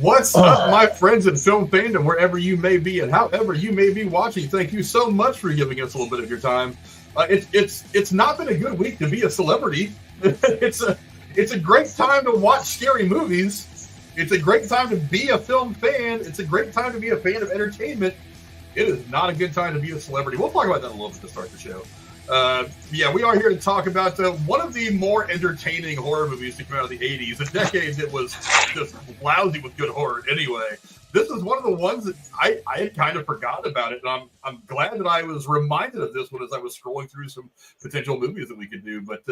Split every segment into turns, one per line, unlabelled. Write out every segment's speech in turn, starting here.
What's up, my friends in film fandom, wherever you may be and however you may be watching? Thank you so much for giving us a little bit of your time. It's not been a good week to be a celebrity. It's a great time to watch scary movies. It's a great time to be a film fan. It's a great time to be a fan of entertainment. It is not a good time to be a celebrity. We'll talk about that a little bit to start the show. We are here to talk about one of the more entertaining horror movies to come out of the 80s, a decade that was just lousy with good horror anyway. This is one of the ones that I had kind of forgotten about it, and I'm glad that I was reminded of this one as I was scrolling through some potential movies that we could do, but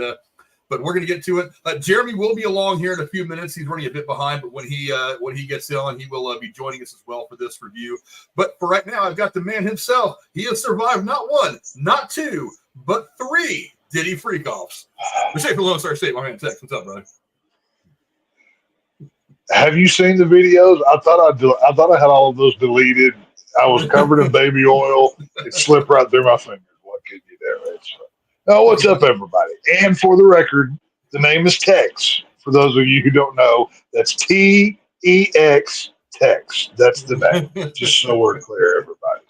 we're going to get to it. Jeremy will be along here in a few minutes. He's running a bit behind, but when he gets on, he will be joining us as well for this review. But for right now, I've got the man himself. He has survived not one, not two, but three Diddy freak-offs. The Shape of Lone Star State, my man Tex. What's up, brother?
Have you seen the videos? I thought I had all of those deleted. I was covered in baby oil. It slipped right through my fingers. What could you do? Oh, what's up, everybody? And for the record, the name is Tex. For those of you who don't know, that's T-E-X, Tex. That's the name. Just so we're clear, everybody.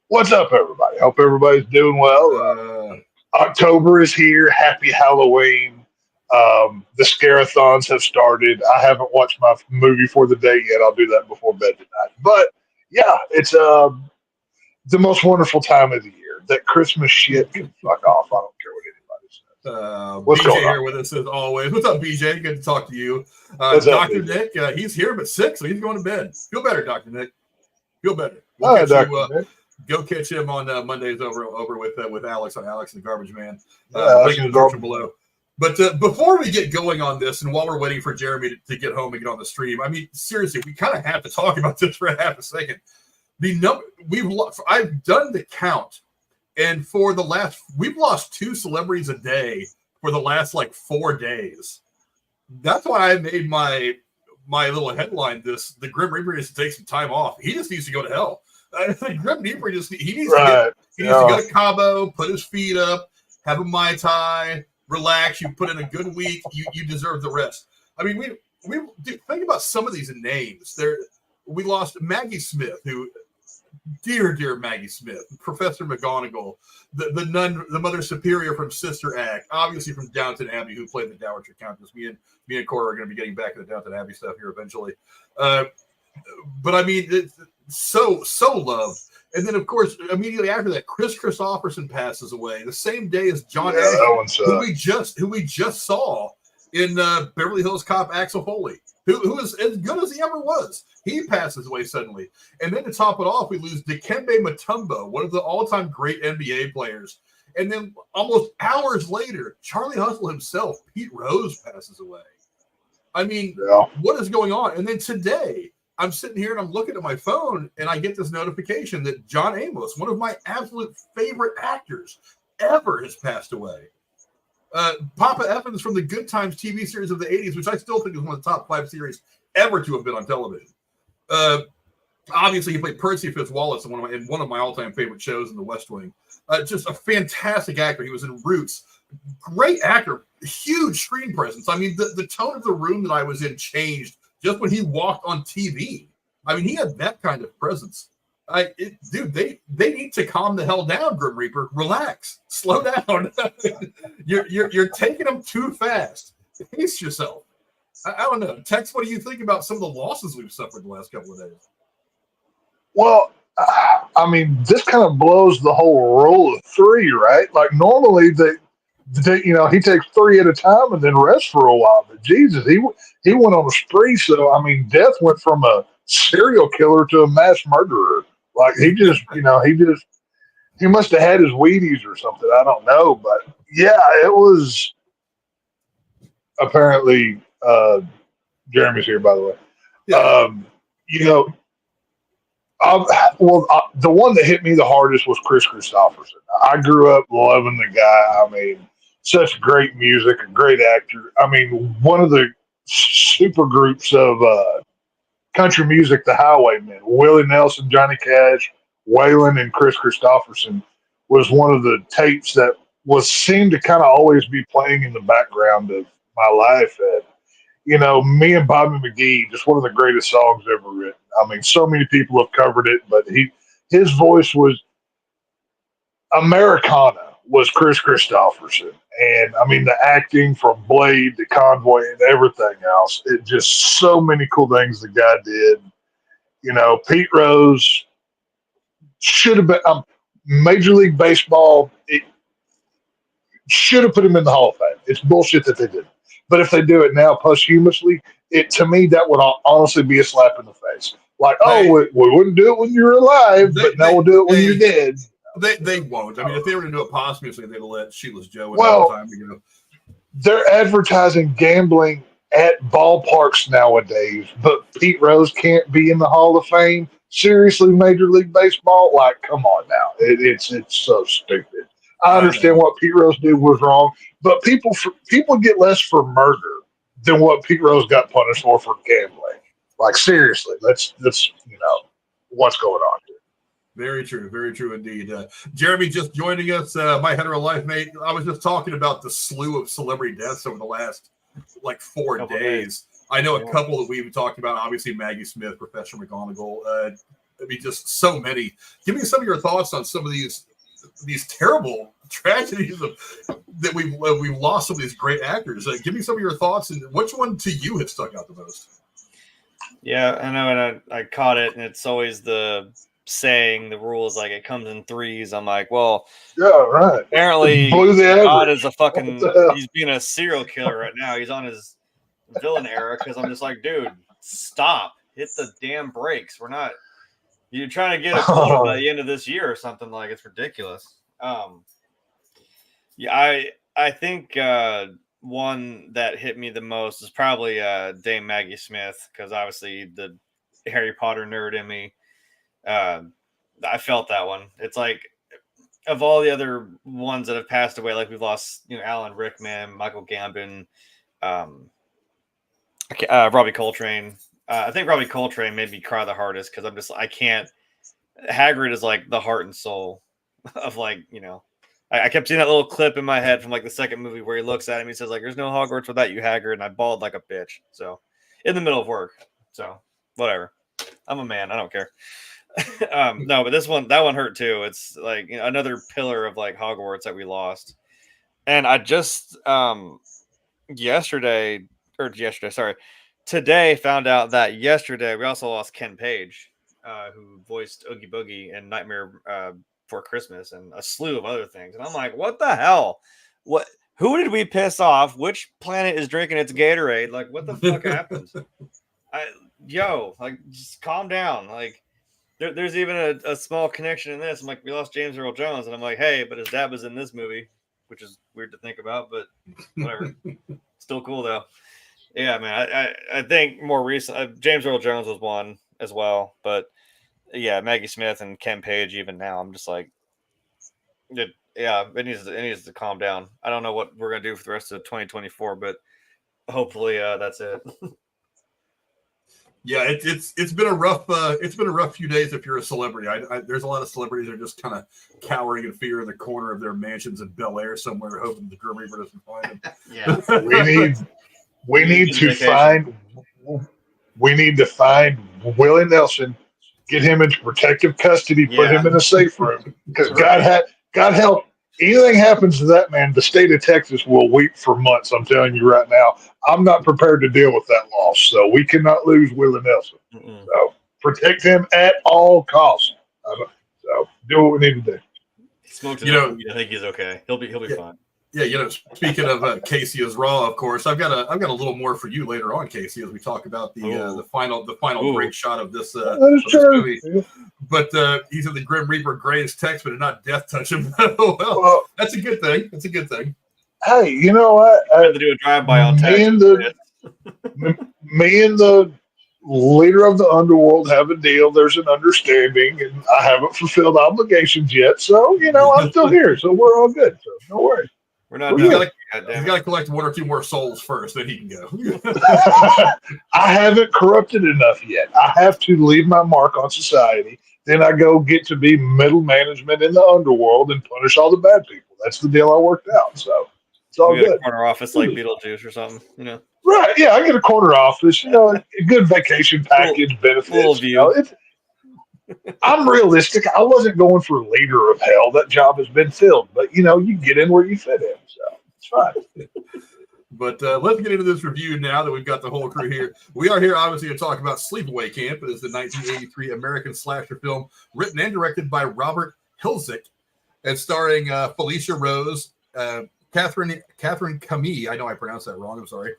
What's up, everybody? Hope everybody's doing well. October is here. Happy Halloween. The scare-a-thons have started. I haven't watched my movie for the day yet. I'll do that before bed tonight. But, yeah, it's the most wonderful time of the year. That Christmas shit can fuck off. I don't care what anybody says.
What's BJ here with us as always. What's up, BJ? Good to talk to you. Dr. Nick, he's here but sick, so he's going to bed. Feel better, Dr. Nick. Feel better. Nick. Go catch him on Mondays over with Alex on Alex and the Garbage Man. Link in the description below. But before we get going on this, and while we're waiting for Jeremy to get home and get on the stream, I mean, seriously, we kind of have to talk about this for half a second. I've done the count, and we've lost 2 celebrities a day for the last 4 days. That's why I made my little headline the Grim Reaper needs to take some time off. He just needs to go to hell. The Grim Reaper needs to go to Cabo, put his feet up, have a Mai Tai, relax. You put in a good week. You deserve the rest. I mean, we think about some of these names. We lost Maggie Smith, who dear Maggie Smith, Professor McGonagall, the nun, the Mother Superior from Sister Act, obviously from Downton Abbey, who played the Dowager Countess. Me and Cora are going to be getting back to the Downton Abbey stuff here eventually. But I mean, it's so loved. And then, of course, immediately after that, Chris Christopherson passes away the same day as John Ashton, who we just saw in Beverly Hills Cop Axel Foley, who is as good as he ever was. He passes away suddenly. And then to top it off, we lose Dikembe Mutombo, one of the all-time great NBA players. And then almost hours later, Charlie Hustle himself, Pete Rose, passes away. I mean, What is going on? And then today, I'm sitting here and I'm looking at my phone and I get this notification that John Amos, one of my absolute favorite actors ever, has passed away. Papa Evans from the Good Times TV series of the 80s, which I still think is one of the top 5 series ever to have been on television. Obviously, he played Percy Fitzwallace in one of my all-time favorite shows in The West Wing. Just a fantastic actor. He was in Roots. Great actor. Huge screen presence. I mean, the tone of the room that I was in changed just when he walked on TV. I mean, he had that kind of presence. Dude, they need to calm the hell down, Grim Reaper. Relax. Slow down. You're taking them too fast. Pace yourself. I don't know. Tex, what do you think about some of the losses we've suffered the last couple of days?
Well, I mean, this kind of blows the whole rule of 3, right? Like normally he takes 3 at a time and then rests for a while. But Jesus, he went on a spree. So I mean, death went from a serial killer to a mass murderer. Like he must have had his Wheaties or something. I don't know, but yeah, it was apparently. Jeremy's here, by the way. Yeah. The one that hit me the hardest was Chris Christopherson. I grew up loving the guy. I mean, such great music, a great actor. I mean, one of the super groups of country music, the Highwaymen, Willie Nelson, Johnny Cash, Waylon, and Chris Christopherson was one of the tapes that seemed to kind of always be playing in the background of my life. And you know, me and Bobby McGee, just one of the greatest songs ever written. I mean, so many people have covered it, but his voice was Americana. Was Chris Christopherson, and I mean the acting from Blade to Convoy and everything else. It just so many cool things the guy did. You know, Pete Rose should have been Major League Baseball. It should have put him in the Hall of Fame. It's bullshit that they didn't. But if they do it now posthumously, to me that would honestly be a slap in the face. Like, we wouldn't do it when you were alive, but now we'll do it when you're dead.
They won't. I mean, if they were to do it posthumously, they'd let Sheila's Joe in time ago.
They're advertising gambling at ballparks nowadays, but Pete Rose can't be in the Hall of Fame. Seriously, Major League Baseball? Like, come on now. It's so stupid. I understand what Pete Rose did was wrong, but people get less for murder than what Pete Rose got punished for gambling. Like, seriously, that's what's going on here.
Very true indeed. Jeremy just joining us, my hetero life mate. I was just talking about the slew of celebrity deaths over the last 4 days. I know a couple that we've talked about. Obviously, Maggie Smith, Professor McGonagall. I mean, just so many. Give me some of your thoughts on some of these terrible tragedies that we've lost some of these great actors. Give me some of your thoughts, and which one to you has stuck out the most?
Yeah, I know, and I caught it, and it's always the saying, the rules, like it comes in threes. I'm like, well,
yeah, right.
Apparently, God is a fucking. He's being a serial killer right now. He's on his villain era because I'm just like, dude, stop, hit the damn brakes. We're not. You're trying to get a quota by the end of this year or something. Like, it's ridiculous. Yeah, I think one that hit me the most is probably Dame Maggie Smith, because obviously the Harry Potter nerd in me. I felt that one. It's like, of all the other ones that have passed away, like we've lost, Alan Rickman, Michael Gambon, Robbie Coltrane. I think Robbie Coltrane made me cry the hardest because I can't. Hagrid is like the heart and soul of I kept seeing that little clip in my head from the second movie where he looks at him. He says there's no Hogwarts without you, Hagrid, and I bawled like a bitch. So in the middle of work. So whatever. I'm a man. I don't care. No, but that one hurt too. It's another pillar of Hogwarts that we lost. And I just today found out that yesterday we also lost Ken Page, who voiced Oogie Boogie in Nightmare Before Christmas and a slew of other things. And I'm like, what the hell? Who did we piss off? Which planet is drinking its Gatorade? What the fuck happened? Just calm down. There's even a small connection in this. I'm like, we lost James Earl Jones, and I'm like, hey, but his dad was in this movie, which is weird to think about, but whatever. Still cool though. Yeah, man. I think more recent, James Earl Jones was one as well, but yeah, Maggie Smith and Ken Page. Even now, I'm just like, it needs to calm down. I don't know what we're gonna do for the rest of 2024, but hopefully that's it.
Yeah, it's been a rough few days if you're a celebrity. There's a lot of celebrities that are just kind of cowering in fear in the corner of their mansions in Bel Air somewhere, hoping the Grim Reaper doesn't find them.
Yeah,
we need to find Willie Nelson, get him into protective custody, put him in a safe room, because God help. Anything happens to that man, the state of Texas will weep for months. I'm telling you right now. I'm not prepared to deal with that loss, so we cannot lose Willie Nelson.
Mm-mm.
So protect him at all costs. So do what we need to do.
Smoked it. I think he's okay. He'll be fine.
Yeah, speaking of Casey is Raw, of course, I've got a little more for you later on, Casey, as we talk about the final great shot of this movie. Yeah. But he said the Grim Reaper greatest text, but did not death touch him. well, that's a good thing. That's a good thing.
Hey, you know what?
I had to do a drive-by on text.
Me and the leader of the underworld have a deal. There's an understanding, and I haven't fulfilled obligations yet. So, I'm still here. So we're all good. So no worries.
We're not.
He's got to collect one or two more souls first, then he can go.
I haven't corrupted enough yet. I have to leave my mark on society. Then I go get to be middle management in the underworld and punish all the bad people. That's the deal I worked out. So it's all good.
A corner office like Beetlejuice or something,
Right. Yeah, I get a corner office, a good vacation package, benefits.
view.
I'm realistic. I wasn't going for leader of hell. That job has been filled. But, you get in where you fit in. So it's fine.
But let's get into this review now that we've got the whole crew here. We are here, obviously, to talk about Sleepaway Camp. It is the 1983 American slasher film written and directed by Robert Hiltzik and starring Felissa Rose, Katherine Kamhi. I know I pronounced that wrong. I'm sorry.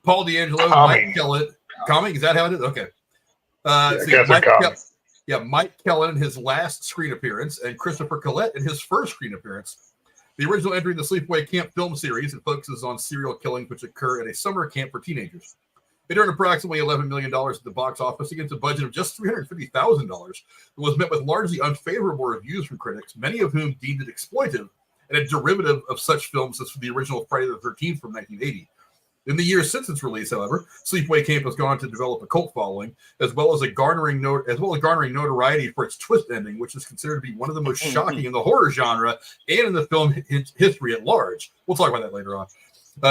Paul DeAngelo, Mike Kellin. Kamhi, is that how it is? Okay. Mike Kellin in his last screen appearance, and Christopher Collet in his first screen appearance. The original entry in the Sleepaway Camp film series, it focuses on serial killings which occur at a summer camp for teenagers. It earned approximately $11 million at the box office against a budget of just $350,000. It was met with largely unfavorable reviews from critics, many of whom deemed it exploitive and a derivative of such films as the original Friday the 13th from 1980. In the years since its release, however, Sleepaway Camp has gone on to develop a cult following, as well as garnering notoriety for its twist ending, which is considered to be one of the most shocking in the horror genre and in the film history at large. We'll talk about that later on.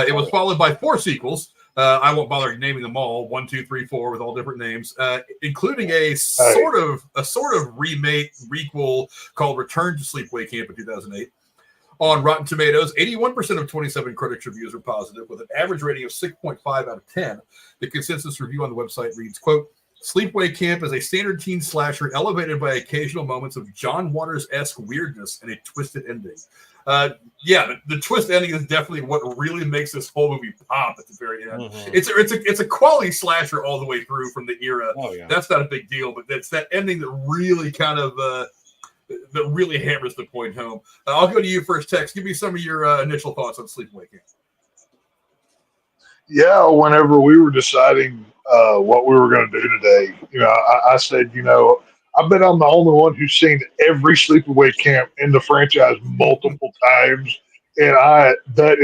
It was followed by 4 sequels. I won't bother naming them all. 1, 2, 3, 4, with all different names, including a sort of remake requel called Return to Sleepaway Camp in 2008. On Rotten Tomatoes, 81% of 27 critics' reviews are positive, with an average rating of 6.5 out of 10. The consensus review on the website reads, quote, Sleepaway Camp is a standard teen slasher elevated by occasional moments of John Waters-esque weirdness and a twisted ending. The twist ending is definitely what really makes this whole movie pop at the very end. Mm-hmm. It's a quality slasher all the way through from the era. Oh, yeah. That's not a big deal, but it's that ending that really kind of that really hammers the point home. I'll go to you first, Tex. Give me some of your initial thoughts on Sleepaway Camp.
Yeah, whenever we were deciding what we were going to do today, I said, I bet I'm the only one who's seen every Sleepaway Camp in the franchise multiple times, and that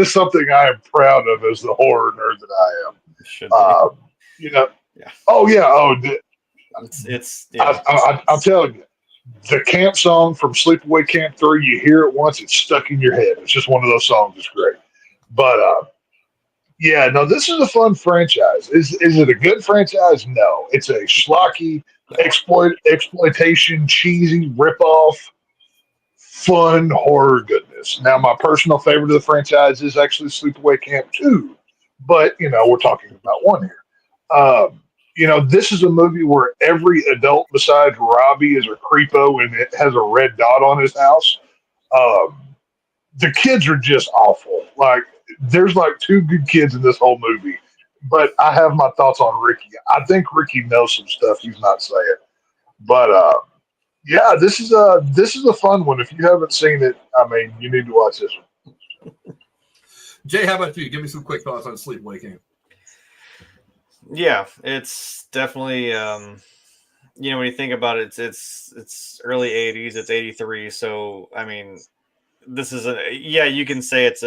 is something I am proud of as the horror nerd that I am.
It should be.
Yeah. Oh yeah. I'm telling you. The camp song from Sleepaway Camp 3, you hear it once, it's stuck in your head. It's just one of those songs. It's great. But, this is a fun franchise. Is it a good franchise? No. It's a schlocky, exploitation, cheesy, ripoff, fun horror goodness. Now, my personal favorite of the franchise is actually Sleepaway Camp 2. But, we're talking about one here. This is a movie where every adult besides Robbie is a creepo and it has a red dot on his house. The kids are just awful. Like, there's 2 good kids in this whole movie. But I have my thoughts on Ricky. I think Ricky knows some stuff he's not saying. But this is a fun one. If you haven't seen it, you need to watch this one.
Jay, how about you? Give me some quick thoughts on Sleepaway Camp.
Yeah, it's definitely when you think about it, it's early 80s, it's 83, so this is you can say it's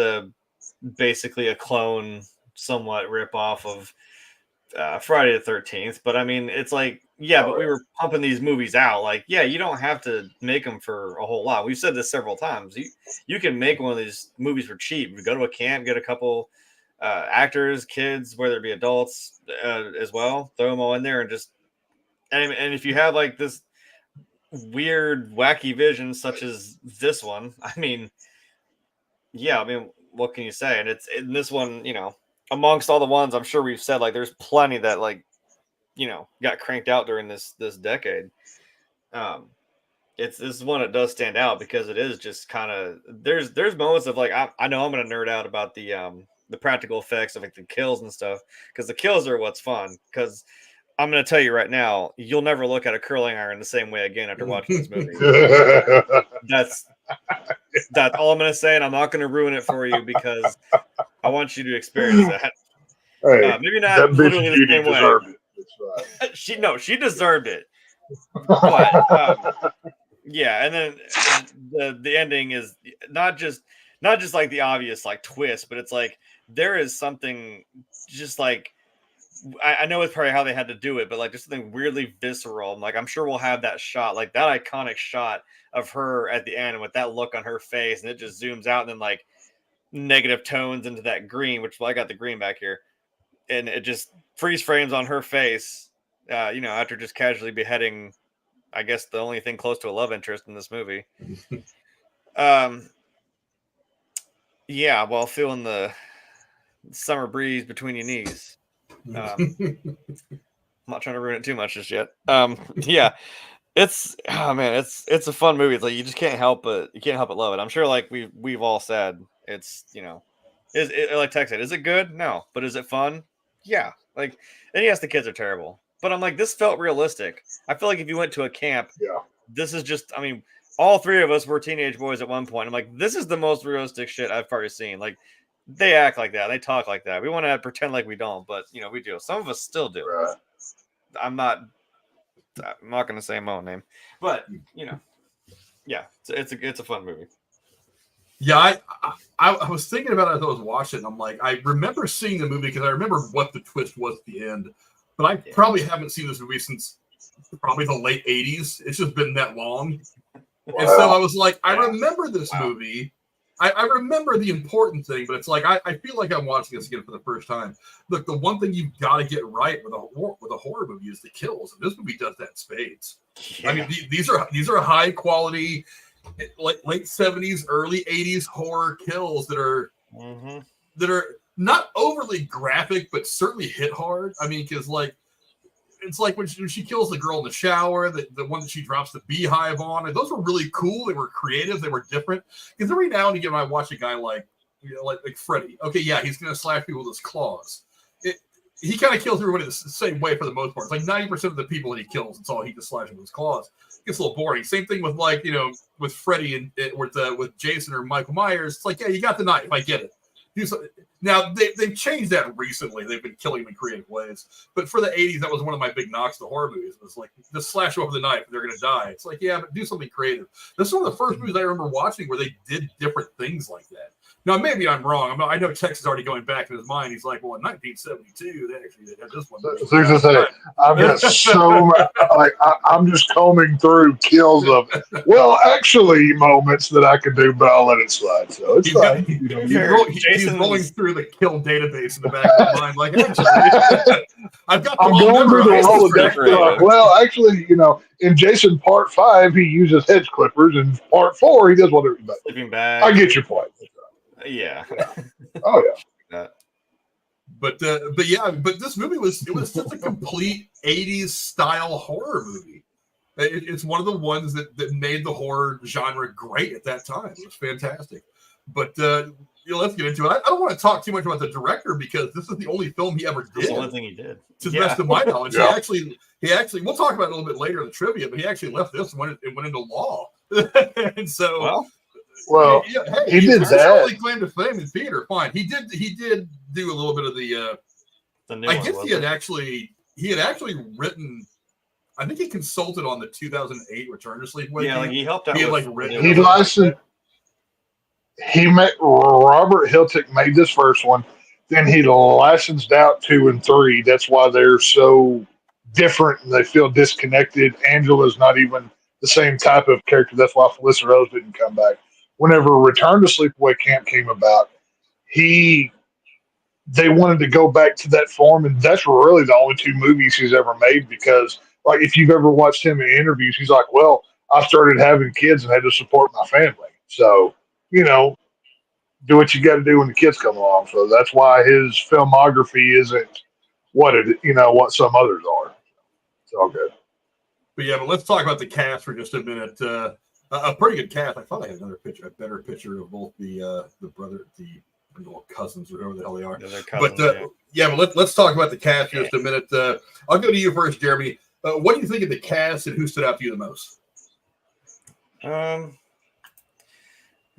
basically a clone, somewhat rip off of Friday the 13th, but it's but we were pumping these movies out, you don't have to make them for a whole lot. We've said this several times. You can make one of these movies for cheap. You go to a camp, get a couple actors, kids, whether it be adults as well, throw them all in there and just and if you have this weird wacky vision such as this one, what can you say? And it's in this one, amongst all the ones I'm sure we've said, there's plenty that got cranked out during this decade. This is one that does stand out because it is just kind of there's moments of I know I'm gonna nerd out about the practical effects of the kills and stuff, because the kills are what's fun. Because I'm going to tell you right now, you'll never look at a curling iron the same way again after watching this movie. That's all I'm going to say, and I'm not going to ruin it for you because I want you to experience that.
Hey,
maybe not literally the same way.
That's right.
She deserved it. But and then the ending is not just the obvious twist, but it's there is something just I know it's probably how they had to do it, but just something weirdly visceral. I'm sure we'll have that shot, that iconic shot of her at the end and with that look on her face, and it just zooms out and then negative tones into that green, which I got the green back here. and it just freeze frames on her face, after just casually beheading, I guess, the only thing close to a love interest in this movie. While feeling the summer breeze between your knees. I'm not trying to ruin it too much just yet. It's it's a fun movie. It's like you just can't help but love it. I'm sure, like we've all said, it's is it, like Tech said, is it good? No, but is it fun? Yeah. Like, and yes, the kids are terrible, but I'm like, this felt realistic. I feel like if you went to a camp, this is just. I mean, all three of us were teenage boys at one point. I'm like, this is the most realistic shit I've probably seen. Like, they act like that, they talk like that. We want to pretend like we don't, but we do. Some of us still do.
Right.
I'm not going to say my own name, but it's a fun movie.
Yeah, I was thinking about it as I was watching. I'm like, I remember seeing the movie because I remember what the twist was at the end, but I probably haven't seen this movie since probably the late 80s. It's just been that long. Wow. And so I was like, I remember this movie. I remember the important thing, but it's like I feel like I'm watching this again for the first time. Look, the one thing you've got to get right with a horror movie is the kills, and this movie does that in spades. Yeah. I mean, these are high quality, like late 70s, early 80s horror kills that are not overly graphic, but certainly hit hard. I mean, because it's like when she kills the girl in the shower, the one that she drops the beehive on, and those were really cool. They were creative. They were different. Because every now and again, when I watch a guy like Freddy, okay, yeah, he's going to slash people with his claws. He kind of kills everybody the same way for the most part. It's like 90% of the people that he kills, it's all he just slashes with his claws. It gets a little boring. Same thing with with Freddy and with Jason or Michael Myers. It's like, yeah, you got the knife. I get it. Now, they've changed that recently. They've been killing them in creative ways. But for the 80s, that was one of my big knocks to horror movies. It was like, just slash over the knife, they're going to die. It's like, yeah, but do something creative. This is one of the first movies I remember watching where they did different things like that. Now, maybe I'm wrong. I know Tex is already going back in his mind. He's like, well, in 1972, they actually had this one.
I've got so much, I'm just combing through kills of, actually moments that I could do, but I'll let it slide. So it's fine.
He's rolling through the kill database in the back of his mind. Like, actually, I'm
going through the Rolodex. Actually, in Jason Part 5, he uses hedge clippers. In Part 4, he does whatever he does.
Sleeping bag.
I get your point.
Yeah.
Oh yeah.
But this movie was just a complete 80s style horror movie. It's one of the ones that made the horror genre great at that time. It was fantastic. But let's get into it. I don't want to talk too much about the director because this is the only film he ever did.
That's the only thing he did.
To the best of my knowledge. He actually we'll talk about it a little bit later in the trivia, but he actually left this and went into law. And so
he did that.
He claimed to fame in theater. Fine, he did do a little bit of the new I guess he had actually written. I think he consulted on the 2008 Return to Sleepaway Camp.
Yeah, like he helped out.
He licensed. Robert Hiltzik made this first one. Then he licensed out 2 and 3. That's why they're so different and they feel disconnected. Angela's not even the same type of character. That's why Felissa Rose didn't come back. Whenever Return to Sleepaway Camp came about, they wanted to go back to that form, and that's really the only 2 movies he's ever made because, like, if you've ever watched him in interviews, he's like, well, I started having kids and had to support my family. So, do what you got to do when the kids come along. So that's why his filmography isn't what some others are. It's all good.
But let's talk about the cast for just a minute. A pretty good cast. I thought I had a better picture of both the brother, the little cousins, or whoever the hell they are. But let's talk about the cast for just a minute. I'll go to you first, Jeremy. What do you think of the cast, and who stood out to you the most?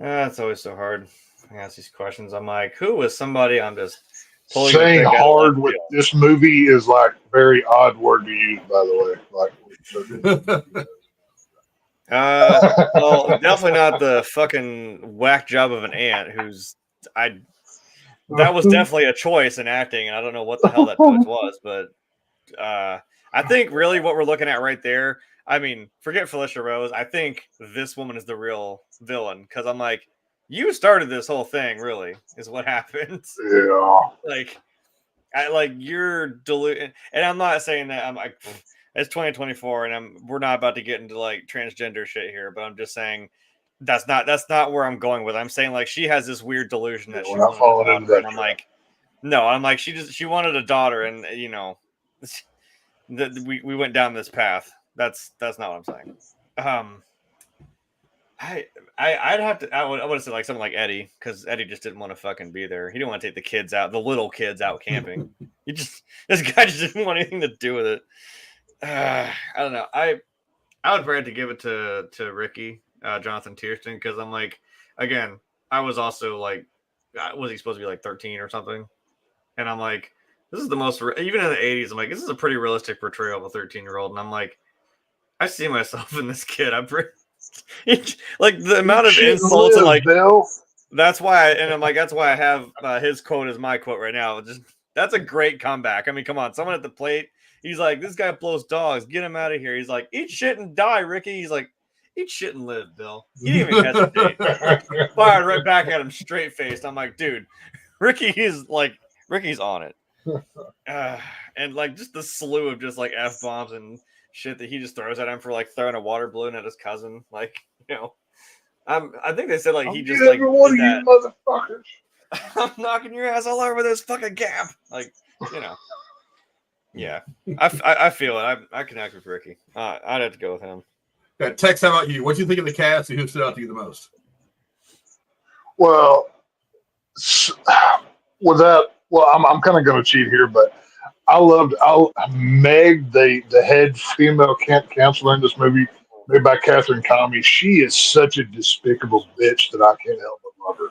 It's always so hard. I ask these questions. I'm like, who was somebody? I'm just
saying hard with this movie is like very odd word to use, by the way.
Well, definitely not the fucking whack job of an aunt that was definitely a choice in acting, and I don't know what the hell that choice was, but I think really what we're looking at right there, I mean, forget Felissa Rose. I think this woman is the real villain because I'm like, you started this whole thing, really, is what happened.
Yeah.
Like, you're diluting, and I'm not saying that I'm like it's 2024, and we're not about to get into like transgender shit here, but I'm just saying that's not where I'm going with it. I'm saying like she has this weird delusion that she
we're not
wanted
falling
a
into
daughter,
that
and I'm like, no, I'm like she wanted a daughter, and we went down this path. That's not what I'm saying. I'd have to. I would have said like something like Eddie, because Eddie just didn't want to fucking be there. He didn't want to take the kids out, the little kids out camping. This guy just didn't want anything to do with it. I don't know. I would probably have to give it to Ricky, Jonathan Tiersten, because I'm like, again, I was also like, was he supposed to be like 13 or something? And I'm like, this is the most, even in the 80s, I'm like, this is a pretty realistic portrayal of a 13-year-old. And I'm like, I see myself in this kid. I'm pretty, like the amount of insults and like,
Bill.
that's why I have his quote as my quote right now. Just that's a great comeback. I mean, come on, someone at the plate. He's like, this guy blows dogs. Get him out of here. He's like, eat shit and die, Ricky. He's like, eat shit and live, Bill. He didn't even hesitate. Fired right back at him, straight faced. I'm like, dude, Ricky's on it. And like just the slew of just like F bombs and shit that he just throws at him for like throwing a water balloon at his cousin. Like, I think they said like he just like
every one of you motherfuckers.
I'm knocking your ass all over this fucking camp. Like, yeah. I feel it. I connect with Ricky. I'd have to go with him.
Tex, how about you? What do you think of the cast and who stood out to you the most?
Well, I'm kind of going to cheat here, but I loved Meg, the head female camp counselor in this movie, made by Katherine Kamhi. She is such a despicable bitch that I can't help but love her.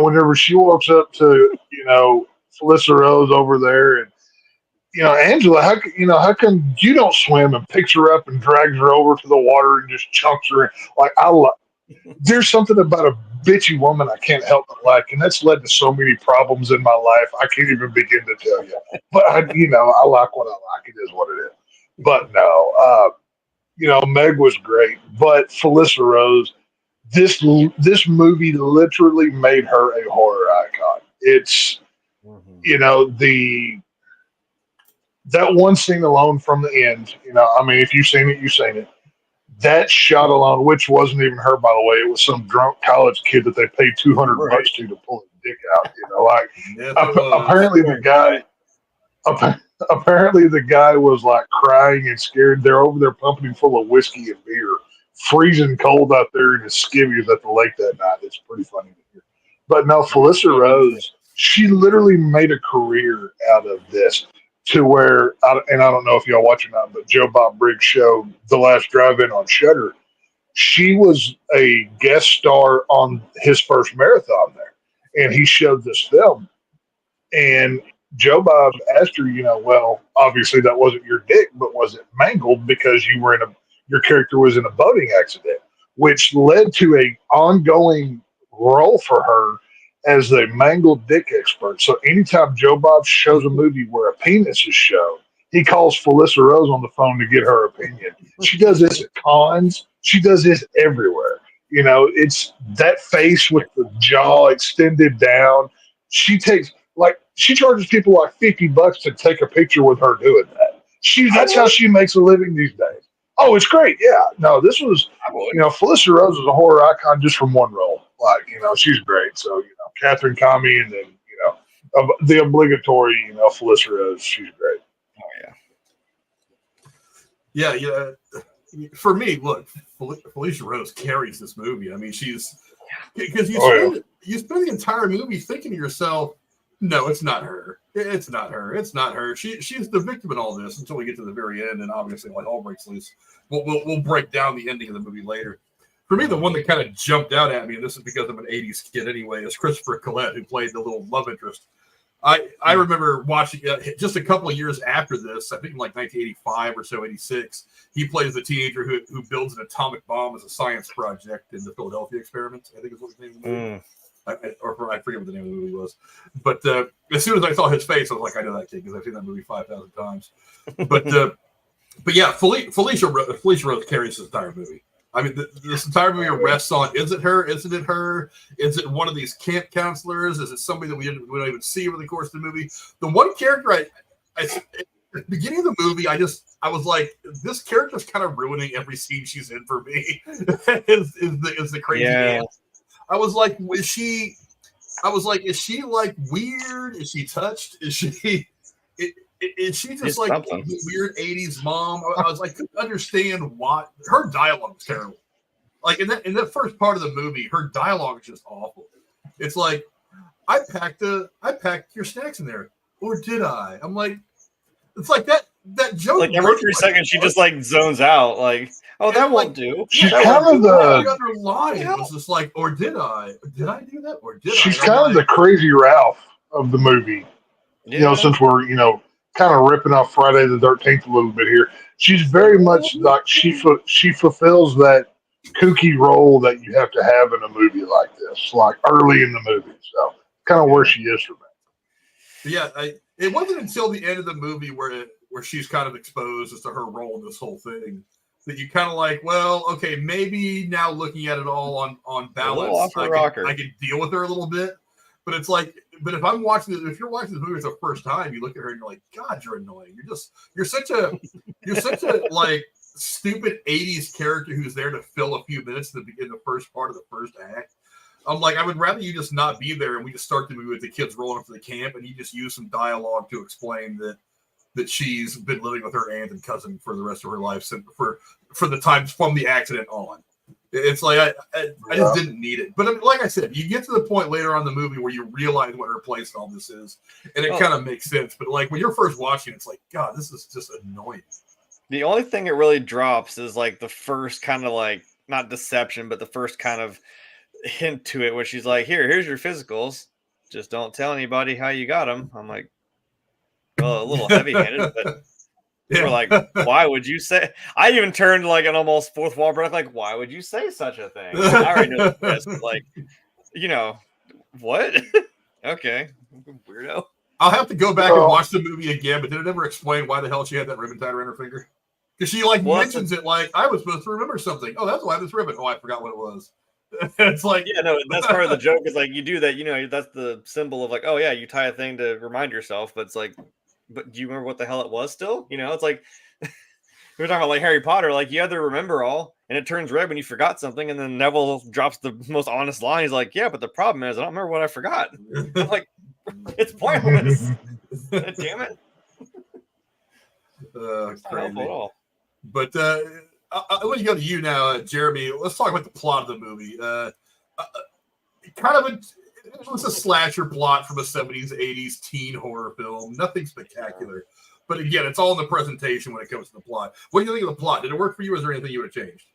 Whenever she walks up to, Felissa Rose over there and, Angela, how come you don't swim, and picks her up and drags her over to the water and just chunks her in? Like, there's something about a bitchy woman I can't help but like, and that's led to so many problems in my life. I can't even begin to tell you. But I like what I like. It is what it is. But no, Meg was great. But Felissa Rose, this movie literally made her a horror icon. It's that one scene alone from the end. If you've seen it, you've seen it. That shot alone, which wasn't even her, by the way, it was some drunk college kid that they paid $200 to pull his dick out. Apparently the guy was like crying and scared. They're over there pumping him full of whiskey and beer, freezing cold out there in his skivvies at the lake that night. It's pretty funny to hear. But no, Felissa Rose, she literally made a career out of this. To where, and I don't know if y'all watch or not, but Joe Bob Briggs' show, The Last Drive-In on Shudder, she was a guest star on his first marathon there, and he showed this film. And Joe Bob asked her, well, obviously that wasn't your dick, but was it mangled because your character was in a boating accident, which led to a ongoing role for her as a mangled dick expert. So anytime Joe Bob shows a movie where a penis is shown, he calls Felissa Rose on the phone to get her opinion. She does this at cons. She does this everywhere. It's that face with the jaw extended down. She charges people like $50 to take a picture with her doing that. That's how she makes a living these days. Oh, it's great. Yeah. No, this was, Felissa Rose is a horror icon just from one role. Like, she's great. So, Katherine Kamhi, and then, the obligatory, Felissa Rose. She's great.
Oh,
yeah. Yeah. For me, look, Felissa Rose carries this movie. I mean, she's, because you spend the entire movie thinking to yourself, no, it's not her. It's not her. It's not her. She's the victim in all this until we get to the very end, and obviously, like all breaks loose. We'll break down the ending of the movie later. For me, the one that kind of jumped out at me, and this is because I'm an 80s kid anyway, is Christopher Collet, who played the little love interest. I remember watching just a couple of years after this, I think in like 1985 or so, 86, he plays the teenager who builds an atomic bomb as a science project in the Philadelphia experiments, I think is what his name was. I forget what the name of the movie was. But as soon as I saw his face, I was like, I know that kid because I've seen that movie 5,000 times. But yeah, Felissa Rose carries this entire movie. I mean, this entire movie rests on: is it her? Isn't it her? Is it one of these camp counselors? Is it somebody that we don't even see over the course of the movie? The one character I at the beginning of the movie, I was like, this character's kind of ruining every scene she's in for me. is the crazy aunt. I was like, is she like weird? Is she touched? Is she just like a weird 80s mom? I was like, couldn't understand why her dialogue was terrible. Like in that first part of the movie, her dialogue is just awful. It's like, I packed your snacks in there, or did I? I'm like, it's like that joke.
Like every 3 seconds, she just like zones out. Like, oh, that won't do.
She's kind of the
other line was just like, or did I? Did I do that? Or did I?
She's kind of the crazy Ralph of the movie.
Yeah.
You know, since we're kind of ripping off Friday the 13th a little bit here, she's very much like she fulfills that kooky role that you have to have in a movie like this, like early in the movie. So kind of where she is for me.
Yeah, it wasn't until the end of the movie where she's kind of exposed as to her role in this whole thing that you kind of like, well, okay, maybe now looking at it all on balance, I can deal with her a little bit. But it's like, but if you're watching this movie for the first time, you look at her and you're like, God, you're annoying. You're such a like stupid 80s character who's there to fill a few minutes in the first part of the first act. I'm like, I would rather you just not be there and we just start the movie with the kids rolling up to the camp and you just use some dialogue to explain that she's been living with her aunt and cousin for the rest of her life for the times from the accident on. It's like I just didn't need it. But like I said, you get to the point later on in the movie where you realize what her place in all this is, and it kind of makes sense. But like when you're first watching, it's like, God, this is just annoying.
The only thing it really drops is like the first kind of like, not deception, but the first kind of hint to it where she's like, here's your physicals, just don't tell anybody how you got them. I'm like, well, a little heavy-handed, but we're like, why would you say? I even turned like an almost fourth wall breath, like, why would you say such a thing? I already know this, but like, what? Okay, weirdo.
I'll have to go back and watch the movie again, but did it ever explain why the hell she had that ribbon tied around her finger? Because she mentions it like, I was supposed to remember something. Oh, that's why this ribbon. Oh, I forgot what it was. It's like,
yeah, no, that's part of the joke. Is like, you do that, that's the symbol of like, oh yeah, you tie a thing to remind yourself, but it's like, but do you remember what the hell it was still? It's like we were talking about like Harry Potter, like you either remember all and it turns red when you forgot something, and then Neville drops the most honest line. He's like, yeah, but the problem is I don't remember what I forgot. I'm like, it's pointless. Damn it.
It's not
helpful at all.
But I want to go to you now, Jeremy. Let's talk about the plot of the movie. It was a slasher plot from a 70s, 80s teen horror film. Nothing spectacular. But again, it's all in the presentation when it comes to the plot. What do you think of the plot? Did it work for you? Or is there anything you would have changed?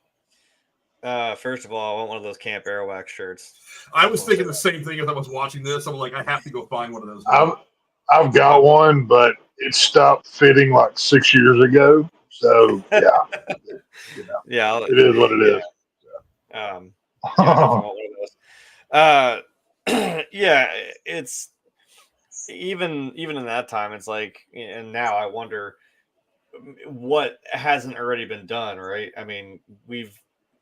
First of all, I want one of those Camp Airwax shirts.
I was thinking the same thing as I was watching this. I'm like, I have to go find one of those.
I've got one, but it stopped fitting like 6 years ago. So yeah,
yeah,
it is what it is.
Yeah, it's even in that time, it's like, and now I wonder what hasn't already been done, right? I mean, we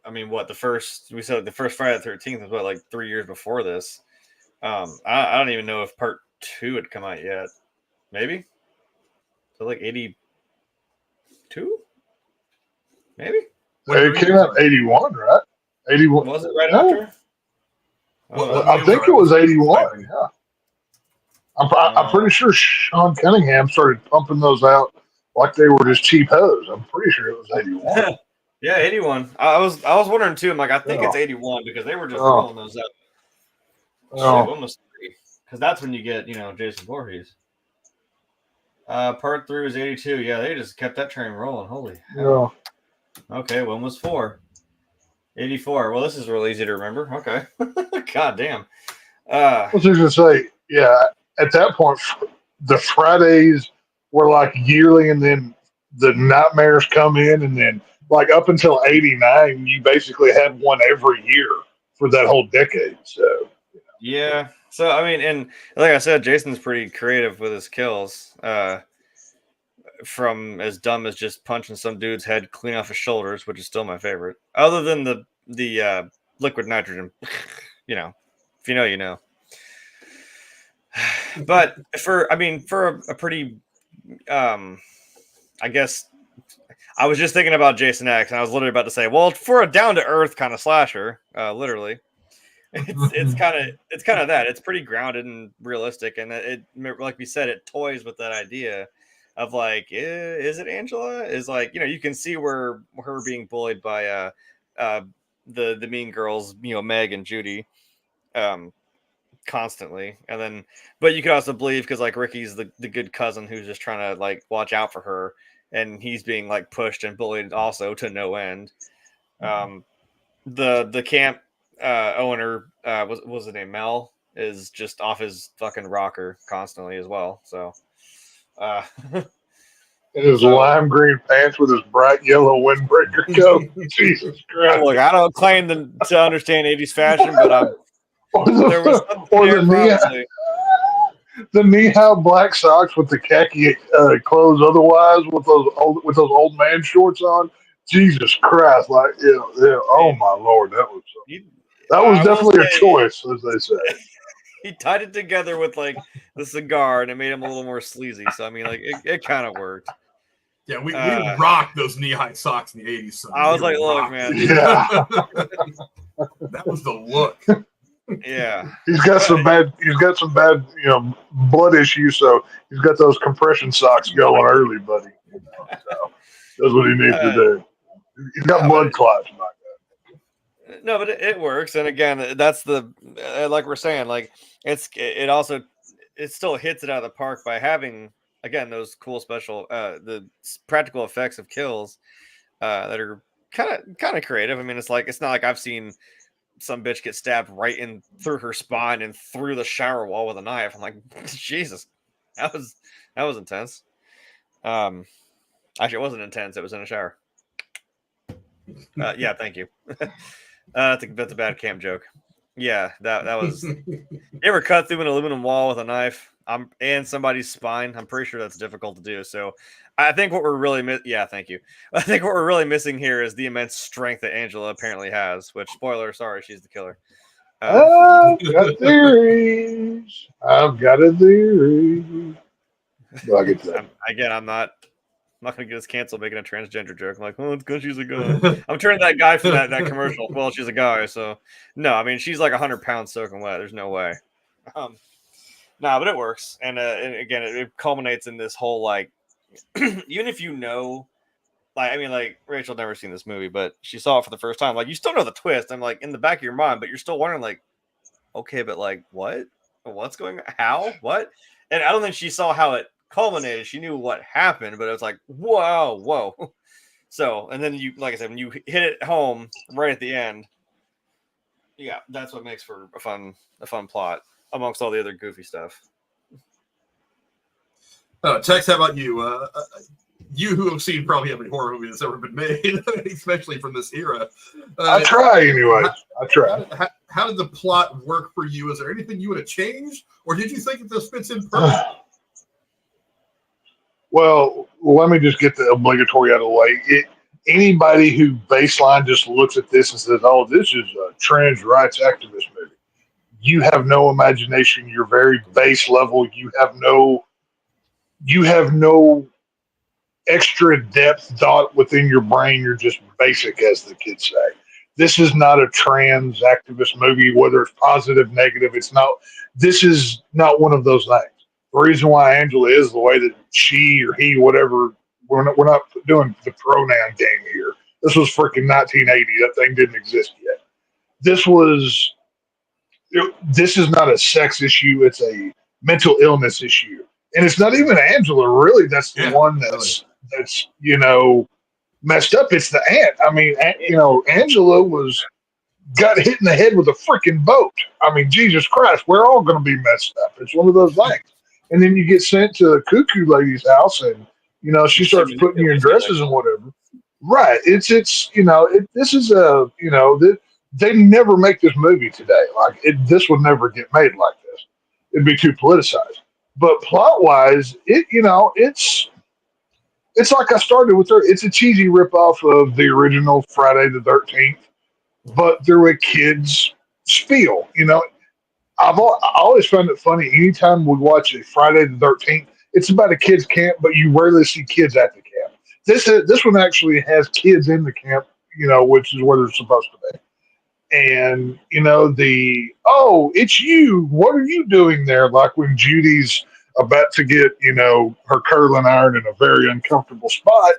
said the first Friday the 13th was like 3 years before this. I don't even know if part 2 had come out yet. Maybe so, like 82, maybe.
It came out 81, right? 81.
Was it right after?
I think it was 81. Yeah, I'm pretty sure Sean Cunningham started pumping those out like they were just cheap hose. I'm pretty sure it was 81.
Yeah, 81. I was wondering too. I'm like, I think it's 81 because they were just rolling those up. Almost 3, because that's when you get Jason Voorhees. Part 3 was 82. Yeah, they just kept that train rolling. Holy hell. Yeah. Okay, when was 4? 84. Well, this is real easy to remember. Okay. God damn.
I was just going to say, yeah, at that point, the Fridays were like yearly, and then the nightmares come in, and then like up until 89, you basically had one every year for that whole decade. So,
yeah. So, I mean, and like I said, Jason's pretty creative with his kills. from as dumb as just punching some dude's head clean off his shoulders, which is still my favorite, other than the liquid nitrogen. You know, if you know, you know. But for a pretty, I guess, I was just thinking about Jason X, and I was literally about to say, well, for a down to earth kind of slasher, literally, it's kind of that. It's pretty grounded and realistic, and it, like we said, it toys with that idea of like, is it Angela? Is like, you know, you can see where her being bullied by the mean girls, you know, Meg and Judy, constantly, and then, but you could also believe because like Ricky's the good cousin who's just trying to like watch out for her, and he's being like pushed and bullied also to no end. The camp owner was the name Mel is just off his fucking rocker constantly as well. So
in his lime green pants with his bright yellow windbreaker coat. Jesus Christ!
Look, I don't claim to understand 80s fashion, but I'm. There was
the knee-high black socks with the khaki clothes. Otherwise, with those old man shorts on. Jesus Christ! Like, yeah. Oh my Lord, that was definitely a choice, as they say.
He tied it together with like the cigar, and it made him a little more sleazy. So I mean, like it kind of worked.
Yeah, we rocked those knee-high socks in the 80s. So
I was like, look, man.
Yeah.
That was the look.
Yeah.
He's got some bad, you know, blood issues, so he's got those compression socks going early, buddy. So that's what he needs to do. He's got blood clots, my God.
No, but it works. And again, that's the, like we're saying, like it still hits it out of the park by having, again, those cool special, the practical effects of kills that are kind of creative. I mean, it's not like I've seen some bitch get stabbed right in through her spine and through the shower wall with a knife. I'm like, Jesus, that was intense. Actually, it wasn't intense. It was in a shower. Yeah, thank you. That's a bad camp joke. Yeah, that was. You ever cut through an aluminum wall with a knife? And somebody's spine. I'm pretty sure that's difficult to do. So, I think what we're really thank you. I think what we're really missing here is the immense strength that Angela apparently has. Which, spoiler, sorry, she's the killer.
I've got theories. I've got a theory.
Again, I'm not gonna get us canceled making a transgender joke. I'm like, oh, it's because she's a guy. I'm turning that guy from that commercial. Well, she's a guy, so no. I mean, she's like 100 pounds soaking wet. There's no way. No, but it works, and again, it culminates in this whole like, even if you know, like, I mean, like Rachel never seen this movie, but she saw it for the first time. Like, you still know the twist. I'm like in the back of your mind, but you're still wondering, like, okay, but like, what's going on? How? What? And I don't think she saw how it culminated. She knew what happened, but it was like, whoa. So, and then you, like I said, when you hit it home right at the end, yeah, that's what makes for a fun plot amongst all the other goofy stuff.
Tex, how about you? You who have seen probably every horror movie that's ever been made, especially from this era.
I try anyway. I try.
How did the plot work for you? Is there anything you would have changed, or did you think that this fits in perfectly?
Well, let me just get the obligatory out of the way. Anybody who baseline just looks at this and says, "Oh, this is a trans rights activist movie," you have no imagination. You're very base level. You have no extra depth thought within your brain. You're just basic, as the kids say. This is not a trans activist movie, whether it's positive, negative. It's not. This is not one of those things. The reason why Angela is the way that she or he, whatever, we're not doing the pronoun game here. This was freaking 1980. That thing didn't exist yet. This is not a sex issue. It's a mental illness issue. And it's not even Angela, really. That's the one that's messed up. It's the aunt. I mean, Angela got hit in the head with a freaking boat. I mean, Jesus Christ, we're all going to be messed up. It's one of those things. And then you get sent to the cuckoo lady's house, and she starts putting you in dresses and whatever. Right? This is they never make this movie today. Like this would never get made like this. It'd be too politicized. But plot wise, it's like I started with her. It's a cheesy ripoff of the original Friday the 13th, but through a kid's spiel. I always found it funny. Anytime we watch a Friday the 13th, it's about a kid's camp, but you rarely see kids at the camp. This one actually has kids in the camp, which is where they're supposed to be. And it's you. What are you doing there? Like when Judy's about to get her curling iron in a very uncomfortable spot,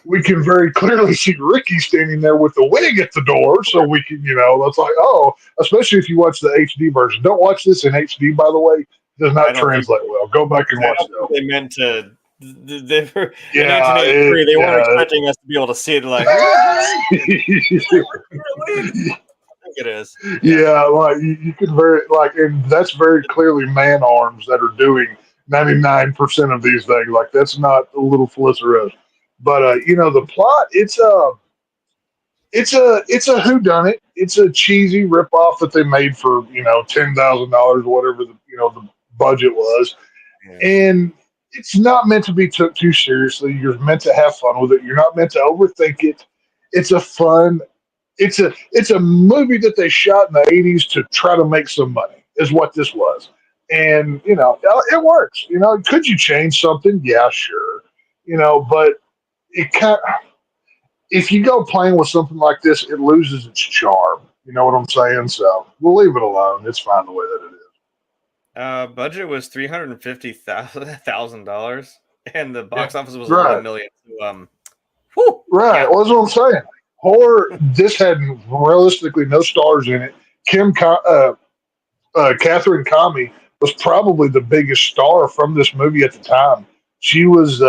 we can very clearly see Ricky standing there with the wig at the door, so we can that's like, oh, especially if you watch the HD version. Don't watch this in HD, by the way. It does not translate well. Go back and watch it.
They meant to. They were, in 1983, they weren't expecting us to be able to see it. Like, really? I think it is.
Yeah, like you can and that's very clearly man arms that are doing 99% of these things. Like that's not a little Felissa Rose. But the plot, it's a whodunit. It's a cheesy ripoff that they made for $10,000, whatever the budget was, and it's not meant to be took too seriously. You're meant to have fun with it. You're not meant to overthink it. It's a fun. It's a movie that they shot in the 80s to try to make some money. Is what this was, and it works. Could you change something? Yeah, sure. But it if you go playing with something like this, it loses its charm. You know what I'm saying? So we'll leave it alone. It's fine the way that it is.
Budget was $350,000, and the box office was $11 million. So,
right, well, that's what I'm saying. Horror. This had realistically no stars in it. Katherine Kamhi was probably the biggest star from this movie at the time. She was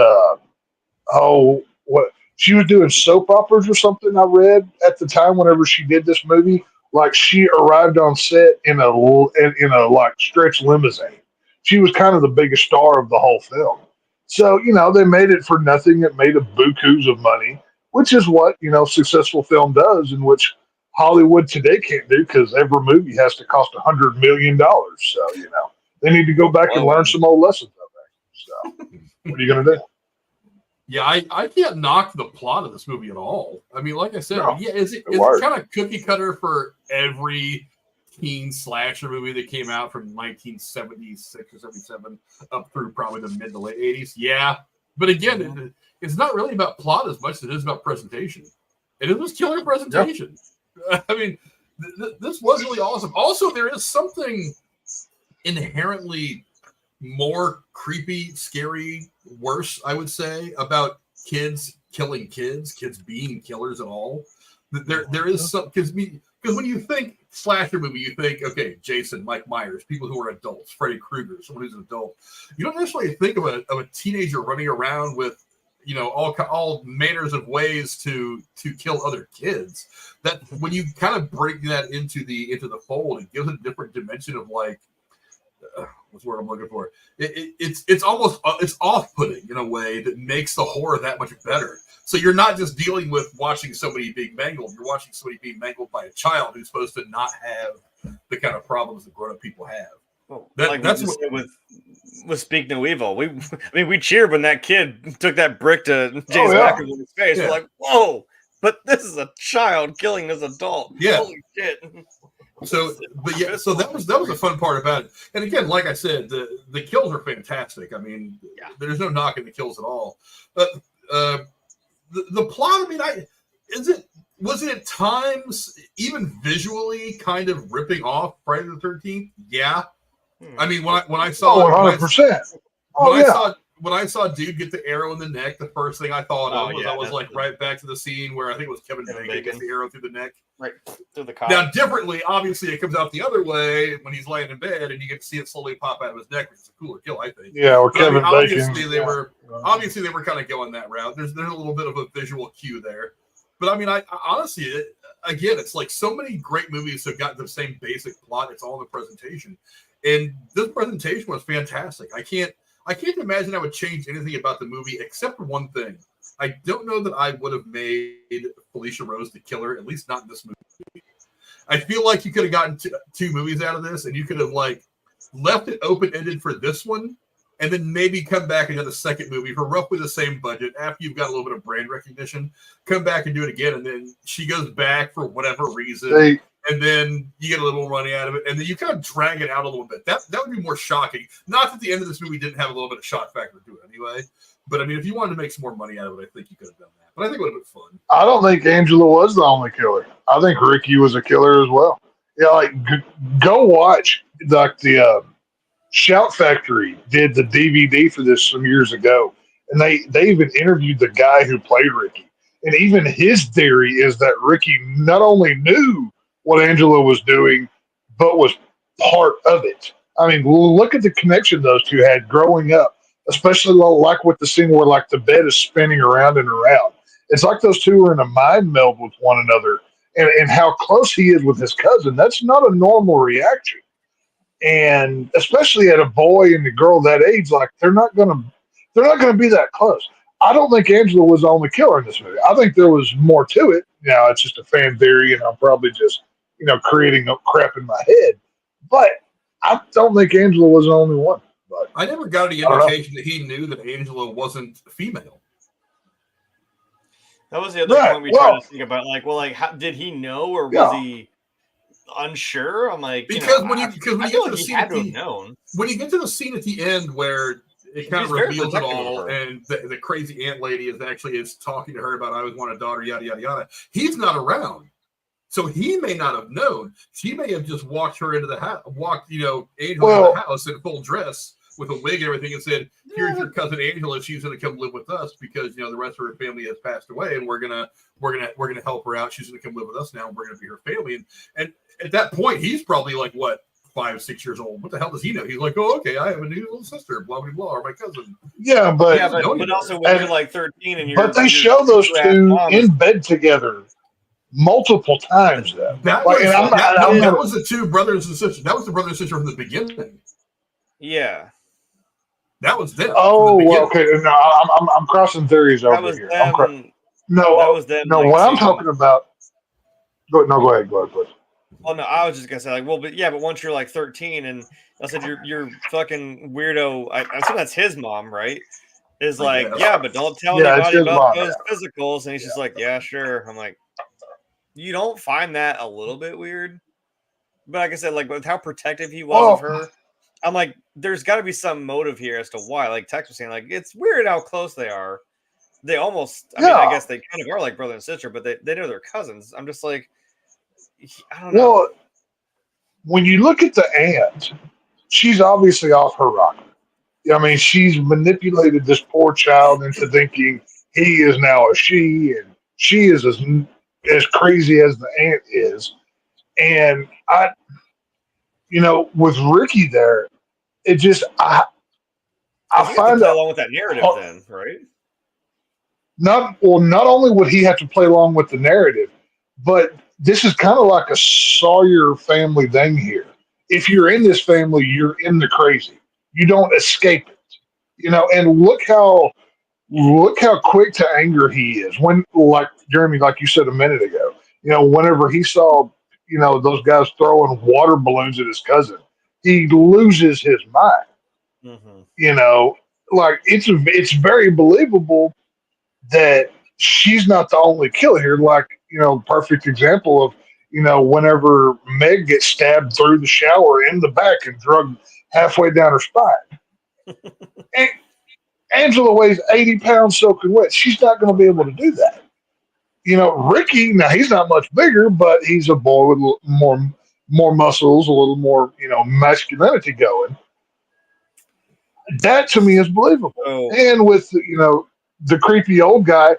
she was doing soap operas or something. I read at the time whenever she did this movie. Like she arrived on set in a like stretch limousine. She was kind of the biggest star of the whole film. So they made it for nothing. It made a bukus of money, which is what successful film does, and which Hollywood today can't do because every movie has to cost $100 million. So they need to go back and learn some old lessons. I think. So what are you gonna do?
Yeah, I can't knock the plot of this movie at all. I mean, like I said, is it kind of cookie cutter for every teen slasher movie that came out from 1976 or 77 up through probably the mid to late 80s? Yeah, but again, it's not really about plot as much as it is about presentation. And it was killer presentation. Yeah. I mean, this was really awesome. Also, there is something inherently more creepy, scary, worse, I would say, about kids killing kids being killers at all. There is some, because when you think slasher movie, you think, okay, Jason, Mike Myers, people who are adults, Freddy Krueger, someone who's an adult. You don't necessarily think of a teenager running around with all manners of ways to kill other kids. That when you kind of break that into the fold, it gives a different dimension of like, what's the word I'm looking for? It's almost it's off-putting in a way that makes the horror that much better. So you're not just dealing with watching somebody being mangled. You're watching somebody being mangled by a child who's supposed to not have the kind of problems that grown-up people have.
Well, that's what with Speak No Evil. We cheered when that kid took that brick to James McAvoy's face. Yeah. We're like, whoa! But this is a child killing this adult.
Yeah.
Holy shit.
So that was a fun part about it. And again, like I said, the kills are fantastic. I mean, there's no knocking the kills at all. But the plot, I mean, was it at times even visually kind of ripping off Friday the 13th? Yeah. I mean, when I saw
100%.
When I saw dude get the arrow in the neck, the first thing I thought of was like right back to the scene where I think it was Kevin Bacon gets the arrow through the neck.
Right through the collar.
Now, differently, obviously, it comes out the other way when he's laying in bed, and you get to see it slowly pop out of his neck, which is a cooler kill, I think.
Yeah, or Kevin Bacon.
Obviously, they were kind of going that route. There's a little bit of a visual cue there, but I mean, I honestly, it's like so many great movies have got the same basic plot. It's all in the presentation, and this presentation was fantastic. I can't imagine I would change anything about the movie except for one thing. I don't know that I would have made Felissa Rose the killer, at least not in this movie. I feel like you could have gotten two movies out of this, and you could have like left it open-ended for this one, and then maybe come back and do the second movie for roughly the same budget after you've got a little bit of brand recognition. Come back and do it again, and then she goes back for whatever reason, and then you get a little money out of it, and then you kind of drag it out a little bit. That would be more shocking. Not that the end of this movie didn't have a little bit of shock factor to it anyway, but I mean, if you wanted to make some more money out of it, I think you could have done that. But I think it would have been fun.
I don't think Angela was the only killer. I think Ricky was a killer as well. Yeah, like go watch the Shout Factory did the DVD for this some years ago, and they even interviewed the guy who played Ricky, and even his theory is that Ricky not only knew what Angela was doing, but was part of it. I mean, look at the connection those two had growing up, especially like with the scene where like the bed is spinning around and around. It's like those two are in a mind meld with one another, and how close he is with his cousin. That's not a normal reaction. And especially at a boy and a girl that age, like they're not gonna be that close. I don't think Angela was the only killer in this movie. I think there was more to it. Now it's just a fan theory, and I'm probably just creating crap in my head. But I don't think Angela was the only one. But
I never got any indication that he knew that Angela wasn't female.
That was the other point we tried to think about. How did he know, or was he unsure? I'm like,
because when you get to the
he
scene
had to have known.
When you get to the scene at the end where it kind of reveals it all, and the crazy ant lady is talking to her about I always want a daughter, yada yada yada. He's not around, so he may not have known. She may have just walked her into the house, Angela into the house in full dress with a wig and everything, and said, "Here's your cousin Angela. She's going to come live with us because the rest of her family has passed away, and we're gonna help her out. She's going to come live with us now, and we're going to be her family." And at that point, he's probably like, what, 5-6 years old? What the hell does he know? He's like, "Oh, okay, I have a new little sister, blah blah blah, or my cousin."
Yeah, but
also when you're like 13 and
they show those two in bed together multiple times. Though
that was the two brothers and sisters. That was the brother and sister from the beginning.
Yeah.
That was them.
Oh, well, okay. No, I'm crossing theories over here. That was them. No, what I'm talking about. Go ahead.
Well, no, I was just gonna say but once you're like 13, and I said your fucking weirdo. I assume that's his mom, right? Is like, but don't tell anybody about those physicals. And he's just like, yeah, sure. I'm like, you don't find that a little bit weird? But like I said, like with how protective he was of her. I'm like, there's got to be some motive here as to why. Like Tex was saying, like it's weird how close they are. They almost, I guess they kind of are like brother and sister, but they know they're cousins. I'm just like, I don't know.
Well, when you look at the aunt, she's obviously off her rocker. I mean, she's manipulated this poor child into thinking he is now a she, and she is as crazy as the aunt is. And with Ricky there, it just I find
that along with that narrative, then, right?
Not only would he have to play along with the narrative, but this is kind of like a Sawyer family thing here. If you're in this family, you're in the crazy. You don't escape it, And look how quick to anger he is when, like Jeremy, like you said a minute ago. Whenever he saw those guys throwing water balloons at his cousin, he loses his mind.
Mm-hmm.
Like it's very believable that she's not the only killer here. Like, perfect example of, whenever Meg gets stabbed through the shower in the back and drugged halfway down her spine. And Angela weighs 80 pounds soaking wet. She's not going to be able to do that. Ricky, now he's not much bigger, but he's a boy with more muscles, a little more, masculinity going. That to me is believable.
Oh.
And with, the creepy old guy,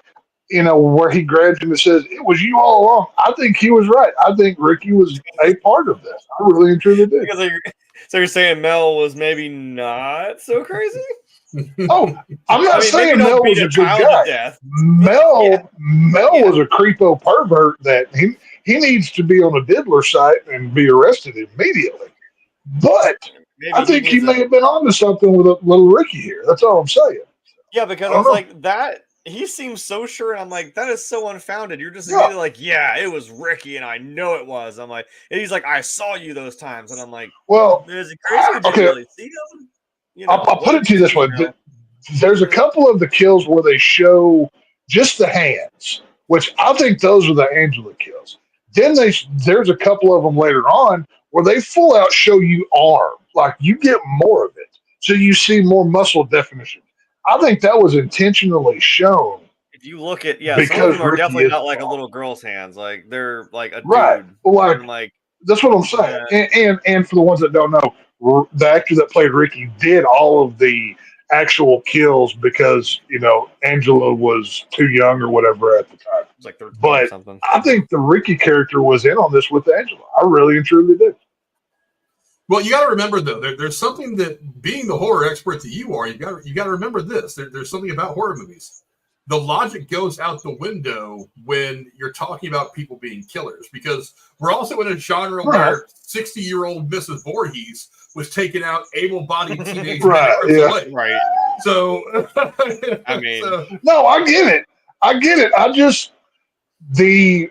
where he grabs him and says, "It was you all along." I think he was right. I think Ricky was a part of this. I really and truly do.
So you're saying Mel was maybe not so crazy?
Oh, I'm not saying Mel was a good guy. Mel was a creepo pervert that he needs to be on a diddler site and be arrested immediately. But maybe I think he may have been onto something with a little Ricky here. That's all I'm saying.
Yeah, because I was like, that he seems so sure, and I'm like, that is so unfounded. You're just immediately like, yeah, it was Ricky, and I know it was. I'm like, and he's like, I saw you those times, and I'm like,
well,
is he crazy? Or did you really see him?
I'll put it to you this way. There's a couple of the kills where they show just the hands, which I think those are the Angela kills. Then there's a couple of them later on where they full out show you arm. Like you get more of it. So you see more muscle definition. I think that was intentionally shown.
If you look at, some of
Because
them are
Ricky
definitely
is
not like a
involved.
little girl's hands. Like they're like a dude.
Right. Well,
And like
that's what I'm saying. And for the ones that don't know, the actor that played Ricky did all of the actual kills because, Angela was too young or whatever at the time.
it's like 13 or
But
something.
I think the Ricky character was in on this with Angela. I really and truly did.
Well, you got to remember though, there's something that being the horror expert that you are, you got to remember this. There's something about horror movies. The logic goes out the window when you're talking about people being killers, because we're also in a genre where 60-year-old Mrs. Voorhees was taking out able-bodied teenage men across the lake.
Right.
So,
I mean,
No, I get it. I just to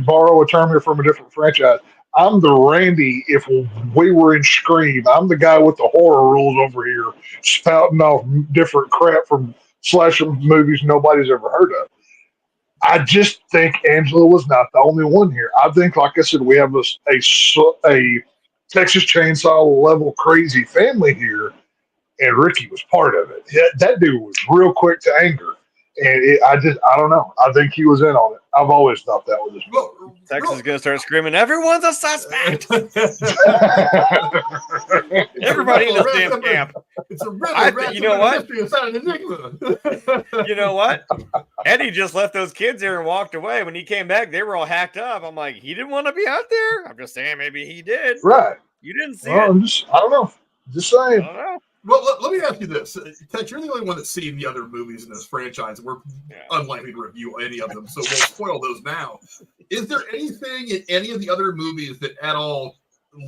borrow a term here from a different franchise. I'm the Randy if we were in Scream. I'm the guy with the horror rules over here, spouting off different crap from slasher movies nobody's ever heard of. I just think Angela was not the only one here. I think, like I said, we have a Texas Chainsaw level crazy family here, and Ricky was part of it. That dude was real quick to anger. And I don't know. I think he was in on it. I've always thought that was his.
well,
Texas is gonna start screaming, "Everyone's a suspect!" Everybody in this damn camp.
It's a really
you know what?
history inside an enigma.
You know what? Eddie just left those kids here and walked away. When he came back, they were all hacked up. I'm like, he didn't want to be out there. I'm just saying, maybe he did.
Right.
You didn't see
Well,
it.
I don't know. Just saying.
I don't know.
Well, let me ask you this. Ted, you're the only one that's seen the other movies in this franchise. We're unlikely to review any of them, so we'll spoil those now. Is there anything in any of the other movies that at all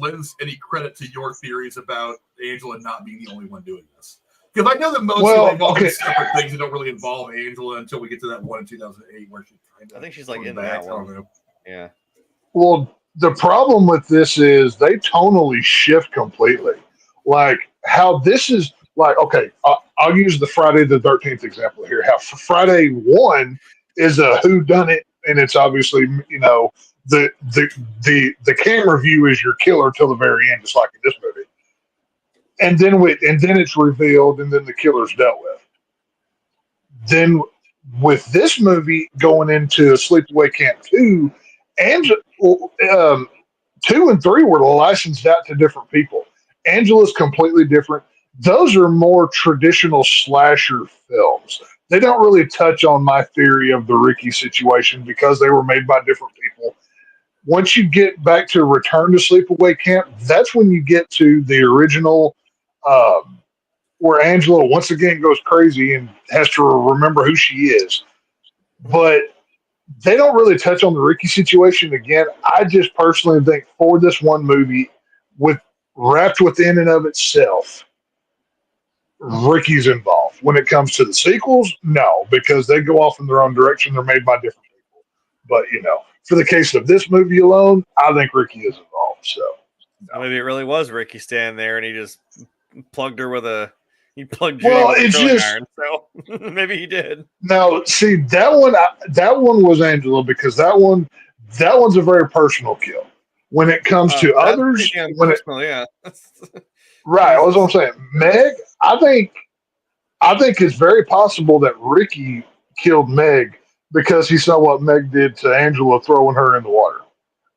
lends any credit to your theories about Angela not being the only one doing this? Because I know that mostly they involve separate things that don't really involve Angela until we get to that one in 2008 where she kind of.
I think she's like in that one. Yeah.
Well, the problem with this is they tonally shift completely. Like how this is like, okay, I'll use the Friday the 13th example here. How Friday 1 is a whodunit, and it's obviously, the camera view is your killer till the very end, just like in this movie. And then it's revealed, and then the killer's dealt with. Then with this movie going into Sleepaway Camp 2, and 2 and 3 were licensed out to different people. Angela's completely different. Those are more traditional slasher films. They don't really touch on my theory of the Ricky situation because they were made by different people. Once you get back to Return to Sleepaway Camp, that's when you get to the original where Angela once again goes crazy and has to remember who she is. But they don't really touch on the Ricky situation again. I just personally think for this one movie, wrapped within and of itself, Ricky's involved. When it comes to the sequels, no, because they go off in their own direction. They're made by different people. But, for the case of this movie alone, I think Ricky is involved. So
maybe it really was Ricky standing there and he just plugged her with he plugged
well,
Judy with
it's
a curling
just
iron. So maybe he did.
No, see that one was Angela because that one's a very personal kill. When it comes to others,
yeah.
Right, that's what I'm saying. Meg, I think it's very possible that Ricky killed Meg because he saw what Meg did to Angela throwing her in the water.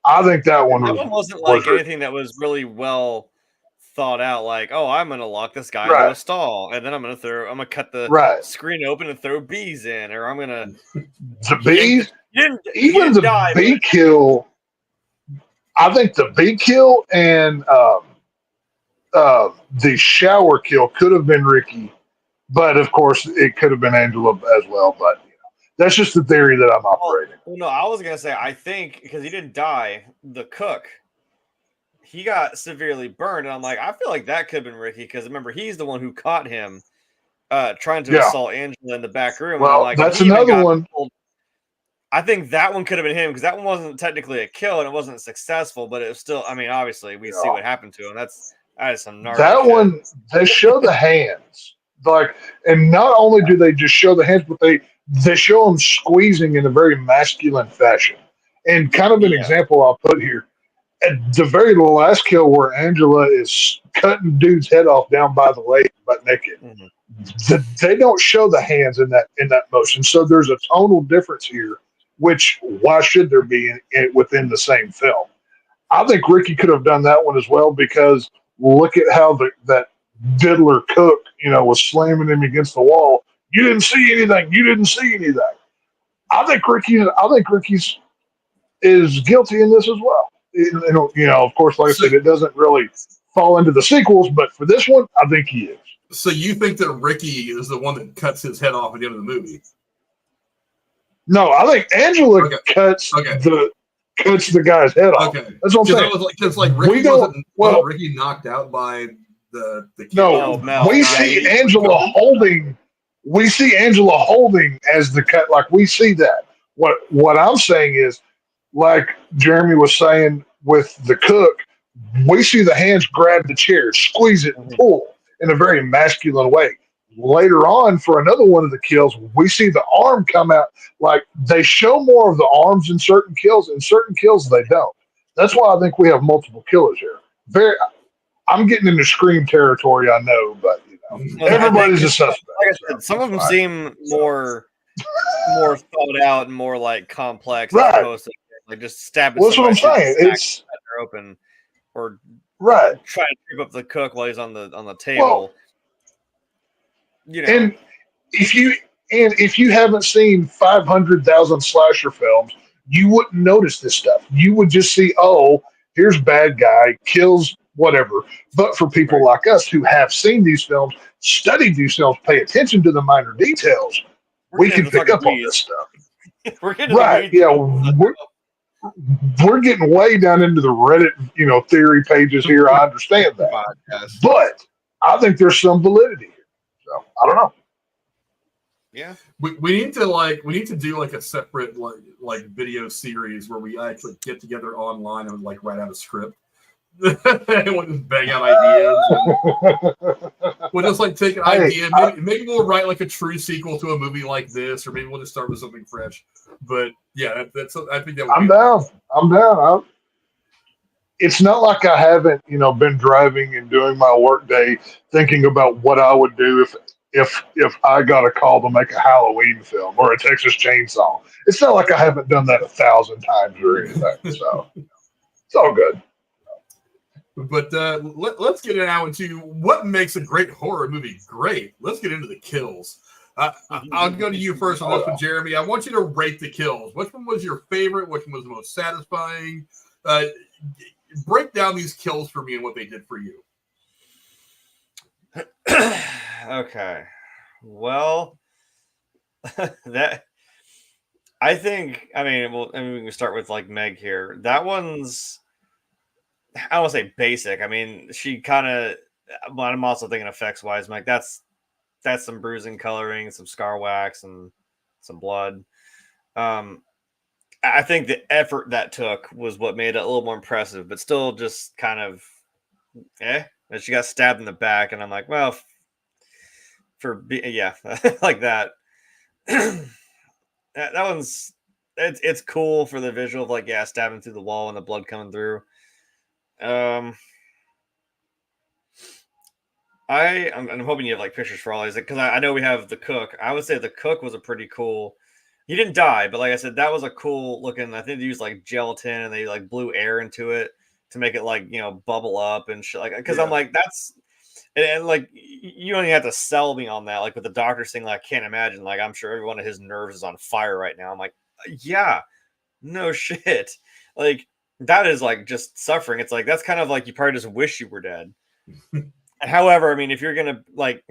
I think that one
wasn't like anything that was really well thought out. Like, oh, I'm gonna lock this guy into a stall, and then I'm gonna cut the screen open and throw bees in, or I'm gonna
the bees. Even the bee kill. I think the bee kill and the shower kill could have been Ricky, but of course it could have been Angela as well. But that's just the theory that I'm operating.
Well, no, I was gonna say I think because he didn't die, the cook, he got severely burned, and I'm like, I feel like that could have been Ricky because remember he's the one who caught him trying to assault Angela in the back room.
Well,
like,
that's another one.
I think that one could have been him because that one wasn't technically a kill and it wasn't successful, but it was still. I mean, obviously we see what happened to him. That's That is some gnarly
That
shit.
one, they show the hands. Like, and not only do they just show the hands, but they show them squeezing in a very masculine fashion. And kind of an
Yeah.
example I'll put here. At the very last kill where Angela is cutting dude's head off down by the lake, butt naked, they don't show the hands in that motion. So there's a tonal difference here, which why should there be within the same film? I think Ricky could have done that one as well, because look at how that diddler cook, was slamming him against the wall. You didn't see anything. You didn't see anything. I think Ricky's is guilty in this as well. Of course, like I said, it doesn't really fall into the sequels, but for this one, I think he is.
So you think that Ricky is the one that cuts his head off at the end of the movie?
No, I think Angela cuts the guy's head off.
Okay,
That's what I'm saying.
Because Ricky wasn't Ricky knocked out by the kid?
No, we see Angela holding. We see Angela holding as the cut. Like, we see that. What I'm saying is, like Jeremy was saying with the cook, we see the hands grab the chair, squeeze it, and pull in a very masculine way. Later on, for another one of the kills, we see the arm come out. Like, they show more of the arms in certain kills, and certain kills they don't. That's why I think we have multiple killers here. I'm getting into Scream territory, I know, but everybody's a suspect.
Like I said, some of them seem more thought out and more like complex, as opposed to like just stabbing.
Well, that's what I'm saying. It's
open, or
trying
to trip up the cook while he's on the table.
And if you haven't seen 500,000 slasher films, you wouldn't notice this stuff. You would just see, here's bad guy, kills whatever. But for people like us who have seen these films, studied these films, pay attention to the minor details, we can pick up on this stuff.
We're getting
we're getting way down into the Reddit, theory pages here. I understand that, but I think there's some validity here. So I don't know.
Yeah,
we need to do like a separate like video series where we actually get together online and like write out a script. We'll just bang out ideas. We'll just like take an idea. Maybe we'll write like a true sequel to a movie like this, or maybe we'll just start with something fresh. But yeah, that's I think that.
I'm down. It's not like I haven't, been driving and doing my work day thinking about what I would do if I got a call to make a Halloween film or a Texas Chainsaw. It's not like I haven't done that 1,000 times or anything. So it's all good.
But let's get now into what makes a great horror movie great. Let's get into the kills. I'll go to you first on this one, Jeremy. I want you to rate the kills. Which one was your favorite? Which one was the most satisfying? Break down these kills for me and what they did for you.
Okay. Well, that I think. I mean, we can start with like Meg here. That one's. I don't want to say basic. I mean, she kind of. But I'm also thinking effects wise. Like that's some bruising, coloring, some scar wax, and some blood. I think the effort that took was what made it a little more impressive, but still just kind of, And she got stabbed in the back, and I'm like, well, like that. that one's it's cool for the visual of like stabbing through the wall and the blood coming through. I'm hoping you have like pictures for all these because I know we have the cook. I would say the cook was a pretty cool. He didn't die, but like I said, that was a cool looking. I think they used like gelatin and they like blew air into it to make it like bubble up and shit. Like because I'm like that's and like you don't even have to sell me on that. Like with the doctor saying, like I can't imagine. Like I'm sure every one of his nerves is on fire right now. I'm like, yeah, no shit. Like that is like just suffering. It's like that's kind of like you probably just wish you were dead. However, I mean, if you're gonna like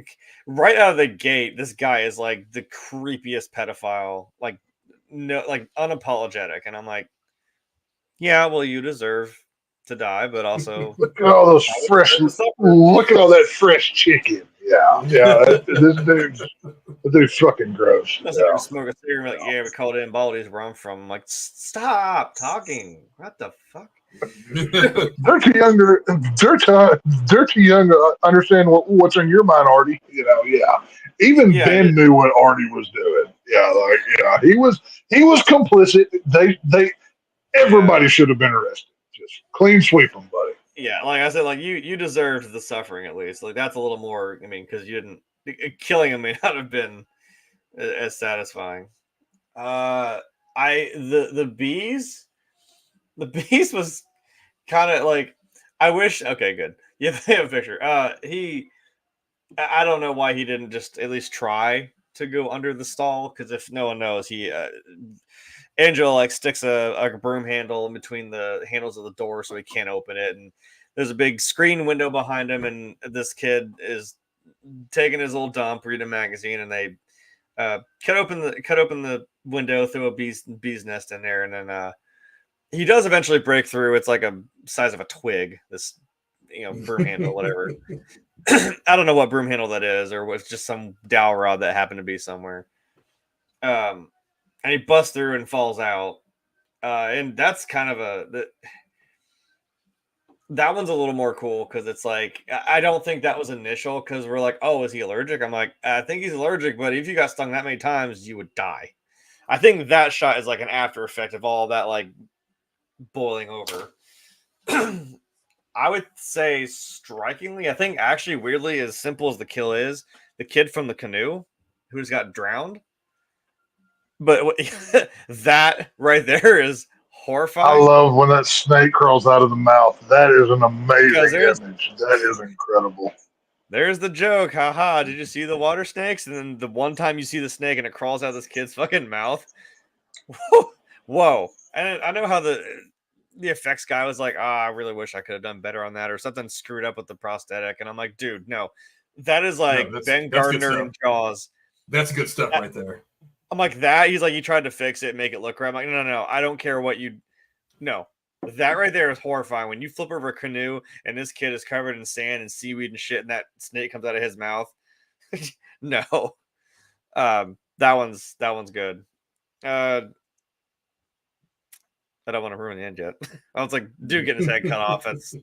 right out of the gate, this guy is like the creepiest pedophile, like no, like unapologetic, and I'm like, yeah, well, you deserve to die, but also
look at all those fresh. Look at all that fresh chicken. Yeah. This dude's fucking gross.
That's smoke a cigarette. Like, we called in Baldi's where I'm from. I'm like, stop talking. What the fuck?
They're too young they're too young to understand what's in your mind, Artie. You know, yeah. Even Ben knew what Artie was doing. Yeah, he was complicit. Everybody should have been arrested. Just clean sweep them, buddy.
Yeah, like I said, like you deserved the suffering at least. Like that's a little more. I mean, because you didn't killing him may not have been as satisfying. The bees was kind of like I wish. Okay, good. You have a picture. I don't know why he didn't just at least try to go under the stall, because if no one knows, Angelo like sticks a broom handle in between the handles of the door so he can't open it, and there's a big screen window behind him, and this kid is taking his little dump, reading a magazine, and they cut open the window, throw a bee's nest in there, and then he does eventually break through. It's like a size of a twig, this broom handle, whatever. I don't know what broom handle that is, or was just some dowel rod that happened to be somewhere. And he busts through and falls out. And that's kind of that one's a little more cool, because it's like, I don't think that was initial, because we're like, oh, is he allergic? I'm like, I think he's allergic, but if you got stung that many times, you would die. I think that shot is like an after effect of all that, like, boiling over. I would say strikingly, I think actually weirdly, as simple as the kill is, the kid from the canoe who just got drowned. But that right there is horrifying.
I love when that snake crawls out of the mouth. That is an amazing image. That is incredible.
There's the joke. Haha. Did you see the water snakes? And then the one time you see the snake and it crawls out of this kid's fucking mouth. Whoa. And I know how the effects guy was like, I really wish I could have done better on that, or something screwed up with the prosthetic. And I'm like, dude, no. That is like Ben Gardner in Jaws.
That's good stuff right there.
I'm like, that? He's like, you tried to fix it, make it look right. I'm like, no. I don't care what you... No. That right there is horrifying. When you flip over a canoe and this kid is covered in sand and seaweed and shit, and that snake comes out of his mouth. No. That one's good. I don't want to ruin the end yet. I was like, dude getting his head cut off. That's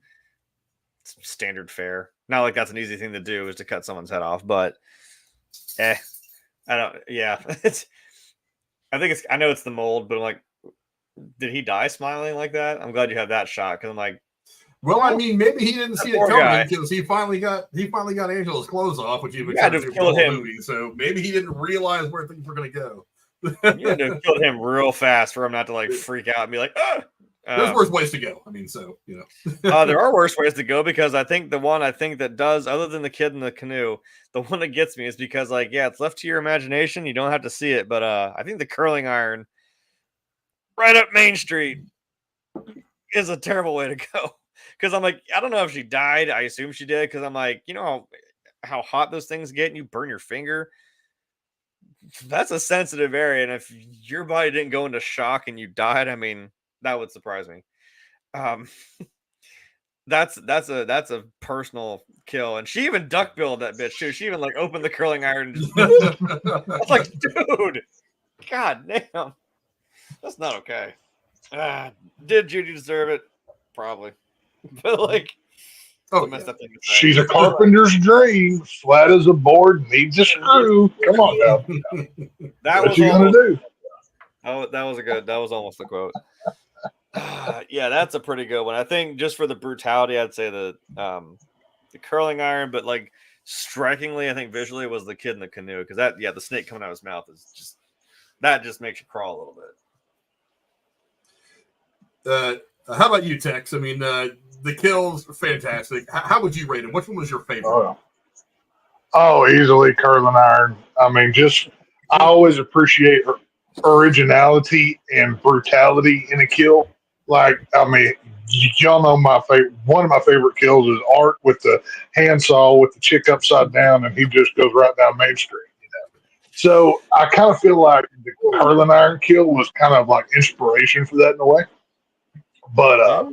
standard fare. Not like that's an easy thing to do, is to cut someone's head off, but I don't. Yeah, I know it's the mold, but I'm like, did he die smiling like that? I'm glad you have that shot, because I'm like,
well, I mean, maybe he didn't see it coming, because he finally got Angelo's clothes off, which you've been through the whole movie. So maybe he didn't realize where things were going to go.
You had to have killed him real fast for him not to like freak out and be like,
there's worse ways to go. I mean, so
there are worse ways to go, because I think the one that does, other than the kid in the canoe, the one that gets me is because, like, yeah, it's left to your imagination. You don't have to see it, but I think the curling iron right up Main Street is a terrible way to go. Because I'm like, I don't know if she died. I assume she did, because I'm like, you know how hot those things get, and you burn your finger. That's a sensitive area, and if your body didn't go into shock and you died, I mean, that would surprise me. That's a personal kill, and she even duck-billed that bitch too. She even like opened the curling iron. I was like, dude, god damn, that's not okay. Did Judy deserve it? Probably, but like.
She's a carpenter's dream. Flat as a board, needs a screw. Come on now. What you gonna do?
Oh, that was almost the quote. Yeah, that's a pretty good one. I think just for the brutality, I'd say the curling iron, but like strikingly, I think visually it was the kid in the canoe, because the snake coming out of his mouth is just makes you crawl a little
bit. How about you, Tex? I mean, the kills are fantastic. How would you rate it? Which one was your favorite?
Oh, easily curling iron. I mean, I always appreciate originality and brutality in a kill. Like, I mean, y'all know one of my favorite kills is Art with the handsaw with the chick upside down, and he just goes right down Main Street. So I kind of feel like the curling iron kill was kind of like inspiration for that in a way. But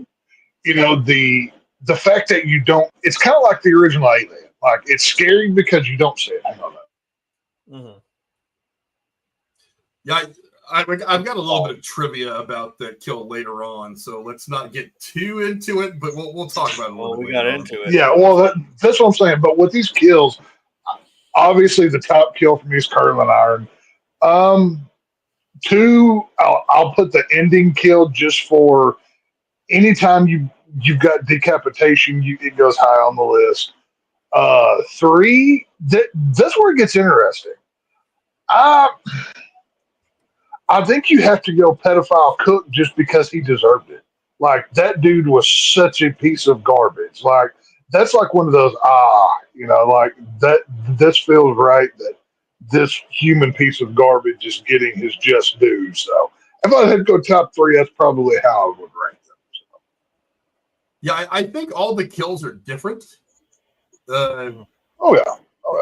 the fact that you don't, it's kind of like the original Alien. Like, it's scary because you don't see it. Hang on.
Yeah, I've got a little bit of trivia about that kill later on, so let's not get too into it, but we'll talk about it a little bit.
We got into it.
Yeah, well, that's what I'm saying. But with these kills, obviously the top kill for me is curling iron. Two, I'll put the ending kill just for anytime you've got decapitation, it goes high on the list. Three, that's where it gets interesting. I think you have to go pedophile Cook just because he deserved it. Like, that dude was such a piece of garbage. Like, that's like one of those, like this feels right that this human piece of garbage is getting his just due. So if I had to go top three, that's probably how I would rank them. So.
Yeah, I think all the kills are different.
Oh yeah.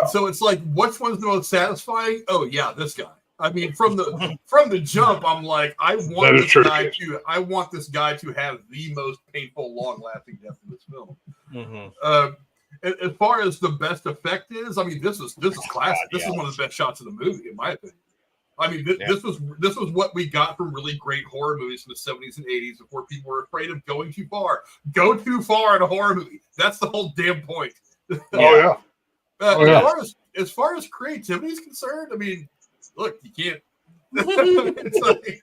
So it's like, which one's the most satisfying? Oh yeah, this guy. I mean, from the jump, I'm like, I want this guy to have the most painful, long-lasting death in this film.
Mm-hmm.
As far as the best effect is, I mean, this is classic. This is one of the best shots of the movie, in my opinion. I mean, this was what we got from really great horror movies from the 70s and 80s before people were afraid of going too far. Go too far in a horror movie. That's the whole damn point. As far as creativity is concerned, I mean, look, you can't. It's like,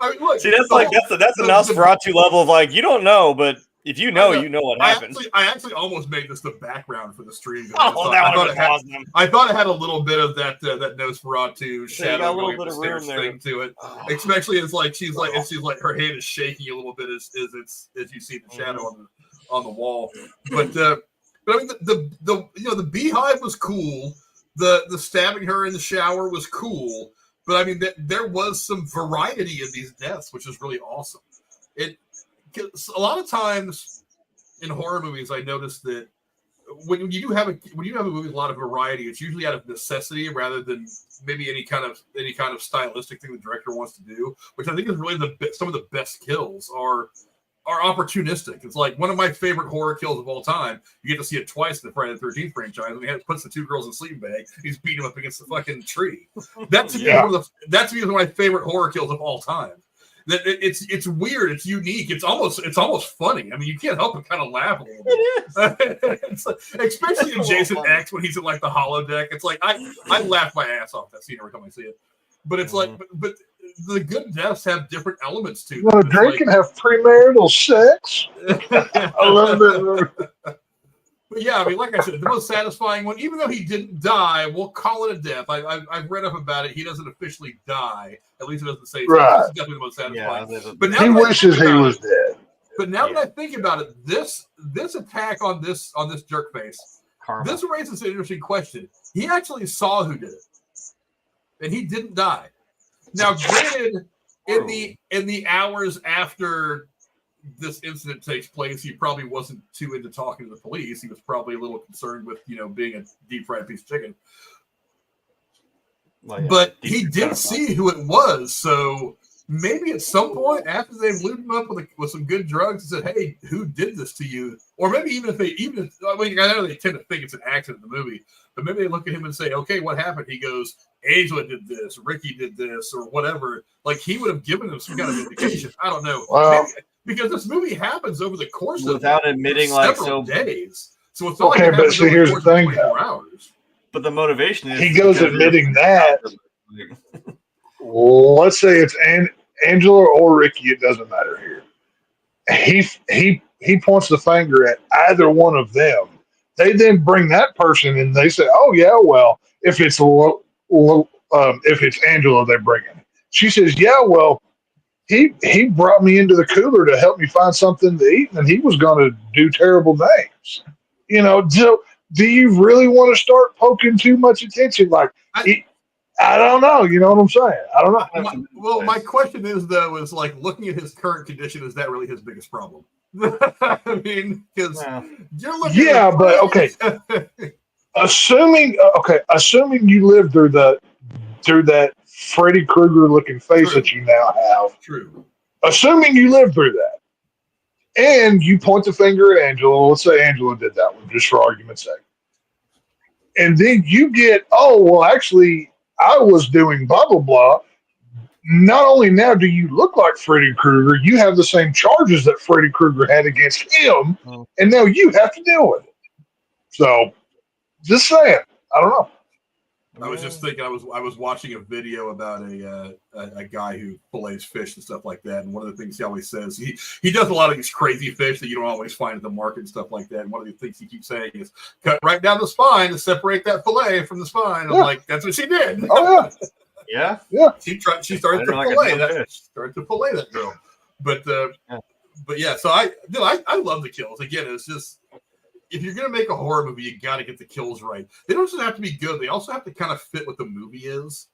I mean, look.
See, that's a Nosferatu level of like, you don't know, but if you know, you know what happened.
I actually almost made this the background for the stream.
I
thought it had a little bit of that Nosferatu shadow going up the stairs thing to it. Especially as like she's like her hand is shaking a little bit as you see the shadow on the wall. But I mean the beehive was cool. The stabbing her in the shower was cool. But I mean there was some variety in these deaths, which is really awesome. A lot of times in horror movies, I notice that when you have a movie with a lot of variety, it's usually out of necessity rather than maybe any kind of stylistic thing the director wants to do. Which I think is really some of the best kills are opportunistic. It's like one of my favorite horror kills of all time. You get to see it twice in the Friday the 13th franchise. And he puts the two girls in a sleeping bag. He's beating them up against the fucking tree. That's one of my favorite horror kills of all time. That it's weird, it's unique, it's almost funny. I mean, you can't help but kind of laugh a little bit. It's like, especially in Jason X when he's in like the holodeck. It's like I laugh my ass off that scene every time I see it. But it's like, but the good deaths have different elements to them.
You want to drink and have premarital sex? I love it.
But yeah, I mean, like I said, the most satisfying one, even though he didn't die, we'll call it a death. I've read up about it. He doesn't officially die. At least it doesn't say so.
Right.
This is definitely the most satisfying.
Yeah, but now he wishes he was dead.
But now that I think about it, this attack on this jerk face, this raises an interesting question. He actually saw who did it, and he didn't die. Now, granted, in the hours after this incident takes place, he probably wasn't too into talking to the police. He was probably a little concerned with, being a deep fried piece of chicken. Well, yeah, but he did see who it was, so maybe at some point after they've lubed him up with some good drugs and said, "Hey, who did this to you?" Or maybe I know they tend to think it's an accident in the movie, but maybe they look at him and say, "Okay, what happened?" He goes, "Angela did this, Ricky did this, or whatever." Like he would have given them some kind of indication. I don't know.
Well,
because this movie happens over the course
without admitting
several days. So it's not
okay, but see, here's the thing.
Hours.
But the motivation is
he goes admitting that. Let's say it's Angela or Ricky. It doesn't matter here. He points the finger at either one of them. They then bring that person and they say, "Oh yeah, well, if it's Angela, they bring in." She says, "Yeah, well, he brought me into the cooler to help me find something to eat, and he was going to do terrible things." Do you really want to start poking too much attention? Like, I don't know. You know what I'm saying? I don't know.
My question is like looking at his current condition, is that really his biggest problem? I mean, because you're looking.
Yeah, but okay. Assuming you lived through that Freddy Krueger looking face that you now have.
True.
Assuming you lived through that. And you point the finger at Angela. Let's say Angela did that one, just for argument's sake. And then you get, actually, I was doing blah, blah, blah. Not only now do you look like Freddy Krueger, you have the same charges that Freddy Krueger had against him, and now you have to deal with it. So, just saying, I don't know.
I was just thinking, I was watching a video about a guy who fillets fish and stuff like that, and one of the things he always says, he does a lot of these crazy fish that you don't always find at the market and stuff like that. And one of the things he keeps saying is, cut right down the spine to separate that fillet from the spine. I'm like, that's what she did.
Oh yeah,
Yeah.
She started to fillet that. Started to fillet that girl. But yeah. So I love the kills. Again, it's just, if you're gonna make a horror movie, you got to get the kills right. They don't just have to be good; they also have to kind of fit what the movie is.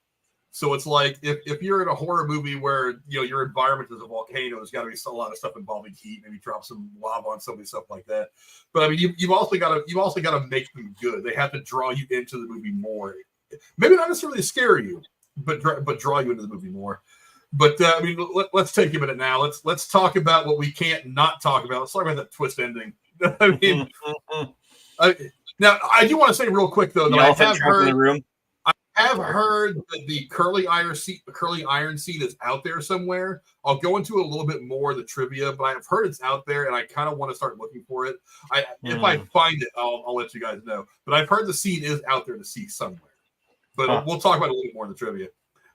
So it's like if you're in a horror movie where your environment is a volcano, there's got to be a lot of stuff involving heat. Maybe drop some lava on somebody, stuff like that. But I mean, you've also got to make them good. They have to draw you into the movie more. Maybe not necessarily scare you, but draw you into the movie more. But I mean, let's take a minute now. Let's talk about what we can't not talk about. Let's talk about that twist ending. I mean, now I do want to say real quick though that I have heard that the curly iron seed is out there somewhere. I'll go into a little bit more of the trivia, but I've heard it's out there, and I kind of want to start looking for it. If I find it, I'll let you guys know. But I've heard the seed is out there to see somewhere. But we'll talk about it a little bit more in the trivia.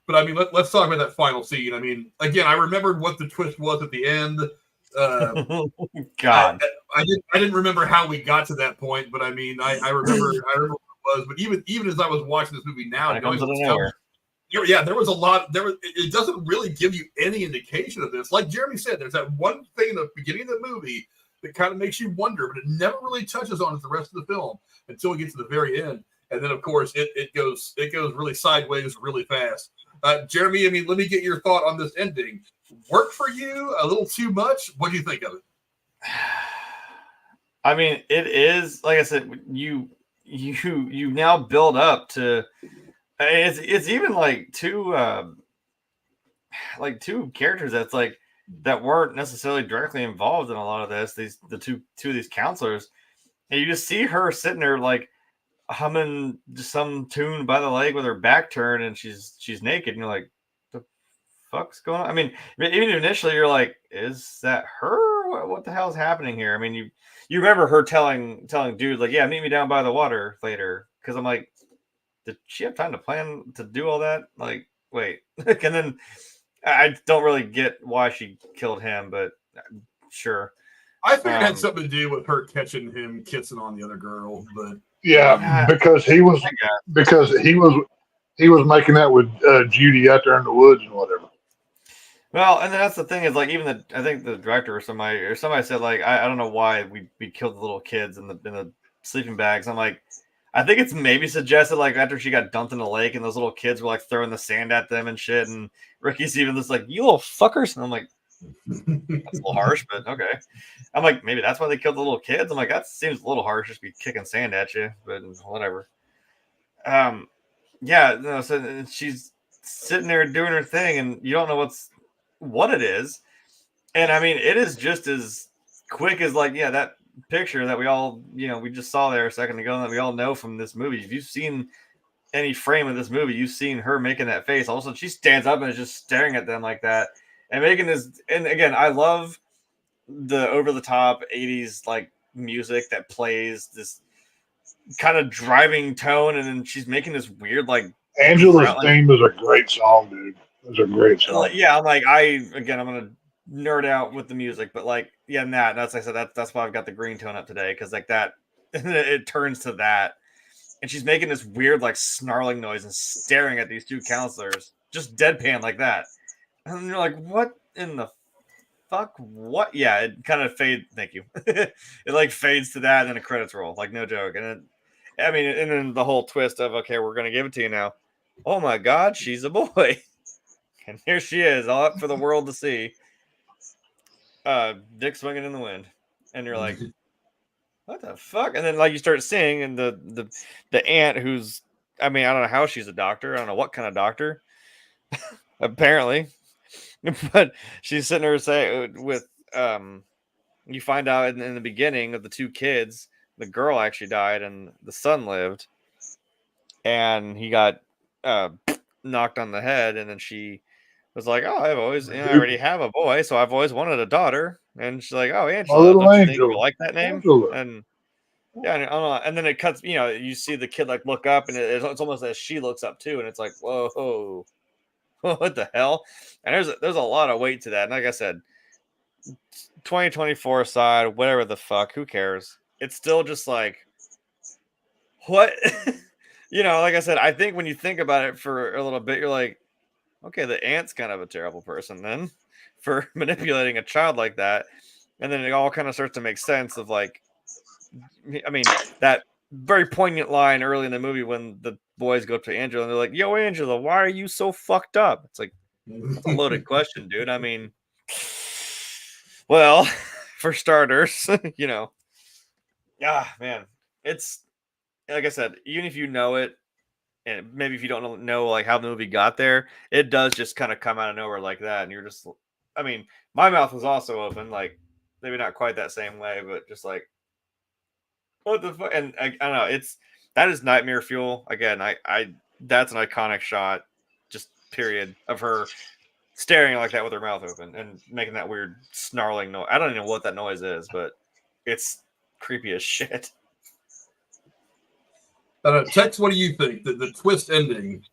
But I mean, let's talk about that final scene. I mean, again, I remembered what the twist was at the end.
God,
I didn't remember how we got to that point, but I mean, I remember what it was. But even as I was watching this movie now, there was a lot. It doesn't really give you any indication of this. Like Jeremy said, there's that one thing in the beginning of the movie that kind of makes you wonder, but it never really touches on it the rest of the film until we get to the very end. And then, of course, it goes really sideways really fast. Jeremy, I mean, let me get your thought on this ending. Work for you? A little too much? What do you think of it?
I mean, it is, like I said, you now build up to. It's even like two characters that weren't necessarily directly involved in a lot of this. The two of these counselors, and you just see her sitting there like humming some tune by the lake with her back turned, and she's naked, and you're like, the fuck's going on? I mean, even initially you're like, is that her? What the hell is happening here? I mean, you remember her telling dude like, yeah, meet me down by the water later, because I'm like, did she have time to plan to do all that? Like, wait. And then I don't really get why she killed him, but sure.
I figured it had something to do with her catching him kissing on the other girl, but
yeah, because he was making that with Judy out there in the woods and whatever.
Well, and that's the thing is like even I think the director or somebody said like I don't know why we killed the little kids in the sleeping bags. I'm like, I think it's maybe suggested like after she got dumped in the lake and those little kids were like throwing the sand at them and shit, and Ricky's even just like, you little fuckers, and I'm like, that's a little harsh, but okay. I'm like, maybe that's why they killed the little kids. I'm like, that seems a little harsh, just be kicking sand at you, but whatever. Yeah, no, so she's sitting there doing her thing, and you don't know what it is. And I mean, it is just as quick as like, yeah, that picture that we all, we just saw there a second ago that we all know from this movie. If you've seen any frame of this movie, you've seen her making that face. All of a sudden she stands up and is just staring at them like that and making this. And again, I love the over the top 80s like music that plays this kind of driving tone, and then she's making this weird like
Angela's theme is a great song, dude. It's a great song.
Yeah, I'm like, I'm gonna nerd out with the music, but like, yeah, that's like I said, that's why I've got the green tone up today, because like that it turns to that, and she's making this weird like snarling noise and staring at these two counselors, just deadpan like that, and you're like, what in the fuck? What? Yeah, it kind of fades. Thank you. It like fades to that, and then a credits roll, like no joke, and and then the whole twist of okay, we're gonna give it to you now. Oh my god, she's a boy. And here she is, all up for the world to see. Dick swinging in the wind. And you're like, what the fuck? And then like you start seeing, and the aunt who's, I mean, I don't know how she's a doctor. I don't know what kind of doctor. Apparently. But she's sitting there saying with you find out in the beginning of the two kids, the girl actually died and the son lived. And he got knocked on the head, and then she was like, "Oh, I've always, I already have a boy, so I've always wanted a daughter." And she's like, "Oh,
My
Angela,
little
don't you think you
angel.
like that name?"
Angela.
And yeah, and, I don't know. And then it cuts. You see the kid like look up, and it's almost as she looks up too, and it's like, whoa, what the hell? And there's a lot of weight to that. And like I said, 2024 aside, whatever the fuck, who cares? It's still just like, what? Like I said, I think when you think about it for a little bit, you're like, okay, the aunt's kind of a terrible person then for manipulating a child like that. And then it all kind of starts to make sense of like, I mean, that very poignant line early in the movie when the boys go up to Angela and they're like, "Yo, Angela, why are you so fucked up?" It's like, that's a loaded question, dude. I mean, well, for starters, man, it's like I said, even if you know it, and maybe if you don't know like how the movie got there, it does just kind of come out of nowhere like that, and you're just, I mean, my mouth was also open, like maybe not quite that same way, but just like, what the fuck? And I don't know, that is nightmare fuel. Again, I that's an iconic shot, just period, of her staring like that with her mouth open and making that weird snarling noise. I don't even know what that noise is, but it's creepy as shit.
Tex, what do you think? The twist ending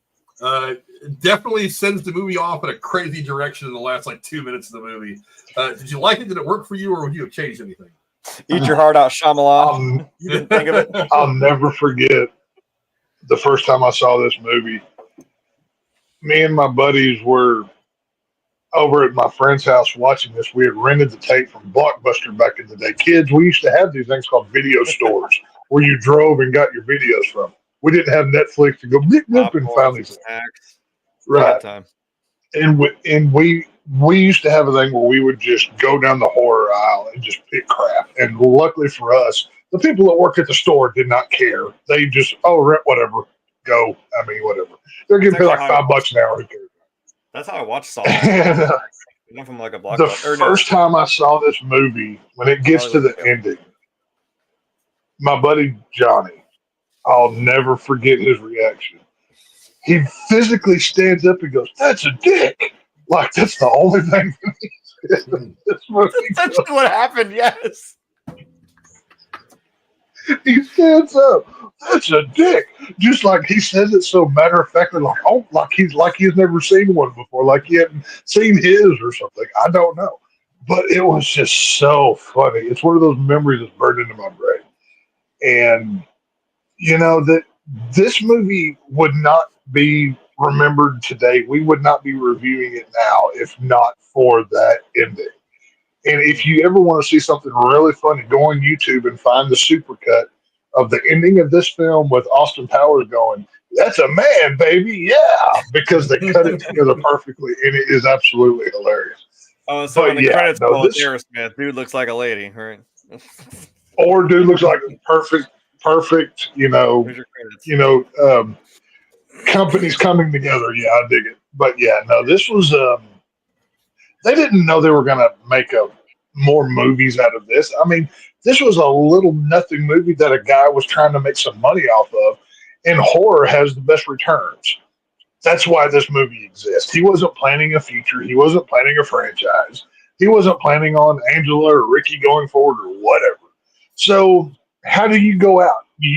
definitely sends the movie off in a crazy direction in the last like 2 minutes of the movie. Did you like it? Did it work for you, or would you have changed anything?
Eat your heart out, Shyamalan. You didn't think of it?
I'll never forget the first time I saw this movie. Me and my buddies were over at my friend's house watching this. We had rented the tape from Blockbuster back in the day. Kids, we used to have these things called video stores where you drove and got your videos from. We didn't have Netflix to go blip and find these
snacks.
Right.
Time.
And we used to have a thing where we would just go down the horror aisle and just pick crap. And luckily for us, the people that worked at the store did not care. They just, rent whatever, go. I mean, whatever. They're getting paid like $5 an hour. Who cares?
That's how I watched Saw. From like a
the first time I saw this movie, when it gets to the ending, my buddy Johnny, I'll never forget his reaction. He physically stands up and goes, "That's a dick." Like, that's the only thing this movie
That's essentially what happened, yes.
He stands up. "That's a dick." Just like he says it so matter of factly, like he's never seen one before, like he hadn't seen his or something. I don't know. But it was just so funny. It's one of those memories that's burned into my brain. And that this movie would not be remembered today. We would not be reviewing it now if not for that ending. And if you ever want to see something really funny, go on YouTube and find the supercut of the ending of this film with Austin Powers going, "That's a man, baby, yeah," because they cut it together perfectly, and it is absolutely hilarious.
Oh, so when the credits roll, Aerosmith, dude looks like a lady, right?
Or dude looks like perfect, companies coming together. Yeah, I dig it. But yeah, no, this was they didn't know they were going to make more movies out of this. I mean, this was a little nothing movie that a guy was trying to make some money off of, and horror has the best returns. That's why this movie exists. He wasn't planning a feature. He wasn't planning a franchise. He wasn't planning on Angela or Ricky going forward or whatever. So how do you go out? Do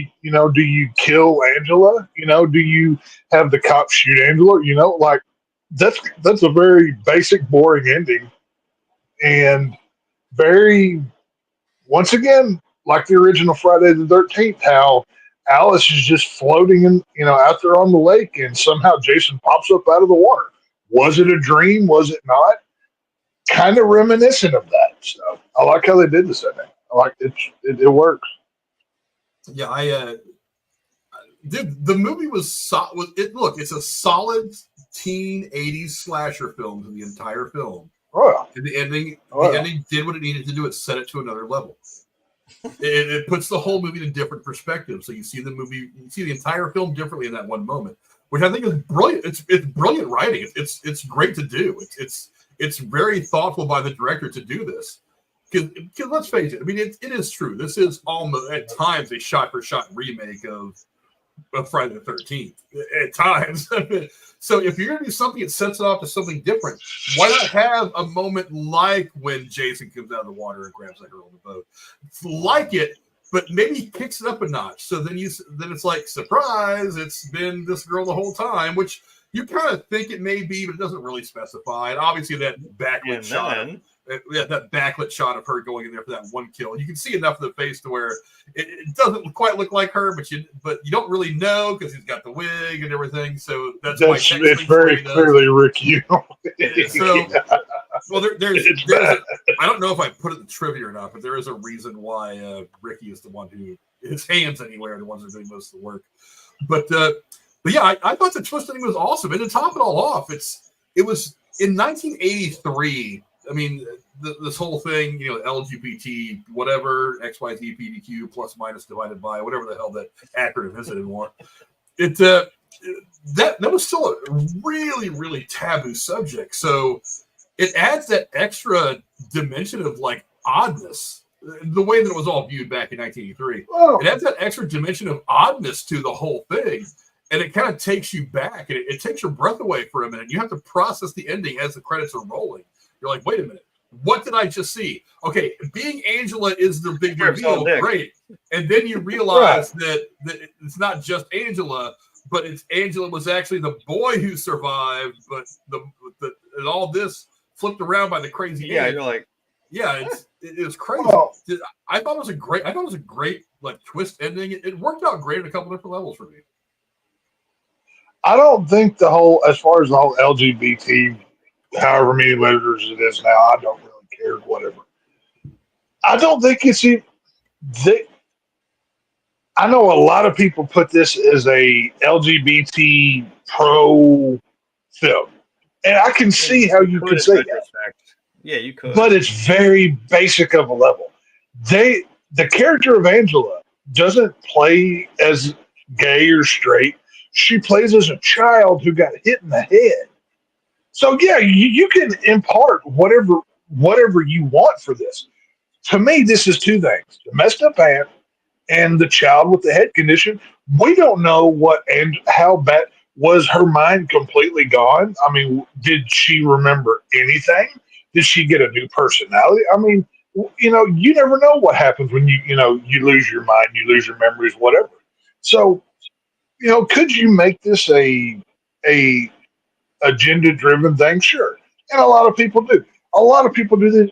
you kill Angela? Do you have the cops shoot Angela? That's a very basic, boring ending, and very, once again, like the original Friday the 13th, how Alice is just floating out there on the lake, and somehow Jason pops up out of the water. Was it a dream? Was it not? Kind of reminiscent of that. So I like how they did this ending. I like it. It works.
Yeah, dude, the movie was solid. It's a solid teen 80s slasher film to the entire film.
Oh,
and the ending did what it needed to do. It set it to another level. It puts the whole movie in a different perspective. So you see the entire film differently in that one moment, which I think is brilliant. It's brilliant writing. It's great to do. It's very thoughtful by the director to do this. Because let's face it, I mean, it is true. This is almost at times a shot-for-shot remake of of Friday the 13th at times. So if you're going to do something that sets it off to something different, why not have a moment like when Jason comes out of the water and grabs that girl on the boat? Like it, but maybe he kicks it up a notch. So then it's like, surprise, it's been this girl the whole time, which you kind of think it may be, but it doesn't really specify. And obviously that backlit shot. That backlit shot of her going in there for that one kill. You can see enough of the face to where it doesn't quite look like her, but you don't really know because he's got the wig and everything. So that's why
it's very clearly Ricky.
So, well, there's I don't know if I put it in the trivia or not, but there is a reason why Ricky is the one who his hands anyway are the ones that are doing most of the work. But yeah, I thought the twist ending was awesome, and to top it all off, it was in 1983. I mean, this whole thing, LGBT, whatever, XYZ, PDQ, plus minus divided by, whatever the hell that acronym is anymore. That was still a really, really taboo subject. So it adds that extra dimension of like oddness, the way that it was all viewed back in 1983. Oh. It adds that extra dimension of oddness to the whole thing. And it kind of takes you back, and it takes your breath away for a minute. You have to process the ending as the credits are rolling. You're like, wait a minute, what did I just see? Okay, being Angela is the big reveal, great. And then you realize that it's not just Angela, but it's Angela was actually the boy who survived, but and all this flipped around by the crazy
end. You're like,
it was crazy.
Oh.
I thought it was a great like twist ending. It worked out great at a couple different levels for me.
I don't think as far as the whole LGBT, however many letters it is now, I don't really care, whatever. I don't think it's even. I know a lot of people put this as a LGBT pro film, and I can see how you could say that.
Yeah, you could.
But it's very basic of a level. The character of Angela doesn't play as gay or straight. She plays as a child who got hit in the head. So yeah, you can impart whatever you want for this. To me, this is two things: the messed up aunt and the child with the head condition. We don't know what and how bad was her mind completely gone. I mean, did she remember anything? Did she get a new personality? I mean, you never know what happens when you lose your mind, you lose your memories, whatever. So, could you make this a agenda-driven thing? Sure. And a lot of people do. A lot of people do this.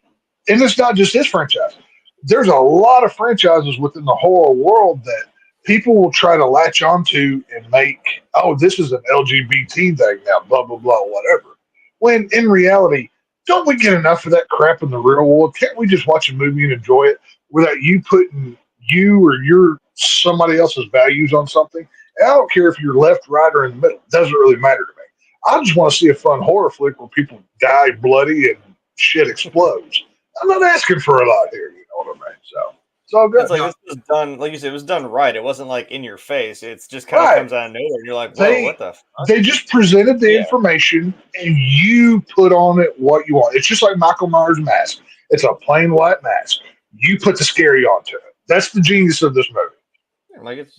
And it's not just this franchise. There's a lot of franchises within the horror world that people will try to latch onto and make, this is an LGBT thing now, blah, blah, blah, whatever. When in reality, don't we get enough of that crap in the real world? Can't we just watch a movie and enjoy it without you putting you or somebody else's values on something? And I don't care if you're left, right, or in the middle. It doesn't really matter to me. I just want to see a fun horror flick where people die bloody and shit explodes. I'm not asking for a lot here, you know what I mean? So it's all good.
It's like this was done, like you said, it was done right. It wasn't like in your face. It's just kind of comes out of nowhere, and you're like, "Whoa, what the fuck?"
They just presented the information, and you put on it what you want. It's just like Michael Myers' mask. It's a plain white mask. You put the scary onto it. That's the genius of this movie.
Yeah, like it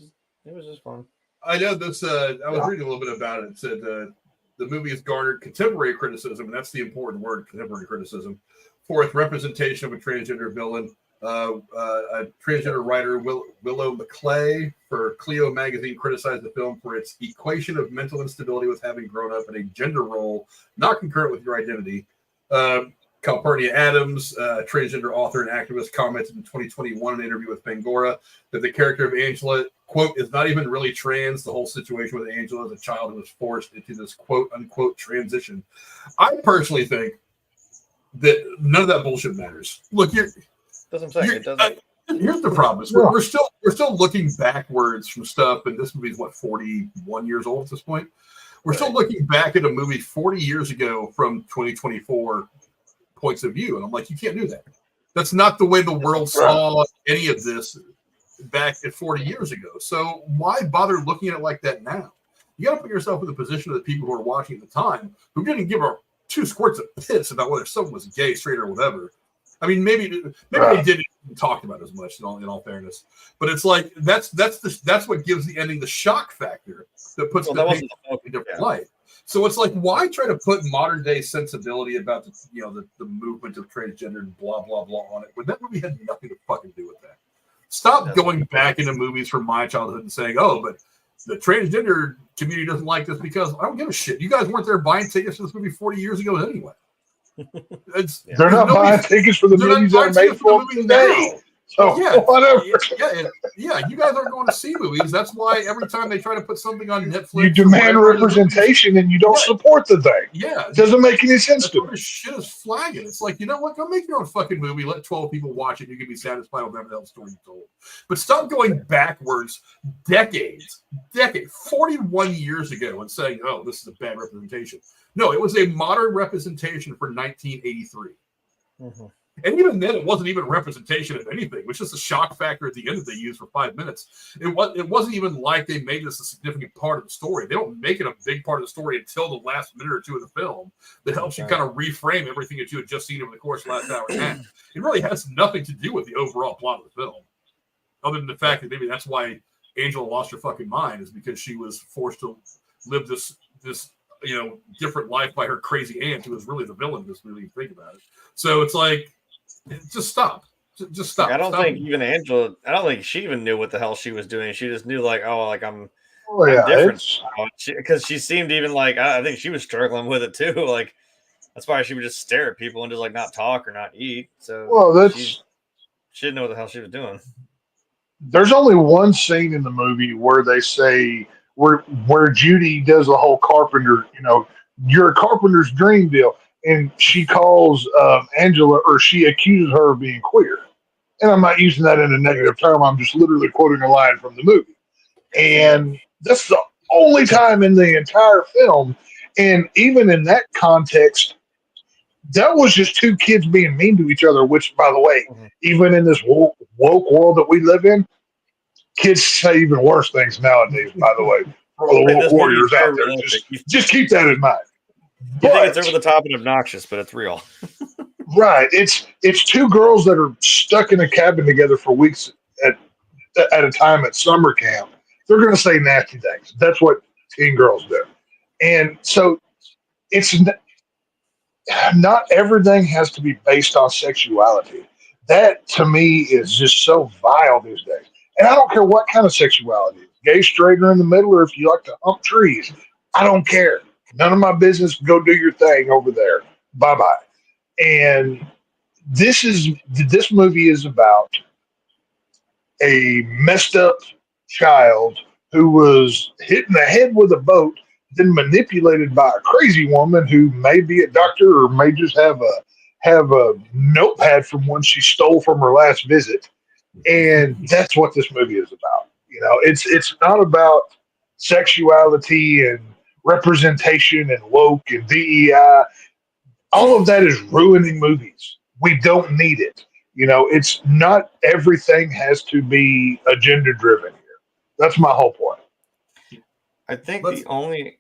was just fun.
I know this. I was reading a little bit about it. It said the movie has garnered contemporary criticism, and that's the important word, contemporary criticism, for its representation of a transgender villain. A transgender writer, Willow McClay, for Clio magazine, criticized the film for its equation of mental instability with having grown up in a gender role not concurrent with your identity. Calpurnia Adams, transgender author and activist, commented in 2021 in an interview with Pangora that the character of Angela, quote, is not even really trans. The whole situation with Angela as a child who was forced into this quote unquote transition. I personally think that none of that bullshit matters. Look,
it doesn't.
Here's the problem: is we're still looking backwards from stuff, and this movie is 41 years old at this point. We're still looking back at a movie 40 years ago from 2024 points of view, and I'm like, you can't do that. That's not the way the world saw any of this back at 40 years ago. So why bother looking at it like that now? You got to put yourself in the position of the people who are watching at the time, who didn't give a 2 squirts of piss about whether someone was gay, straight, or whatever. I mean, maybe they didn't talk about it as much. In all fairness, but it's like that's what gives the ending the shock factor that puts the paper in a different light. So it's like, why try to put modern day sensibility about the movement of transgender and blah blah blah on it when that movie had nothing to fucking do with that? Stop going back into movies from my childhood and saying, "Oh, but the transgender community doesn't like this," because I don't give a shit. You guys weren't there buying tickets for this movie 40 years ago anyway.
They're not buying tickets for the movies that are made for them today. So whatever.
Yeah, you guys aren't going to see movies. That's why every time they try to put something on Netflix,
you demand representation and you don't support the thing.
Yeah,
it doesn't make any sense to me.
This shit is flagging. It's like, you know what? Go make your own fucking movie. Let 12 people watch it. You can be satisfied with whatever the hell story you told. But stop going backwards decades, 41 years ago, and saying, "Oh, this is a bad representation." No, it was a modern representation for 1983. Mm-hmm. And even then, it wasn't even representation of anything. It was just a shock factor at the end that they used for 5 minutes. It wasn't even like they made this a significant part of the story. They don't make it a big part of the story until the last minute or two of the film that helps you kind of reframe everything that you had just seen over the course of the last hour and a half. It really has nothing to do with the overall plot of the film, other than the fact that maybe that's why Angela lost her fucking mind, is because she was forced to live this different life by her crazy aunt, who was really the villain of this movie, if you think about it. So it's like, just stop. Just stop.
I don't think even Angela, I don't think she even knew what the hell she was doing. She just knew I'm different. Because she seemed even like, I think she was struggling with it too. Like, that's why she would just stare at people and just like not talk or not eat. So she didn't know what the hell she was doing.
There's only one scene in the movie where they say, where Judy does the whole carpenter, you're a carpenter's dream deal. And she calls Angela, or she accuses her of being queer. And I'm not using that in a negative term. I'm just literally quoting a line from the movie. And that's the only time in the entire film. And even in that context, that was just two kids being mean to each other, which, by the way, even in this woke world that we live in, kids say even worse things nowadays, by the way, for all the woke warriors out there. Just keep that in mind.
You think it's over the top and obnoxious, but it's real.
Right. It's two girls that are stuck in a cabin together for weeks at a time at summer camp. They're going to say nasty things. That's what teen girls do. And so it's not everything has to be based on sexuality. That, to me, is just so vile these days. And I don't care what kind of sexuality. Gay, straight, or in the middle, or if you like to hump trees. I don't care. None of my business. Go do your thing over there. Bye-bye. And this movie is about a messed up child who was hit in the head with a boat, then manipulated by a crazy woman who may be a doctor or may just have a notepad from one she stole from her last visit. And that's what this movie is about. It's not about sexuality and representation and woke and DEI. All of that is ruining movies. We don't need it. It's not everything has to be agenda driven here. That's my whole point.
I think the only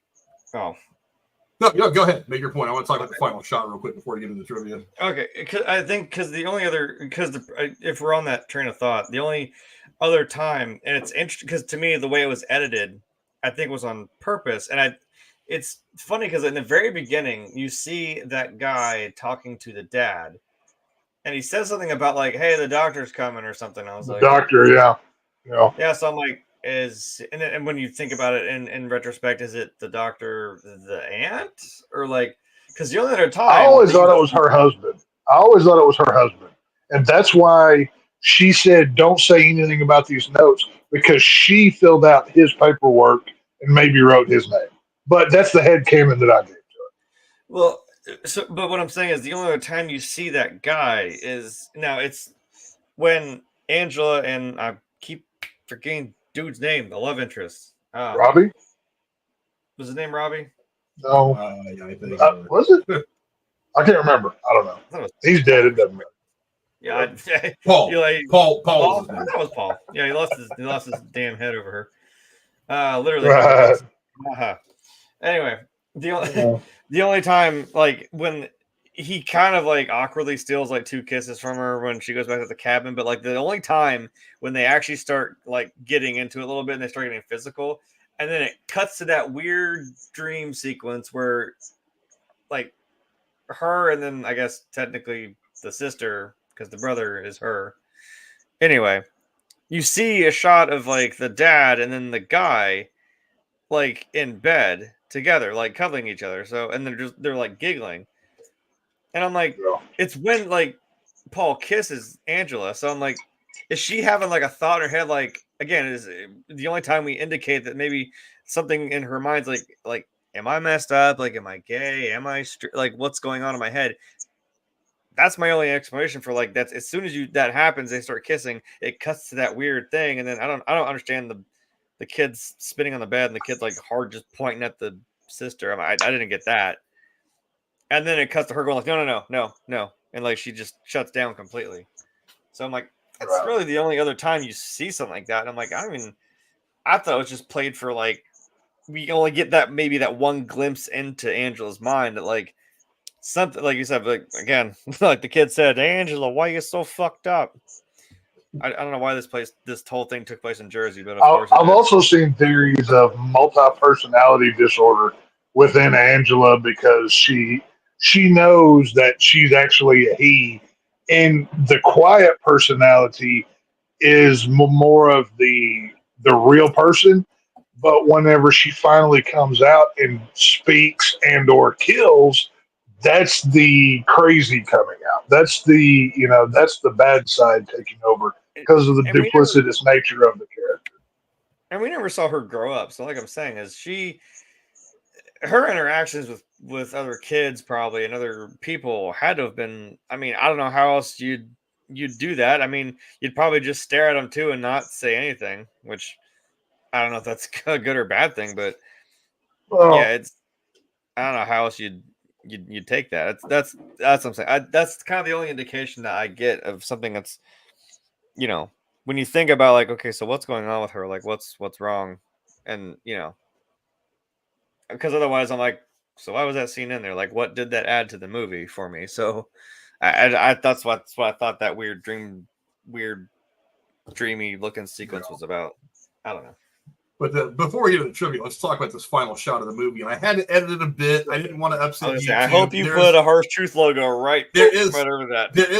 No, go ahead. Make your point. I want to talk about the final shot real quick before you get into the trivia.
Okay, because if we're on that train of thought, the only other time, and it's interesting because to me the way it was edited, I think was on purpose, and it's funny because in the very beginning you see that guy talking to the dad, and he says something about like, "Hey, the doctor's coming" or something. I was like,
"Doctor, yeah."
So I'm like, and when you think about it in retrospect, is it the doctor, the aunt, or like, because the only other time
I always thought it was her husband, and that's why she said don't say anything about these notes, because she filled out his paperwork and maybe wrote his name. But that's the headcanon that I gave to it.
Well, but what I'm saying is the only other time you see that guy is it's when Angela, and I keep forgetting dude's name, the love interest.
Robbie?
Was his name Robbie?
No.
Yeah, I think
was it? I can't remember. I don't know. He's dead. It doesn't matter.
Yeah,
Paul.
Paul. That was Paul. Yeah, he lost his damn head over her. Literally.
Right.
Anyway, the only time, like when he kind of like awkwardly steals like 2 kisses from her when she goes back to the cabin. But like the only time when they actually start like getting into it a little bit and they start getting physical, and then it cuts to that weird dream sequence where like her and then I guess technically the sister, because the brother is her. Anyway, you see a shot of like the dad and then the guy like in bed together, like cuddling each other. So and they're like giggling. And I'm like, it's when like Paul kisses Angela. So I'm like, is she having like a thought in her head? Like, again, is the only time we indicate that maybe something in her mind's like, am I messed up? Like, am I gay? Am I like, what's going on in my head? That's my only explanation for like that's as soon as that happens, they start kissing. It cuts to that weird thing, and then I don't understand the kids spinning on the bed and the kid's like hard just pointing at the sister. I didn't get that. And then it cuts to her going like, no. And like, she just shuts down completely. So I'm like, that's really the only other time you see something like that. And I'm like, I thought it was just played for like, we only get that, maybe that one glimpse into Angela's mind that like something, like you said, like again, like the kid said, Angela, why are you so fucked up? I don't know why this whole thing took place in Jersey, but of course
I've also seen theories of multi-personality disorder within Angela because she knows that she's actually a he, and the quiet personality is more of the real person. But whenever she finally comes out and speaks and or kills, that's the crazy coming out. That's the bad side taking over because of the duplicitous nature of the character.
And we never saw her grow up. So like I'm saying, is her interactions with other kids probably and other people had to have been, I don't know how else you'd do that. You'd probably just stare at them too and not say anything, which I don't know if that's a good or bad thing, but yeah, I don't know how else you'd take that. That's what I'm saying. That's kind of the only indication that I get of something that's, when you think about like, okay, so what's going on with her? Like what's wrong? And because otherwise I'm like, so why was that scene in there? Like, what did that add to the movie for me? So I that's what I thought that weird dreamy looking sequence was about. I don't know.
But before we get into the trivia, let's talk about this final shot of the movie. And I had to edit it a bit. I didn't want to upset you.
I hope you put a Harsh Truth logo right over that.
There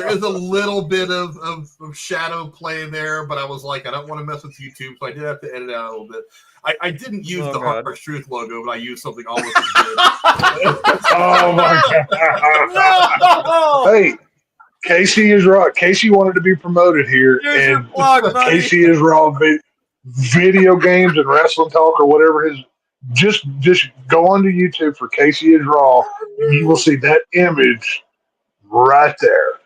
is a little bit of shadow play there, but I was like, I don't want to mess with YouTube, so I did have to edit it out a little bit. I didn't use the Harsh Truth logo, but I used something almost as good.
Oh my god! No! Hey. Casey is raw. Casey wanted to be promoted here, and Casey is raw. Video games and wrestling talk or whatever his. Just go onto YouTube for Casey is raw, and you will see that image right there.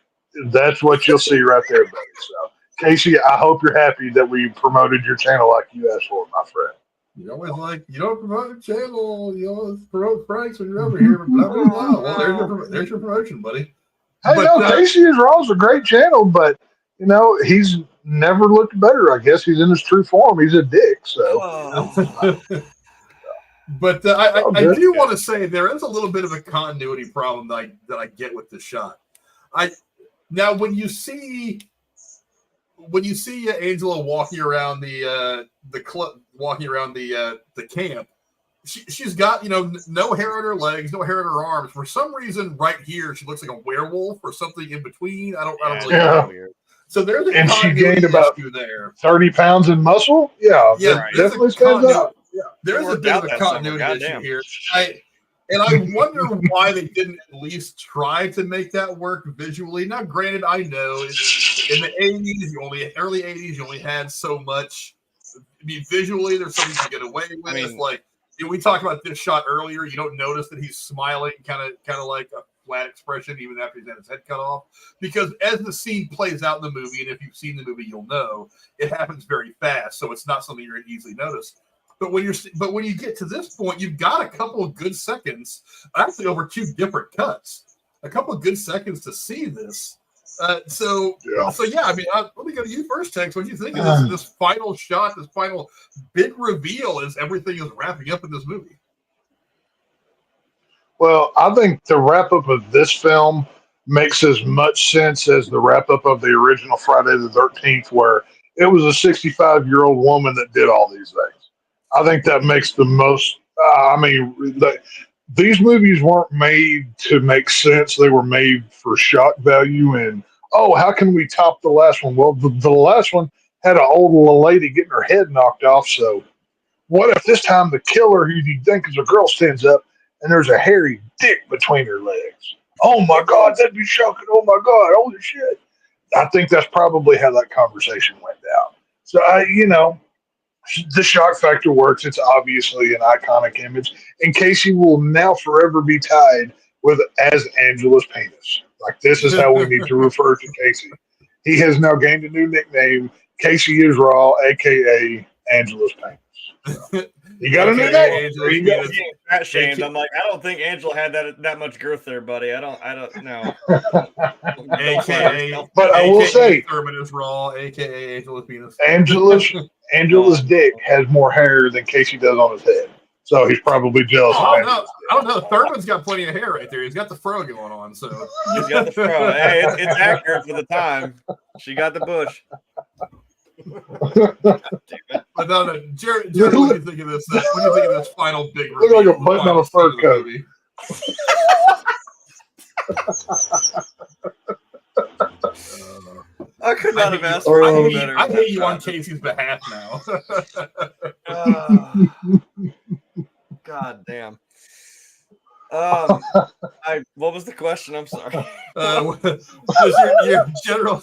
That's what you'll see right there, buddy. So, Casey, I hope you're happy that we promoted your channel like you asked for, my friend.
You always like, you don't promote your channel. You always promote Franks when you're over here. Blah, blah, blah. Well, there's your promotion, buddy.
Hey, Casey is Raw is a great channel, but he's never looked better. I guess he's in his true form. He's a dick. So,
but I do want to say there is a little bit of a continuity problem that I get with the shot. Now when you see Angela walking around the club, walking around the camp. She's got, no hair on her legs, no hair on her arms. For some reason, right here, she looks like a werewolf or something in between. I don't really know. So there's a
she gained about
there.
30 pounds in muscle. Yeah, definitely stands out.
Yeah, there's a bit of a continuity issue here. I wonder why they didn't at least try to make that work visually. Now, granted, I know in the 80s, early 80s, you only had so much. Visually, there's something to get away with. It's like. We talked about this shot earlier. You don't notice that he's smiling, kind of like a flat expression, even after he's had his head cut off. Because as the scene plays out in the movie, and if you've seen the movie, you'll know it happens very fast. So it's not something you're going to easily notice. But when you get to this point, you've got a couple of good seconds, actually over 2 different cuts, a couple of good seconds to see this. So yeah, let me go to you first, Tex. What do you think of this final shot, this final big reveal as everything is wrapping up in this movie?
Well, I think the wrap up of this film makes as much sense as the wrap up of the original Friday the 13th, where it was a 65-year-old woman that did all these things. I think that makes the most. These movies weren't made to make sense. They were made for shock value and, oh, how can we top the last one? Well, the last one had an old lady getting her head knocked off. So what if this time the killer, who you think is a girl, stands up and there's a hairy dick between her legs? Oh my God, that'd be shocking. Oh my God, holy shit. I think that's probably how that conversation went down. So, the shock factor works. It's obviously an iconic image. And Casey will now forever be tied with as Angela's penis. Like, this is how we need to refer to Casey. He has now gained a new nickname. Casey is Raw, a.k.a. Angela's penis. So, you got a new name.
Fat shamed. I'm like, I don't think Angela had that much girth there, buddy. I don't know.
But I will say,
Thurman is Raw, a.k.a. Angela's penis.
Angela's dick has more hair than Casey does on his head. So he's probably jealous.
I don't know. Thurman's got plenty of hair right there. He's got the fro going on. So
he's got the fro. Hey, it's accurate for the time. She got the bush.
But no, Jared, what do you think of this? What do you think of this final big?
Look like a button on a fur coat.
I could not have asked for anything better.
I hate you on Casey's behalf now.
God damn. What was the question? I'm sorry.
Your general.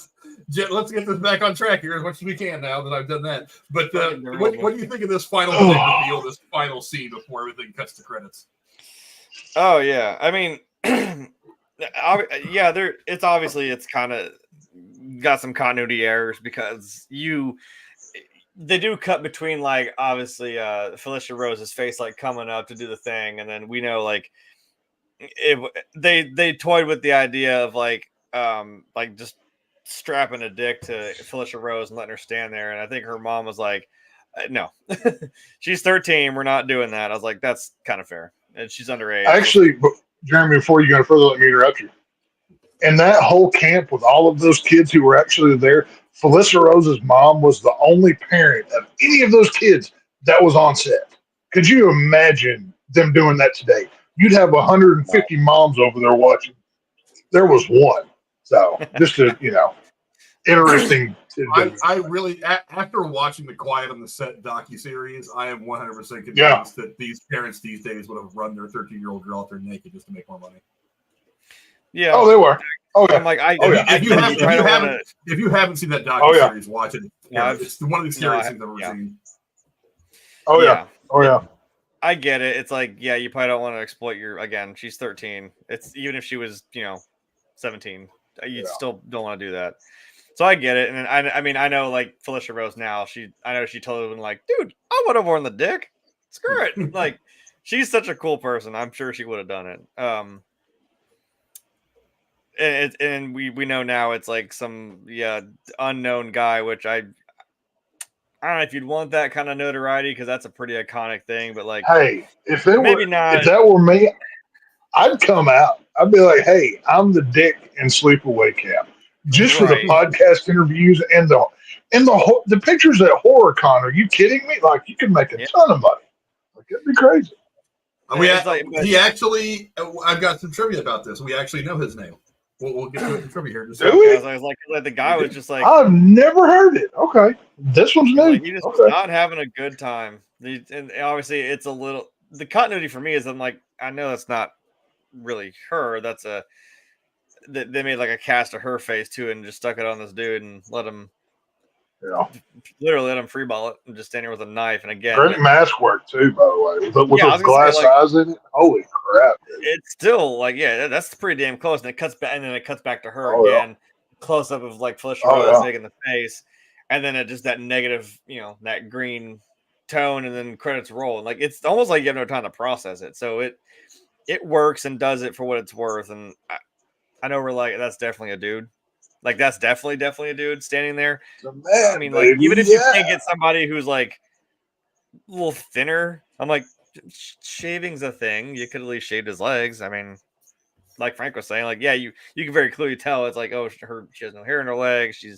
Let's get this back on track here as much as we can now that I've done that. But what do you think of this final reveal, this final scene before everything cuts to credits?
Oh yeah, I mean, it's obviously it's kind of got some continuity errors because they do cut between, like, obviously Felissa Rose's face like coming up to do the thing, and then we know like they toyed with the idea of like just strapping a dick to Felissa Rose and letting her stand there, and I think her mom was like, no. She's 13, we're not doing that. I was like, that's kind of fair, and she's underage.
Actually, Jeremy, before you go further, let me interrupt you. In that whole camp with all of those kids who were actually there, Felissa Rose's mom was the only parent of any of those kids that was on set. Could you imagine them doing that today? You'd have 150 moms over there watching. There was one. So, just a, interesting.
I really, after watching the Quiet on the Set docuseries, I am 100% convinced that these parents these days would have run their 13-year-old girl out there naked just to make more money.
Yeah.
Oh, they were. Oh, yeah.
I'm like,
if you haven't seen that docuseries, watch it.
Yeah,
it's one of the scariest things I've ever seen.
Oh, yeah. Oh, yeah.
I get it. It's like, yeah, you probably don't want to exploit she's 13. It's even if she was, 17, you still don't want to do that. So I get it. And I know like Felissa Rose now, I know she totally been like, dude, I would have worn the dick. Screw it. Like, she's such a cool person. I'm sure she would have done it. And we know now it's like some unknown guy, which I don't know if you'd want that kind of notoriety because that's a pretty iconic thing. But like,
hey, if that were me, I'd come out. I'd be like, hey, I'm the dick in Sleepaway Camp, just for the podcast interviews and the pictures at HorrorCon. Are you kidding me? Like, you could make a ton of money. Like, it'd be crazy.
I've got some trivia about this. We actually know his name. We'll get to the trivia here.
I was like, the guy was just like,
I've never heard it. Okay, this one's new.
Like, he just was not having a good time. And obviously, it's a little the continuity for me is I'm like, I know that's not really her. That's they made like a cast of her face too, and just stuck it on this dude and let him. Literally let him freeball it and just stand here with a knife. And again,
great mask work too, by the way, with those glass eyes in it. Holy crap! Dude.
It's still like, that's pretty damn close. And it cuts back, and then it cuts back to her again, close up of like Felissa Rose making the face, and then it just that negative, that green tone, and then credits roll. And like it's almost like you have no time to process it. So it works and does it for what it's worth. And I know we're like, that's definitely a dude. Like, that's definitely a dude standing there.
Man,
I mean, like, even if you can't get somebody who's like a little thinner, I'm like, shaving's a thing. You could at least shave his legs. I mean, like Frank was saying, like, yeah, you can very clearly tell it's like, oh, she has no hair in her legs. She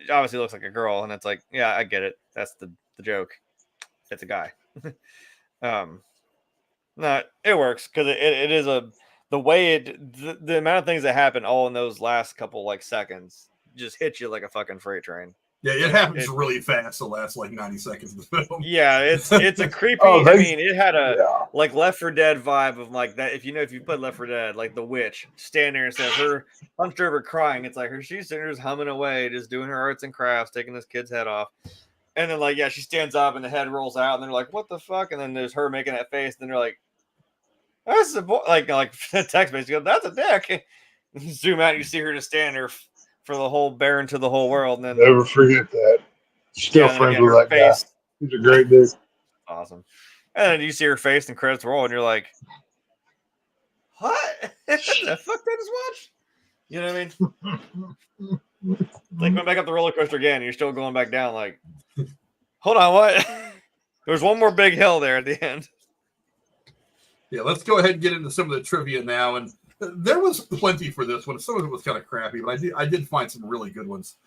obviously looks like a girl, and it's like, yeah, I get it. That's the joke. It's a guy. No, it works because it is the way the amount of things that happen all in those last couple like seconds just hit you like a fucking freight train.
Yeah, it happens really fast the last like 90 seconds of the film.
Yeah, it's a creepy. I mean, it had a like Left 4 Dead vibe of like that. If you played Left 4 Dead, like the witch standing there and says her hunched over crying. It's like she's sitting there just humming away, just doing her arts and crafts, taking this kid's head off. And then like, yeah, she stands up and the head rolls out, and they're like, what the fuck? And then there's her making that face, and then they're like, that's a boy, like text message. Go, that's a dick. And zoom out, and you see her just stand there for the whole barren to the whole world. And then
never forget that. Still friends with that face. Guy. He's a great dude.
Awesome. And then you see her face and credits roll, and you're like, what? The fuck did I just watch? You know what I mean? Like went back up the roller coaster again, and you're still going back down. Like, hold on, what? There's one more big hill there at the end.
Yeah, let's go ahead and get into some of the trivia now. And there was plenty for this one. Some of it was kind of crappy, but I did find some really good ones.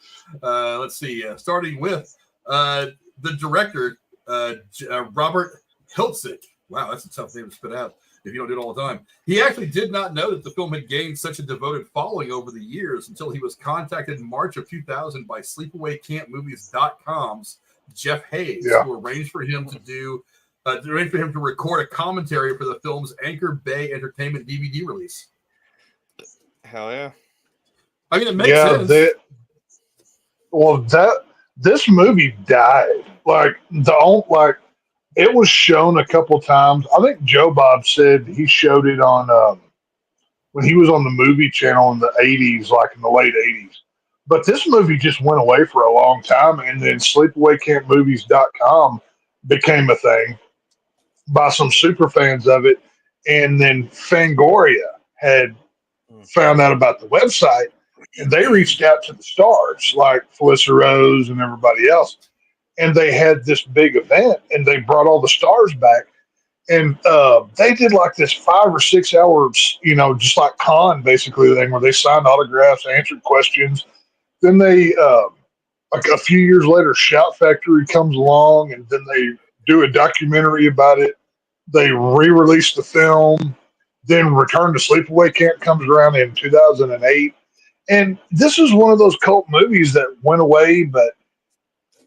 Let's see. Starting with the director, Robert Hiltzik. Wow, that's a tough name to spit out if you don't do it all the time. He actually did not know that the film had gained such a devoted following over the years until he was contacted in March of 2000 by SleepawayCampMovies.com's Jeff Hayes, who arranged for him to record a commentary for the film's Anchor Bay Entertainment DVD release.
Hell yeah!
I mean, it makes sense.
This movie died. It was shown a couple times. I think Joe Bob said he showed it on when he was on the movie channel in the 80s, like in the late 80s. But this movie just went away for a long time, and then SleepawayCampMovies.com became a thing by some super fans of it, and then Fangoria had found out about the website, and they reached out to the stars like Felissa Rose and everybody else, and they had this big event, and they brought all the stars back, and they did like this 5 or 6 hours, just like con basically thing where they signed autographs, answered questions. Then they like a few years later, Shout Factory comes along, and then they do a documentary about it. They re-release the film. Then Return to Sleepaway Camp comes around in 2008. And this is one of those cult movies that went away, but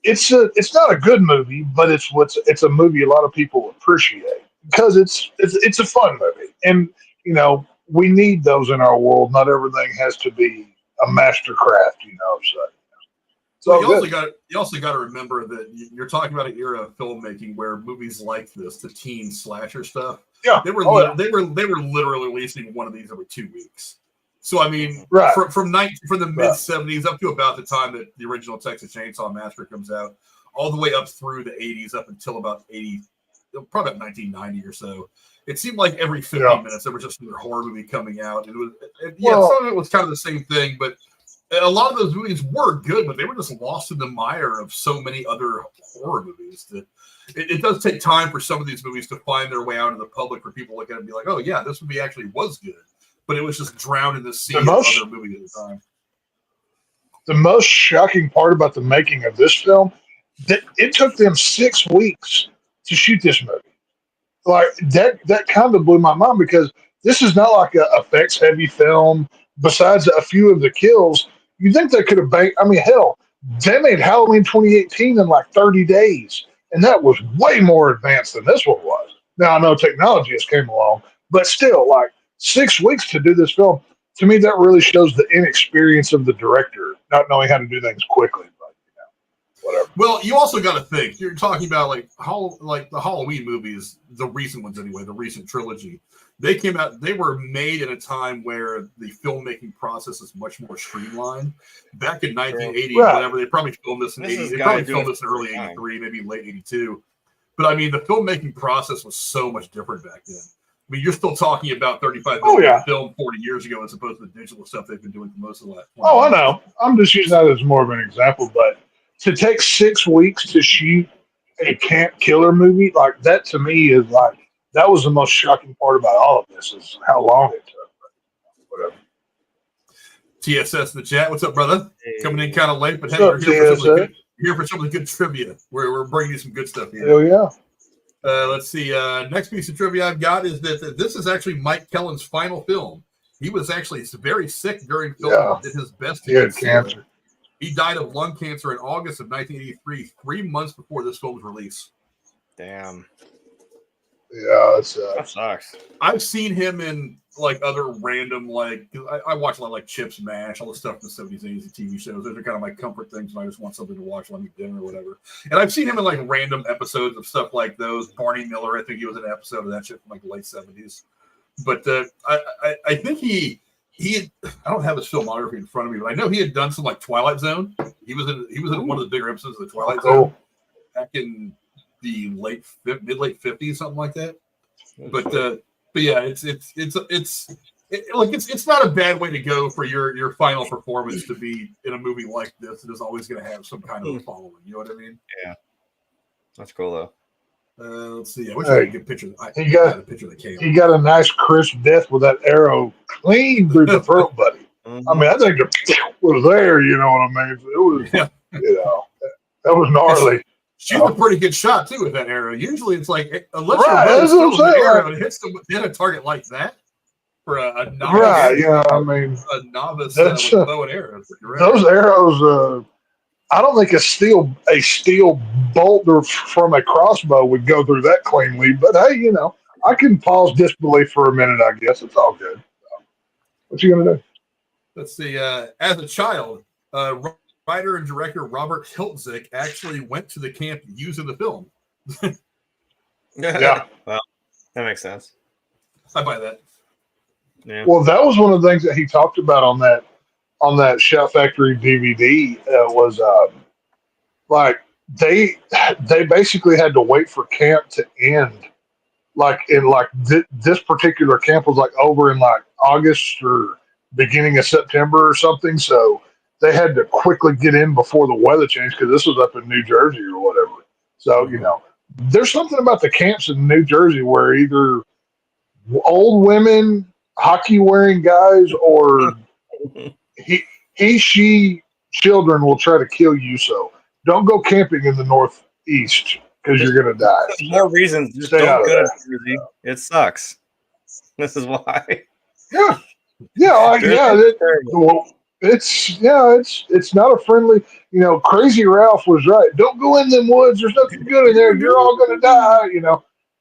it's not a good movie, but it's a movie a lot of people appreciate because it's a fun movie. And, we need those in our world. Not everything has to be a mastercraft, So
you also got to remember that you're talking about an era of filmmaking where movies like this, the teen slasher stuff, they were literally releasing one of these every 2 weeks. So I mean, from the mid '70s up to about the time that the original Texas Chainsaw Massacre comes out, all the way up through the '80s, up until about probably about 1990 or so. It seemed like every 50 minutes there was just another horror movie coming out. Some of it was kind of the same thing, but a lot of those movies were good, but they were just lost in the mire of so many other horror movies that it does take time for some of these movies to find their way out into the public for people to look at it and be like, oh yeah, this movie actually was good. But it was just drowned in the sea of other movies at the time.
The most shocking part about the making of this film, that it took them 6 weeks to shoot this movie. Like that kind of blew my mind because this is not like an effects heavy film. Besides a few of the kills, you think they could have banked. I mean, hell, they made Halloween 2018 in like 30 days, and that was way more advanced than this one was. Now I know technology has came along, but still, like 6 weeks to do this film, to me that really shows the inexperience of the director, not knowing how to do things quickly. Whatever.
Well, you also got to think. You're talking about like the Halloween movies, the recent ones anyway, the recent trilogy. They came out. They were made in a time where the filmmaking process is much more streamlined. Back in 1980, whatever, they probably filmed this in 80. They probably filmed this in early 83, maybe late 82. But I mean, the filmmaking process was so much different back then. I mean, you're still talking about 35 minutes film 40 years ago as opposed to the digital stuff they've been doing for most of the last 20 years.
I know. I'm just using that as more of an example, but to take 6 weeks to shoot a camp killer movie, like that to me is like that was the most shocking part about all of this is how long it took. Whatever.
TSS in the chat. What's up, brother? Coming in kind of late, but hey,
What's
you're
up, TSS?
Here for some of the good trivia. We're bringing you some good stuff here.
Hell yeah.
Let's see. Next piece of trivia I've got is that this is actually Mike Kellin's final film. He was actually very sick during filming.
Yeah.
Did his best to
He had
get
cancer.
He died of lung cancer in August of 1983, 3 months before this film's release.
Damn.
Yeah,
That sucks.
I've seen him in like other random I watch a lot of like Chips, MASH, all the stuff in the 70s and 80s TV shows. Those are kind of my comfort things when I just want something to watch while I'm eating dinner or whatever. And I've seen him in like random episodes of stuff like those. Barney Miller, I think he was in an episode of that shit from like the late 70s. But I think he had, I don't have his filmography in front of me, but I know he had done some like Twilight Zone. He was in one of the bigger episodes of the Twilight Zone back in the mid-late 50s, something like that. But yeah, it's not a bad way to go for your final performance to be in a movie like this. It is always going to have some kind of a following. You know what I mean?
Yeah, that's cool though.
Let's see. I wish I had a good picture.
He got a nice crisp death with that arrow clean through the throat, buddy.
Mm-hmm.
I mean, I think it was there. You know what I mean? It was, that was gnarly.
She's a pretty good shot too with that arrow. Usually, it's like unless
that's
you're
what I'm saying.
arrow and hits hit a target like that for a novice.
Right? Yeah, I mean,
a novice with bow and arrow.
Those arrows. I don't think a steel bolt from a crossbow would go through that cleanly. But hey, I can pause disbelief for a minute. I guess it's all good. What you gonna do?
Let's see. As a child, writer and director Robert Hiltzik actually went to the camp using the film.
Yeah.
Well, that makes sense.
I buy that.
Yeah.
Well, that was one of the things that he talked about on that Shout Factory DVD was like they basically had to wait for camp to end. Like in this particular camp was like over in like August or beginning of September or something. So they had to quickly get in before the weather changed because this was up in New Jersey or whatever. So, there's something about the camps in New Jersey where either old women, hockey wearing guys, or she children will try to kill you. So don't go camping in the Northeast because you're going to die.
More reasons. Just don't go to Jersey. It sucks. This is why.
Yeah. It's not a friendly. Crazy Ralph was right. Don't go in them woods. There's nothing good in there. You're all going to die.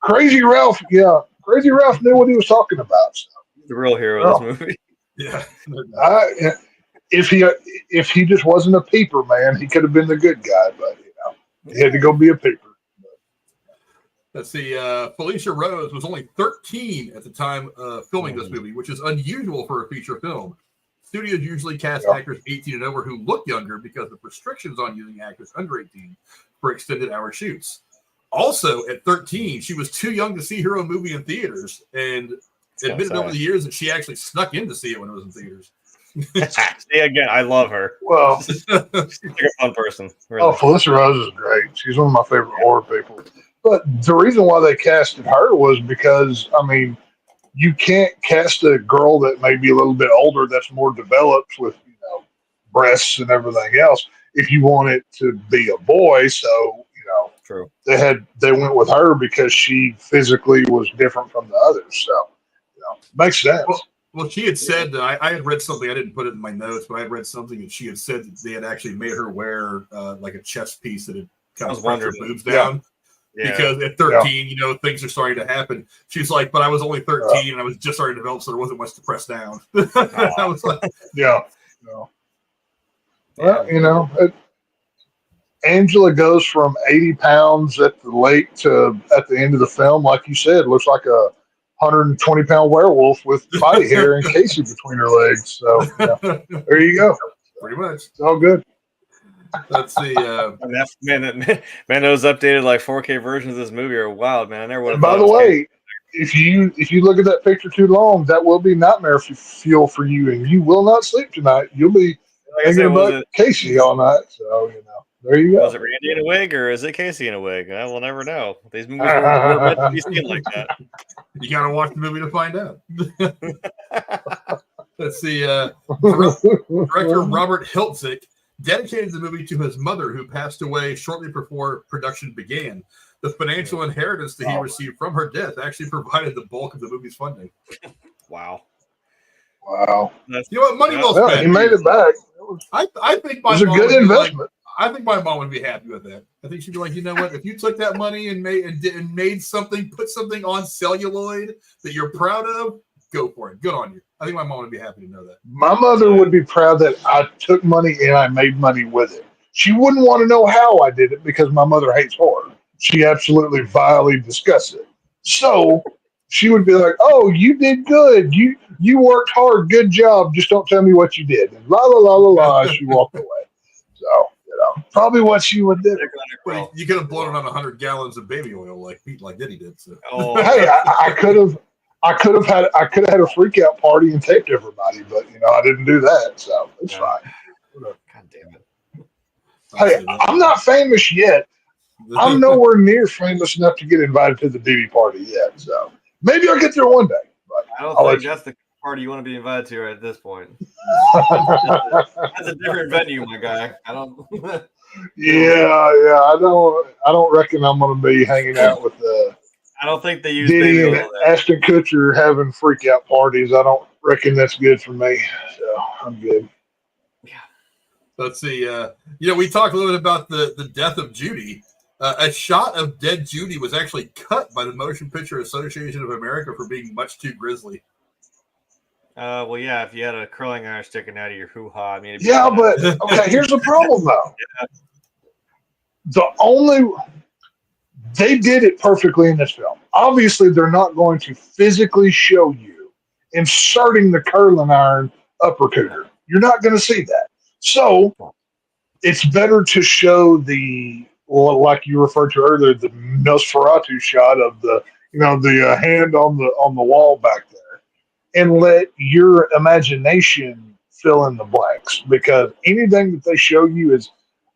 Crazy Ralph. Yeah, Crazy Ralph knew what he was talking about. So.
The real hero of this movie.
Yeah.
If he just wasn't a peeper, man, he could have been the good guy. But he had to go be a peeper.
Let's see. Felissa Rose was only 13 at the time filming this movie, which is unusual for a feature film. Studios usually cast actors 18 and over who look younger because of restrictions on using actors under 18 for extended hour shoots. Also, at 13, she was too young to see her own movie in theaters and admitted over the years that she actually snuck in to see it when it was in theaters.
See, again, I love her.
Well,
she's like a fun person. Really.
Oh, Felissa Rose is great. She's one of my favorite horror people. But the reason why they casted her was because, you can't cast a girl that may be a little bit older that's more developed with, breasts and everything else if you want it to be a boy. So,
True.
They went with her because she physically was different from the others. So, makes sense.
Well, she had said that I had read something. I didn't put it in my notes, but I had read something that she had said that they had actually made her wear like a chest piece that had kind of pressed her boobs down. Yeah. Because at 13, things are starting to happen. She's like, but I was only 13 and I was just starting to develop, so there wasn't much to press down. I was like,
Well, Angela goes from 80 pounds at the lake to at the end of the film, like you said, looks like a 120-pound werewolf with body hair and Casey between her legs. So there you go.
Pretty much.
It's all good.
Let's see.
Man, those updated like 4K versions of this movie are wild, man.
And by the way, if you look at that picture too long, that will be nightmare fuel for you, and you will not sleep tonight. You'll be thinking about Casey all night. So There you go.
Was it Randy in a wig or is it Casey in a wig? We'll never know. These movies weren't meant to be seen like that.
You got to watch the movie to find out. Let's see. Director Robert Hiltzik dedicated the movie to his mother, who passed away shortly before production began. The financial inheritance that he received from her death actually provided the bulk of the movie's funding.
Wow.
Wow.
You know what? Money well spent.
He made it back.
I think my
it was a
mom
good
would be
investment.
I think my mom would be happy with that. I think she'd be like, you know what? If you took that money and made something, put something on celluloid that you're proud of, go for it. Good on you. I think my mom would be happy to know that.
My mother would be proud that I took money and I made money with it. She wouldn't want to know how I did it because my mother hates horror. She absolutely vilely discusses it. So she would be like, "Oh, you did good. You worked hard. Good job. Just don't tell me what you did." And la la la la la. She walked away. So probably what she would do.
Well, you could have blown it on 100 gallons of baby oil like Diddy did. So.
Oh,
hey, I could have had a freak out party and taped everybody, but I didn't do that, so it's fine.
God damn it.
Hey, I'm not famous yet. I'm nowhere near famous enough to get invited to the Diddy party yet, so maybe I'll get there one day. But
I don't think that's the party you want to be invited to right at this point. That's a different venue, my guy. I don't.
Yeah. I don't reckon I'm going to be hanging out with
I don't think they use
Diddy and Ashton Kutcher having freak out parties. I don't reckon that's good for me, so I'm good.
Yeah.
Let's see. We talked a little bit about the death of Judy. A shot of dead Judy was actually cut by the Motion Picture Association of America for being much too grisly.
Well,
yeah, if you had a curling iron sticking out of your hoo-ha, I mean...
Yeah, but, okay, here's the problem, though. Yeah. They did it perfectly in this film. Obviously, they're not going to physically show you inserting the curling iron uppercutter. You're not going to see that. So, it's better to show like you referred to earlier, the Nosferatu shot of the hand on the wall back there, and let your imagination fill in the blanks, because anything that they show you is,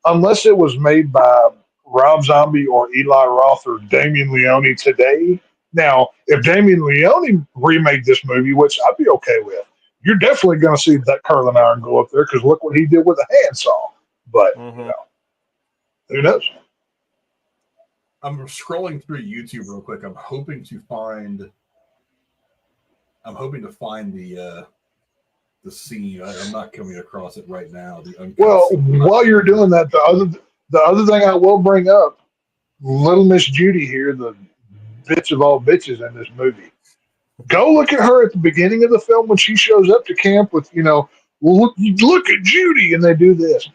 unless it was made by Rob Zombie or Eli Roth or Damien Leone today. Now, if Damien Leone remade this movie, which I'd be okay with, you're definitely going to see that curling iron go up there, because look what he did with a handsaw. But who knows?
I'm scrolling through YouTube real quick. I'm hoping to find the scene. I'm not coming across it right now.
While you're doing that, the other thing I will bring up, little Miss Judy here, the bitch of all bitches in this movie. Go look at her at the beginning of the film when she shows up to camp with, look at Judy, and they do this.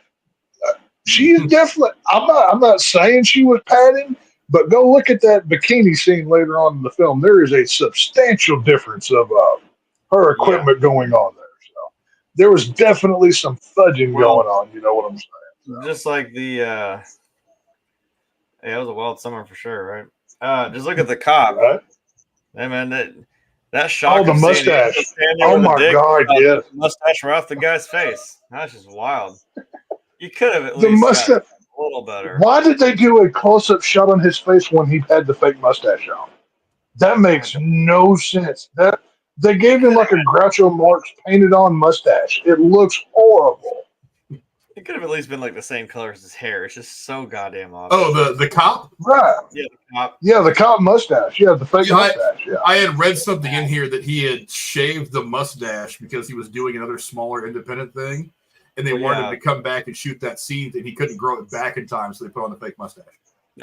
She is definitely. I'm not saying she was padding, but go look at that bikini scene later on in the film. There is a substantial difference of her equipment going on there. So there was definitely some fudging going on. You know what I'm saying? So.
Just like it was a wild summer for sure, right? Just look at the cop.
Right?
Hey, man, that shot.
Oh, the mustache. Oh my God, yeah.
Mustache right off the guy's face. That's just wild. You could have at least got a little better.
Why did they do a close-up shot on his face when he had the fake mustache on? That makes no sense. That they gave him like a Groucho Marx painted-on mustache. It looks horrible.
It could have at least been like the same color as his hair. It's just so goddamn obvious.
Oh, the cop?
Right.
Yeah, the cop.
Yeah, the cop mustache. Yeah, the fake mustache.
I had read something in here that he had shaved the mustache because he was doing another smaller independent thing, and they wanted him to come back and shoot that scene, and he couldn't grow it back in time, so they put on the fake mustache.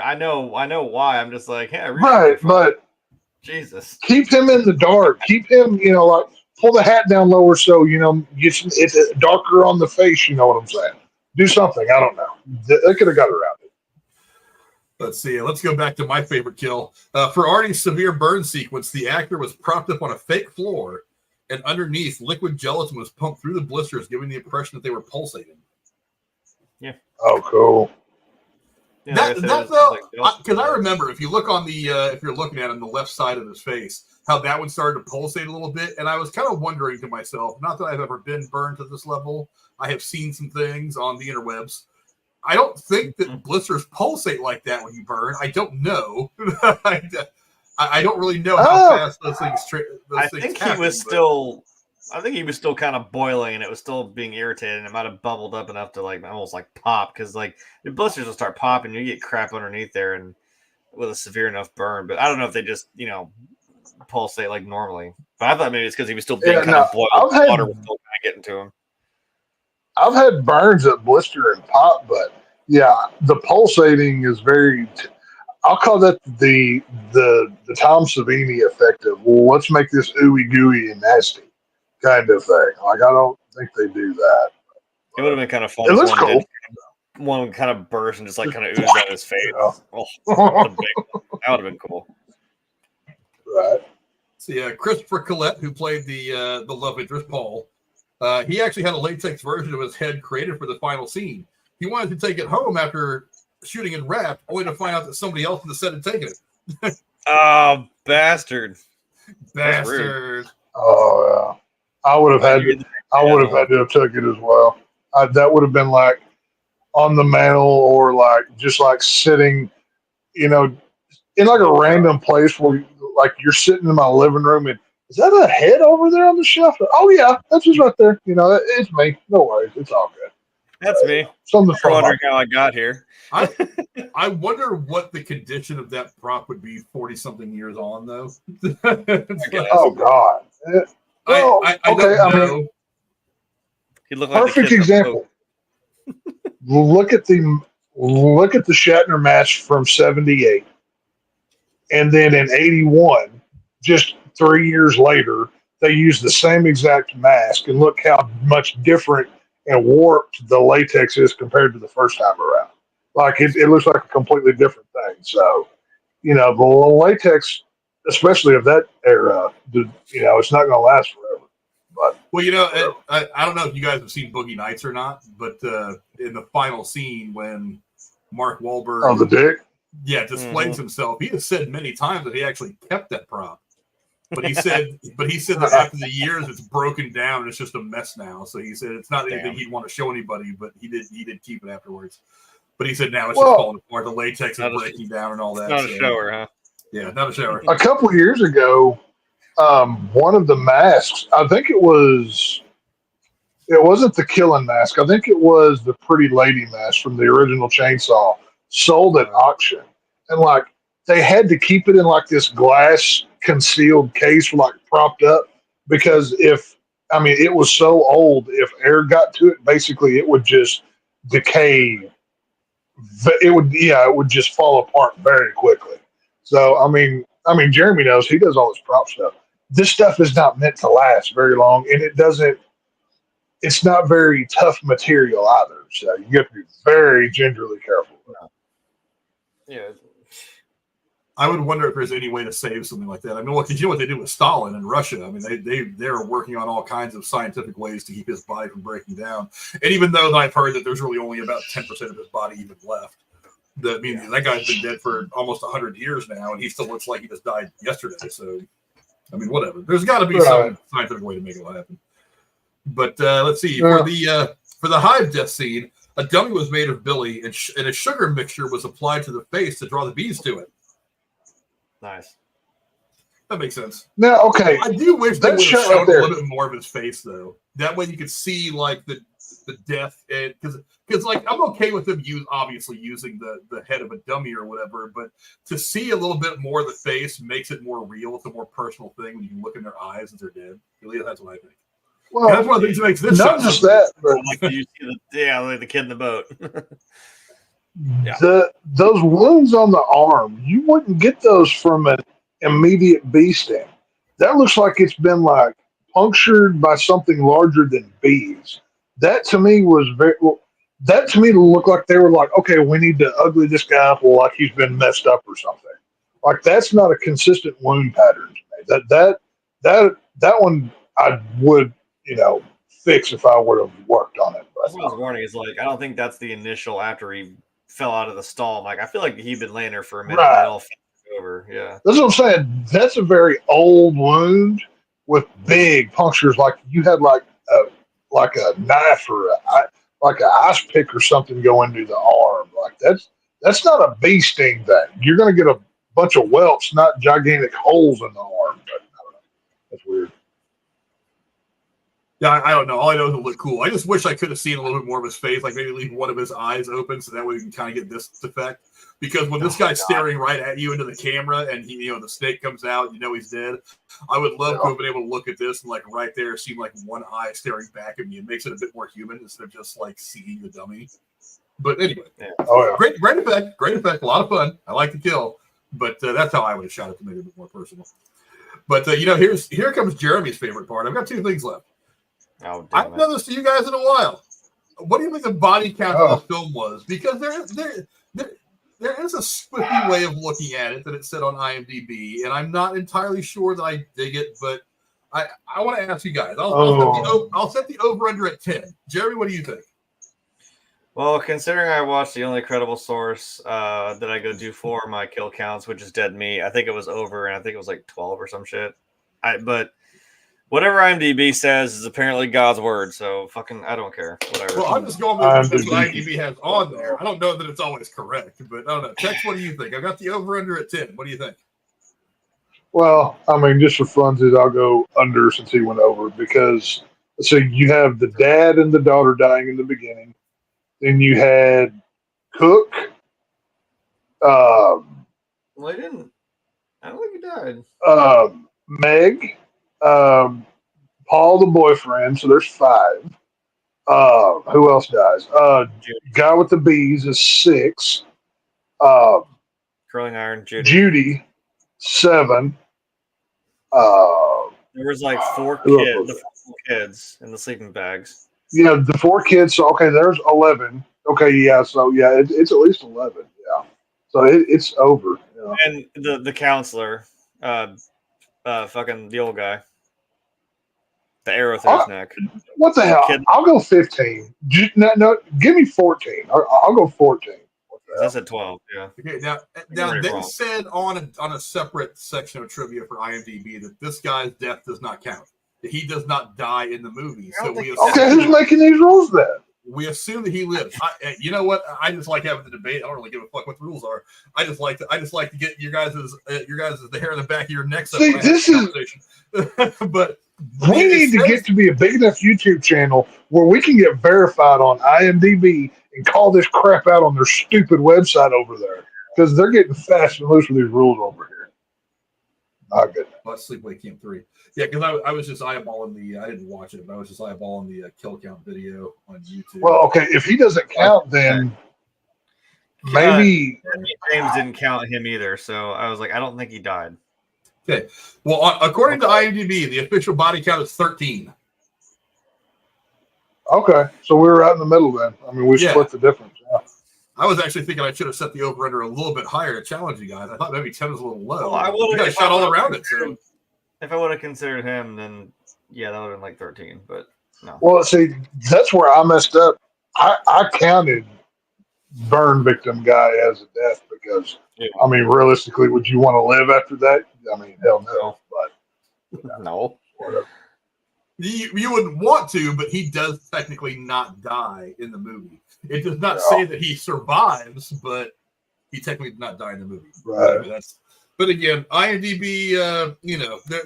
I
know why. I'm just like, hey,
right, but
Jesus,
keep him in the dark. Keep him, like pull the hat down lower so it's darker on the face. You know what I'm saying? Do something. I don't know. They could have got around it.
Let's see. Let's go back to my favorite kill. For Artie's severe burn sequence, the actor was propped up on a fake floor, and underneath, liquid gelatin was pumped through the blisters, giving the impression that they were pulsating.
Yeah.
Oh, cool.
Yeah,
because I remember if you look on if you're looking at it on the left side of his face, how that one started to pulsate a little bit, and I was kind of wondering to myself, not that I've ever been burned to this level. I have seen some things on the interwebs. I don't think that blisters pulsate like that when you burn. I don't know. I don't really know how fast those things.
I think he was still kind of boiling, and it was still being irritated, and it might have bubbled up enough to like almost like pop, because like the blisters will start popping, you get crap underneath there, and with a severe enough burn. But I don't know if they just pulsate like normally. But I thought maybe it's because he was still being kind of boiled. Water was still kind of getting to him.
I've had burns that blister and pop, but yeah, the pulsating is very. I'll call that the Tom Savini effect of, well, let's make this ooey gooey and nasty kind of thing. Like, I don't think they do that.
It would have been kind of fun.
It looks cool.
One kind of burst and just like kind of oozed out his face. Yeah. Oh, that would have been cool.
Right.
So Christopher Collet, who played the love interest Paul, he actually had a latex version of his head created for the final scene. He wanted to take it home after shooting and wrap, only to find out that somebody else in the set had taken it.
Oh, bastard!
Oh yeah, I would have had to. I would have had to have took it as well. That would have been like on the mantle, or like just like sitting, in like a random place where like you're sitting in my living room and, is that a head over there on the shelf? Oh yeah, that's just right there. It's me. No worries, it's all good.
That's me.
Something
I'm wondering how I got here.
I wonder what the condition of that prop would be 40-something years on, though.
Oh God. Well,
I don't know.
He looked like
perfect example. Look at the Shatner match from '78, and then in '81, just 3 years later, they used the same exact mask, and look how much different and warped the latex is compared to the first time around. Like it looks like a completely different thing. So, the latex, especially of that era, it's not going to last forever. But
I don't know if you guys have seen Boogie Nights or not, but in the final scene when Mark Wahlberg,
the dick,
displays himself, he has said many times that he actually kept that prop. But he said that after the years it's broken down and it's just a mess now. So he said it's not anything he'd want to show anybody, but he did keep it afterwards. But he said now it's just falling apart. The latex is breaking down and all that.
Not a shower, huh?
Yeah, not a shower.
A couple of years ago, one of the masks, I think it wasn't the Kellin mask. I think it was the Pretty Lady mask from the original Chainsaw, sold at auction. And like, they had to keep it in like this glass concealed case, like propped up, because it was so old, if air got to it, basically it would just decay. It would just fall apart very quickly. So, Jeremy knows, he does all this prop stuff. This stuff is not meant to last very long, and it's not very tough material either. So you have to be very gingerly careful.
Yeah.
I would wonder if there's any way to save something like that. Because you know what they did with Stalin in Russia? They're working on all kinds of scientific ways to keep his body from breaking down. And even though I've heard that there's really only about 10% of his body even left, that guy's been dead for almost 100 years now, and he still looks like he just died yesterday. So, whatever. There's got to be some scientific way to make it happen. But let's see. For the hive death scene, a dummy was made of Billy, and a sugar mixture was applied to the face to draw the bees to it.
Nice.
That makes sense.
Now, okay.
I do wish they would have shown a little bit more of his face, though. That way you could see, like, the death. Because, like, I'm okay with them obviously using the head of a dummy or whatever, but to see a little bit more of the face makes it more real. It's a more personal thing when you can look in their eyes as they're dead. At least that's what I think. Well, that's one of the things that makes this
not just that, but
like the kid in the boat.
Yeah. Those wounds on the arm, you wouldn't get those from an immediate bee sting. That looks like it's been like punctured by something larger than bees. That to me looked like they were like, okay, we need to ugly this guy up like he's been messed up or something. Like, that's not a consistent wound pattern to me. That one I would fix if I would have worked on it.
That's what I was warning. Is like, I don't think that's the initial after he fell out of the stall. Like, I feel like he'd been laying there for a minute.
Right.
And it all fell over. Yeah.
That's what I'm saying. That's a very old wound with big punctures. Like you had like a knife or like an ice pick or something go into the arm. Like that's not a bee sting thing. You're going to get a bunch of welts, not gigantic holes in the arm. But I don't know. That's weird.
Yeah, I don't know. All I know is it looked cool. I just wish I could have seen a little bit more of his face, like maybe leave one of his eyes open, so that way you can kind of get this effect. Because when this guy's staring right at you into the camera, and the snake comes out, he's dead. I would love to have been able to look at this and like right there, see like one eye staring back at me. It makes it a bit more human instead of just like seeing the dummy. But anyway, great effect, a lot of fun. I like the kill, but that's how I would have shot it to make it a bit more personal. But here comes Jeremy's favorite part. I've got 2 things left.
Oh,
I've done this to you guys in a while. What do you think the body count of the film was? Because there is a spiffy way of looking at it that it said on IMDb, and I'm not entirely sure that I dig it, but I want to ask you guys. I'll set the over-under at 10. Jeremy, what do you think?
Well, considering I watched the only credible source that I go do for my kill counts, which is Dead Meat, I think it was over, and I think it was like 12 or some shit. But whatever IMDb says is apparently God's word, so fucking I don't care. Whatever.
Well, I'm just going with what IMDb has on there. I don't know that it's always correct, but I don't know. Tex, what do you think? I've got the over-under at 10. What do you think?
Well, I mean, just for funsies, I'll go under since he went over because so you have the dad and the daughter dying in the beginning. Then you had Cook.
Well, he didn't. I don't think he died.
Meg. Paul, the boyfriend. So there's 5. Who else dies? Guy with the bees is 6.
Curling iron.
Judy 7.
There was like 4 kids. The 4 kids in the sleeping bags.
Yeah, the 4 kids. So okay, there's 11. Okay, yeah. So yeah, it's at least 11. Yeah. So it's over. Yeah.
And the counselor, fucking the old guy, the arrow through his neck.
What the hell? I'll go 15. No, give me 14. I'll go 14.
That's at 12. Yeah.
Okay. Now they said on a separate section of trivia for IMDb that this guy's death does not count. He does not die in the movie. So
who's making these rules then?
We assume that he lives. You know what? I just like having the debate. I don't really give a fuck what the rules are. I just like to get your guys' the hair in the back of your necks.
See, this is.
But
we need to get to be a big enough YouTube channel where we can get verified on IMDb and call this crap out on their stupid website over there because they're getting fast and loose with these rules over here. Not good.
Sleepaway Camp 3. Yeah, because I was just eyeballing I didn't watch it, but I was just eyeballing the kill count video on YouTube.
Well, okay, if he doesn't count, then maybe
James didn't count him either. So I was like, I don't think he died.
Okay. Well, according to IMDb, the official body count is 13.
Okay, so we were out in the middle then. I mean, we split the difference. Yeah.
I was actually thinking I should have set the over-under a little bit higher to challenge you guys. I thought maybe 10 was a little low.
Well, I would have
shot all around it. So.
If I would have considered him, then yeah, that would have been like 13. But no.
Well, see, that's where I messed up. I counted burn victim guy as a death because I mean, realistically, would you want to live after that? I mean, hell no. But
no.
Whatever.
You wouldn't want to, but he does technically not die in the movie. It does not say that he survives, but he technically did not die in the movie.
Right.
But again, IMDb,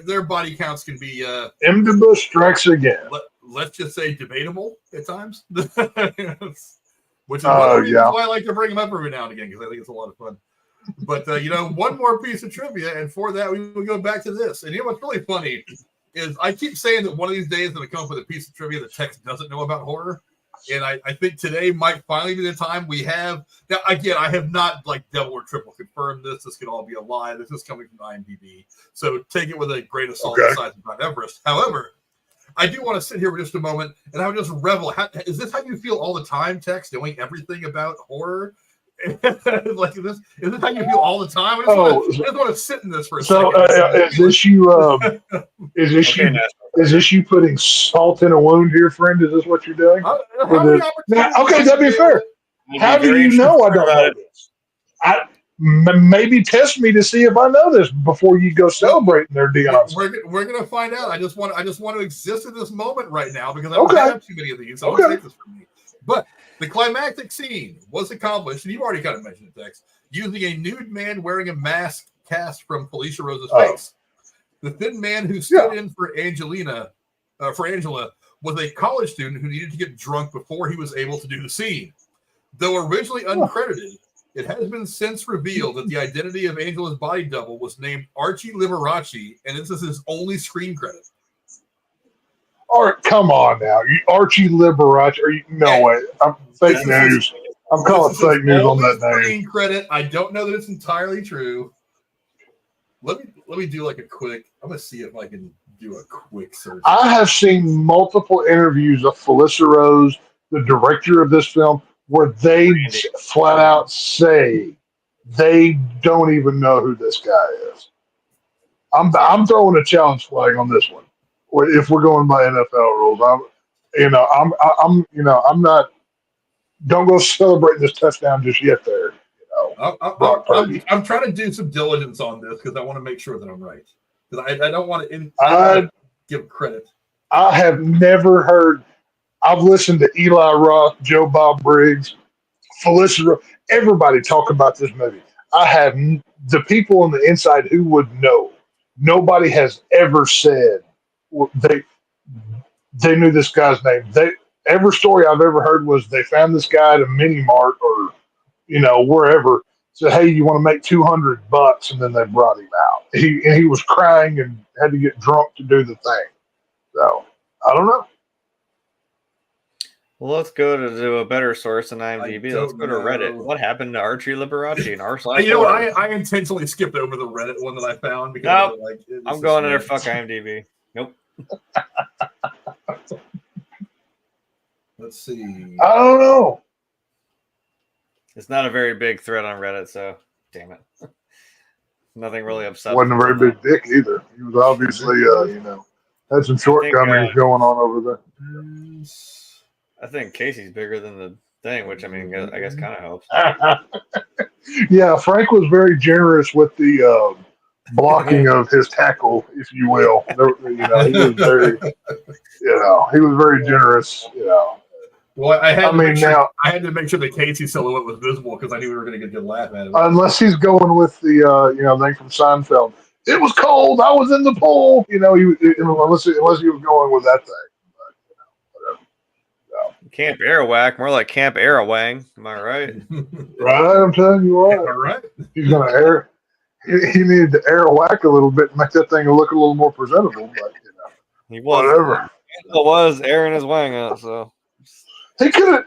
their body counts can be
IMDb strikes again.
Let's just say debatable at times. Which is why I like to bring them up every now and again because I think it's a lot of fun. But one more piece of trivia, and for that we will go back to this. And what's really funny is I keep saying that one of these days I'm going to come up with a piece of trivia that Tex doesn't know about horror. And I think today might finally be the time we have. Now, again, I have not double or triple confirmed this. This could all be a lie. This is coming from IMDb. So take it with a grain of salt the size of Mount Everest. However, I do want to sit here for just a moment and I would just revel. Is this how you feel all the time, Tex, knowing everything about horror? Is this how you feel all the time? I just want to sit in this for a second.
Is this you putting salt in a wound here, friend? Is this what you're doing? Okay, that'd be fair. How do you know I don't know this? Maybe test me to see if I know this before you go celebrating their DeAngelo.
We're gonna find out. I just want to exist in this moment right now because I don't have too many of these. So don't take this from me. But the climactic scene was accomplished, and you've already kind of mentioned it, Tex, using a nude man wearing a mask cast from Felissa Rose's face. The thin man who stood in for Angela, was a college student who needed to get drunk before he was able to do the scene. Though originally uncredited, it has been since revealed that the identity of Angela's body double was named Archie Liberace, and this is his only screen credit.
All right, come on now. Archie Liberace. No way. I'm fake news. I'm calling fake news on that name.
Screen credit. I don't know that it's entirely true. Let me do like a quick. I'm gonna see if I can do a quick search.
I have seen multiple interviews of Felissa Rose, the director of this film, where they flat out say they don't even know who this guy is. I'm throwing a challenge flag on this one. If we're going by NFL rules, I'm not. Don't go celebrating this touchdown just yet. There,
I'm trying to do some diligence on this because I want to make sure that I'm right. Because I don't want to give credit.
I have never heard. I've listened to Eli Roth, Joe Bob Briggs, Felissa, everybody talk about this movie. I have the people on the inside who would know. Nobody has ever said they knew this guy's name. Every story I've ever heard was they found this guy at a mini mart or wherever. Said, hey, you want to make $200? And then they brought him out. He was crying and had to get drunk to do the thing. So I don't know.
Well, let's go to a better source than IMDb. Let's go to Reddit. What happened to Archie Liberace and r/?
You know what? I intentionally skipped over the Reddit one that I found because
I'm going to their fuck IMDb. Nope.
Let's see.
I don't know.
It's not a very big thread on Reddit, so damn it. Nothing really upset.
Wasn't a very big dick either. He was obviously, had some shortcomings going on over there.
I think Casey's bigger than the thing, which I guess kind of helps.
Yeah, Frank was very generous with the blocking of his tackle, if you will. He was very, he was very generous.
Well, I had to make sure the Casey silhouette was visible because I knew we were going to get a good laugh at it.
Unless he's going with the thing from Seinfeld. It was cold. I was in the pool. Unless he was going with that thing.
Camp Arawak, more like Camp Arawang. Am I right?
Right, I'm telling you what.
All right.
He's going to air. He needed to Arawak a little bit and make that thing look a little more presentable. But
he was. Whatever. It was airing his wang out, so.
He could have.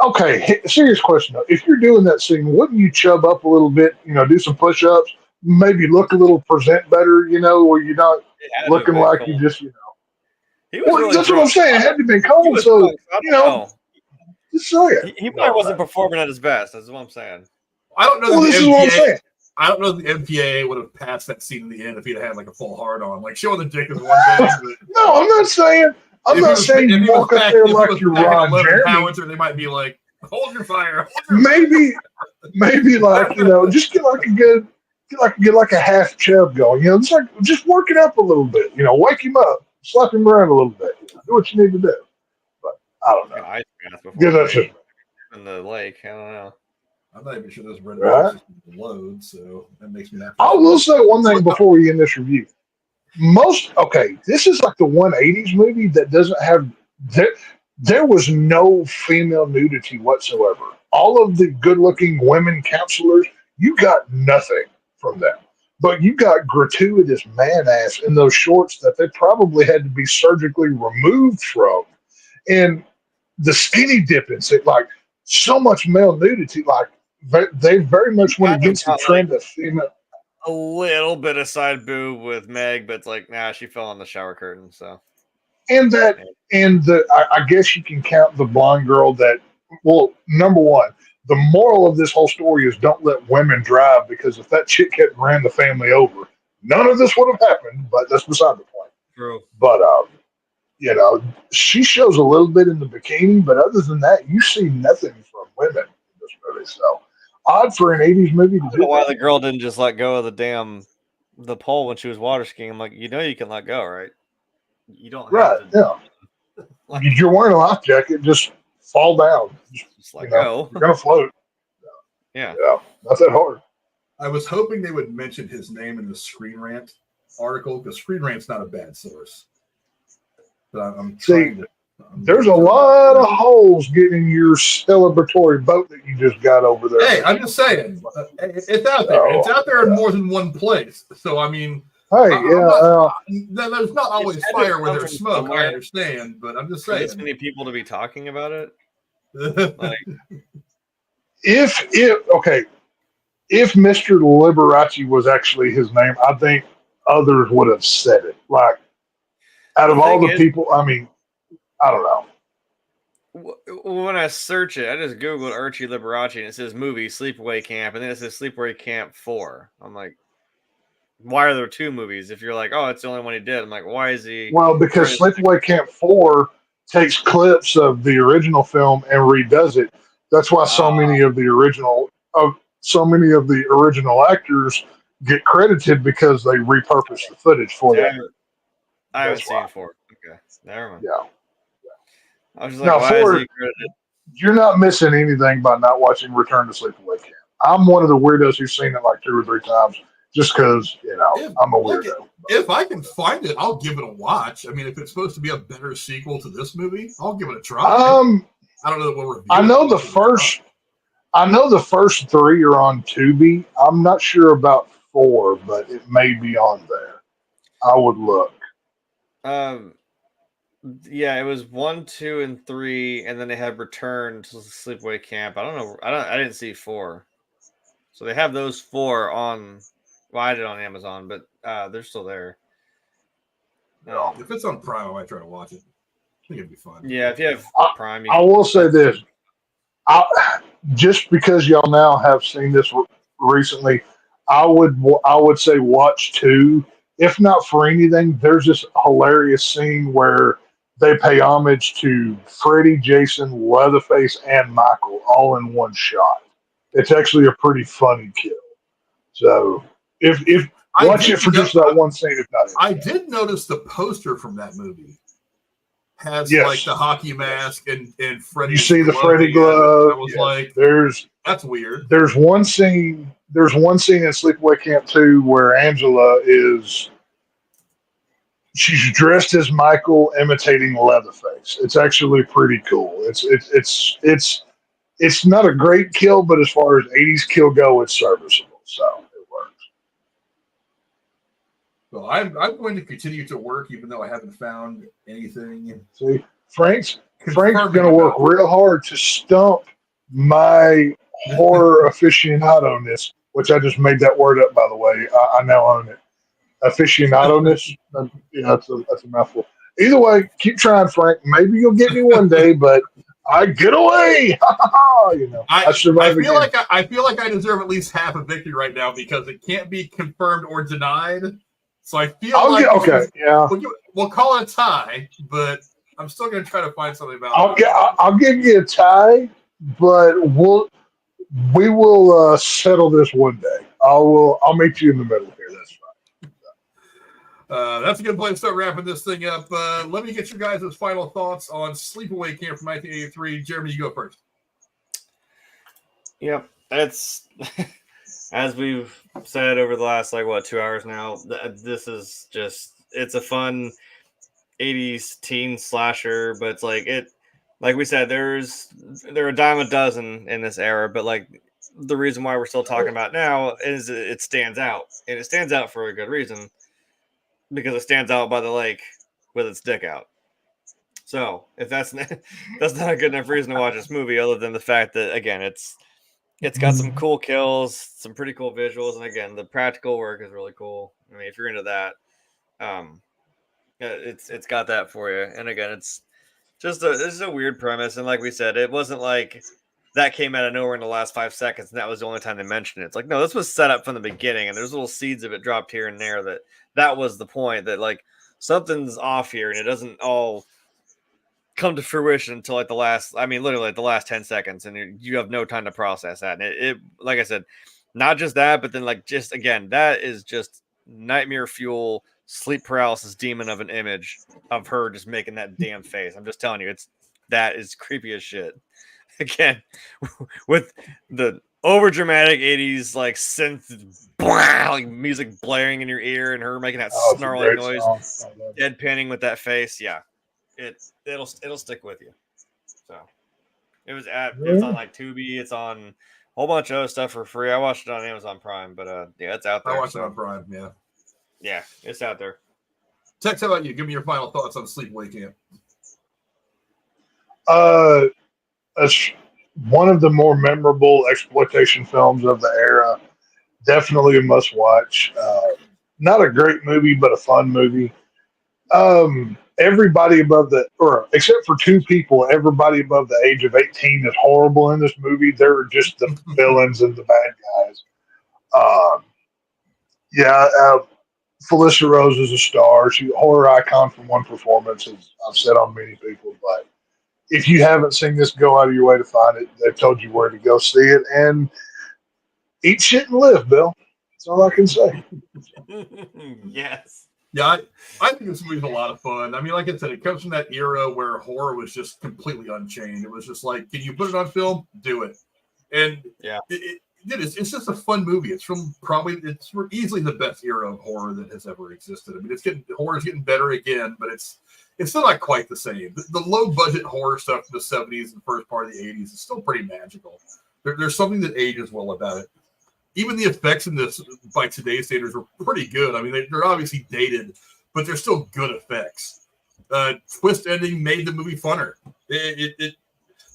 Okay, serious question though. If you're doing that scene, wouldn't you chub up a little bit? Do some push-ups, maybe look a little present better. Where you're not looking like cold. You just. Really that's what I'm saying. It had to be cold, so just so
he probably wasn't performing at his best. That's what I'm saying.
I don't know. This is what I'm saying. I don't know if the MPAA would have passed that scene in the end if he'd had like a full hard on. Like showing the dick is one thing.
No, I'm not saying. I'm not saying you walk up there like you're Ron Jeremy.
They might be like, hold your fire.
Maybe like just get like a half chub going. Just work it up a little bit. Wake him up. Slap him around a little bit. Do what you need to do. But I don't know.
I before that in the lake. I don't know.
I'm not even sure this Reddit load, so that makes me not.
I will say one thing before we end this review. This is like the 180s movie that doesn't have there was no female nudity whatsoever. All of the good-looking women counselors, you got nothing from them. But you got gratuitous man ass in those shorts that they probably had to be surgically removed from. And the skinny dipping, like so much male nudity, like they very much went against the trend of female.
A little bit of side boob with Meg, but it's like, she fell on the shower curtain. So, I guess you can count the blonde girl that. Well, number one, the moral of this whole story is don't let women drive because if that chick hadn't ran the family over, none of this would have happened. But that's beside the point. True.
But she shows a little bit in the bikini, but other than that, you see nothing from women in this movie. So. Odd for an 80s movie to do. I don't know
why the girl didn't just let go of the pole when she was water skiing. I'm like, you can let go, right? You don't have to.
Yeah. You're wearing a life jacket, just fall down.
Just let
You know,
go.
you're gonna float.
Yeah.
Yeah, not that hard.
I was hoping they would mention his name in the Screen Rant article because Screen Rant's not a bad source. But I'm trying to.
There's a lot of holes getting your celebratory boat that you just got over there.
Hey, I'm just saying, it's out there. It's out there in more than one place. So I mean,
hey,
there's not always fire where there's smoke. Somewhere. I understand, but I'm just saying.
This many people to be talking about it. Like,
if Mr. Liberace was actually his name, I think others would have said it. Like, out of all the people, I mean, I don't know.
When I search it, I just Googled Archie Liberace and it says movie Sleepaway Camp, and then it says Sleepaway Camp 4. I'm like, why are there two movies? If you're like, oh, it's the only one he did, I'm like, why is he?
Well, because Sleepaway Camp 4 takes clips of the original film and redoes it. That's why so many of the original actors get credited because they repurpose the footage for that.
I haven't seen 4. Okay, never mind.
Yeah.
I was just like, why is he credited?
You're not missing anything by not watching Return to Sleepaway Camp. I'm one of the weirdos who's seen it like 2 or 3 times just because, I'm a weirdo.
If I can find it, I'll give it a watch. I mean, if it's supposed to be a better sequel to this movie, I'll give it a try. I don't know that we'll review
I know the first 3 are on Tubi. I'm not sure about 4, but it may be on there. I would look.
Yeah, it was 1, 2, and 3, and then they had Return to Sleepaway Camp. I don't know. I didn't see 4, so they have those 4 on. Well, I did it on Amazon, but they're still there.
If it's on Prime, I might try to watch it. I think it'd be fun.
Yeah, if you have Prime,
I will say this: just because y'all now have seen this recently, I would say watch 2. If not for anything, there's this hilarious scene where they pay homage to Freddy, Jason, Leatherface, and Michael all in one shot. It's actually a pretty funny kill. So if watch it for just that one scene, if not.
I did notice the poster from that movie has like the hockey mask and Freddy.
You see the Freddy glove.
I was like, that's weird.
There's one scene in Sleepaway Camp 2 where Angela she's dressed as Michael imitating Leatherface. It's actually pretty cool. It's not a great kill, but as far as 80s kill go, it's serviceable. So it works.
Well, I'm going to continue to work even though I haven't found anything.
See, Frank's going to work real hard to stump my horror aficionado-ness, which I just made that word up, by the way. I now own it. Aficionado-ness. That's a mouthful. Either way, keep trying, Frank. Maybe you'll get me one day, but I get away. I survived.
I feel like I deserve at least half a victory right now because it can't be confirmed or denied. So I feel we'll call it a tie, but I'm still going to try to find something about it.
I'll give you a tie, but we will settle this one day. I'll meet you in the middle here. That's fine.
That's a good place to start wrapping this thing up. Let me get your guys' final thoughts on Sleepaway Camp from 1983. Jeremy, you go first.
Yep, it's as we've said over the last 2 hours now. This is it's a fun 80s teen slasher, but it's like we said, there are a dime a dozen in this era, but the reason why we're still talking about it now is it stands out, and it stands out for a good reason. Because it stands out by the lake with its dick out. So if that's not a good enough reason to watch this movie, other than the fact that again it's got some cool kills, some pretty cool visuals, and again the practical work is really cool. I mean, if you're into that, it's got that for you. And again, it's just a weird premise, and like we said, it wasn't like that came out of nowhere in the last 5 seconds, and that was the only time they mentioned it. It's like, no, this was set up from the beginning, and there's little seeds of it dropped here and there that was the point, that something's off here, and it doesn't all come to fruition until literally the last 10 seconds, and you have no time to process that. And it like I said, not just that, but then just again, that is just nightmare fuel, sleep paralysis demon of an image of her just making that damn face. I'm just telling you, it's that is creepy as shit. Again, with the over dramatic 80s like synth like music blaring in your ear and her making that
Oh, it's a
snarling
great
noise,
song. I love it.
deadpanning with that face. Yeah, it'll stick with you. So it's on like Tubi. It's on a whole bunch of other stuff for free. I watched it on Amazon Prime, but yeah, it's out there.
I watched it on Prime.
Yeah, it's out there.
Tex, how about you? Give me your final thoughts on Sleepaway Camp.
It's one of the more memorable exploitation films of the era. Definitely a must watch. Not a great movie, but a fun movie. Everybody except for two people, everybody above the age of 18 is horrible in this movie. They're just the villains and the bad guys. Felissa Rose is a star. She's a horror icon from one performance, as I've said on many people. But if you haven't seen this, go out of your way to find it. They've told you where to go see it. And eat shit and live, Bill. That's all I can say.
Yes.
Yeah, I think this movie's a lot of fun. I mean, like I said, it comes from that era where horror was just completely unchained. It was just like, can you put it on film? Do it. And
yeah,
it's just a fun movie. It's easily the best era of horror that has ever existed. I mean, horror's getting better again, but it's still not quite the same. The low budget horror stuff from the 70s and first part of the 80s is still pretty magical. There's something that ages well about it. Even the effects in this, by today's standards, were pretty good. I mean, they're obviously dated, but they're still good effects. Twist ending made the movie funner. The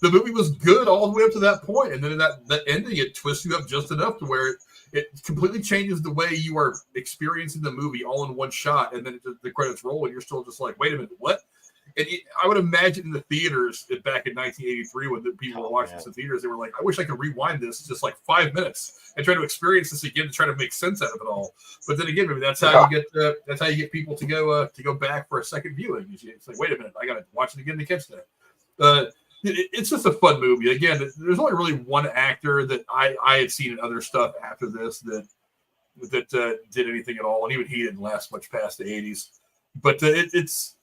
movie was good all the way up to that point, and then that ending, it twists you up just enough to where it completely changes the way you are experiencing the movie all in one shot, and then the credits roll, and you're still just like, wait a minute, what? And I would imagine in the theaters back in 1983 when the people were watching this in theaters, they were like, I wish I could rewind this just like 5 minutes and try to experience this again to try to make sense out of it all. But then again, maybe that's how you get people to go back for a second viewing. It's like, wait a minute, I got to watch it again to catch that. It's just a fun movie. Again, there's only really one actor that I had seen in other stuff after this that did anything at all, and even he didn't last much past the 80s. But it's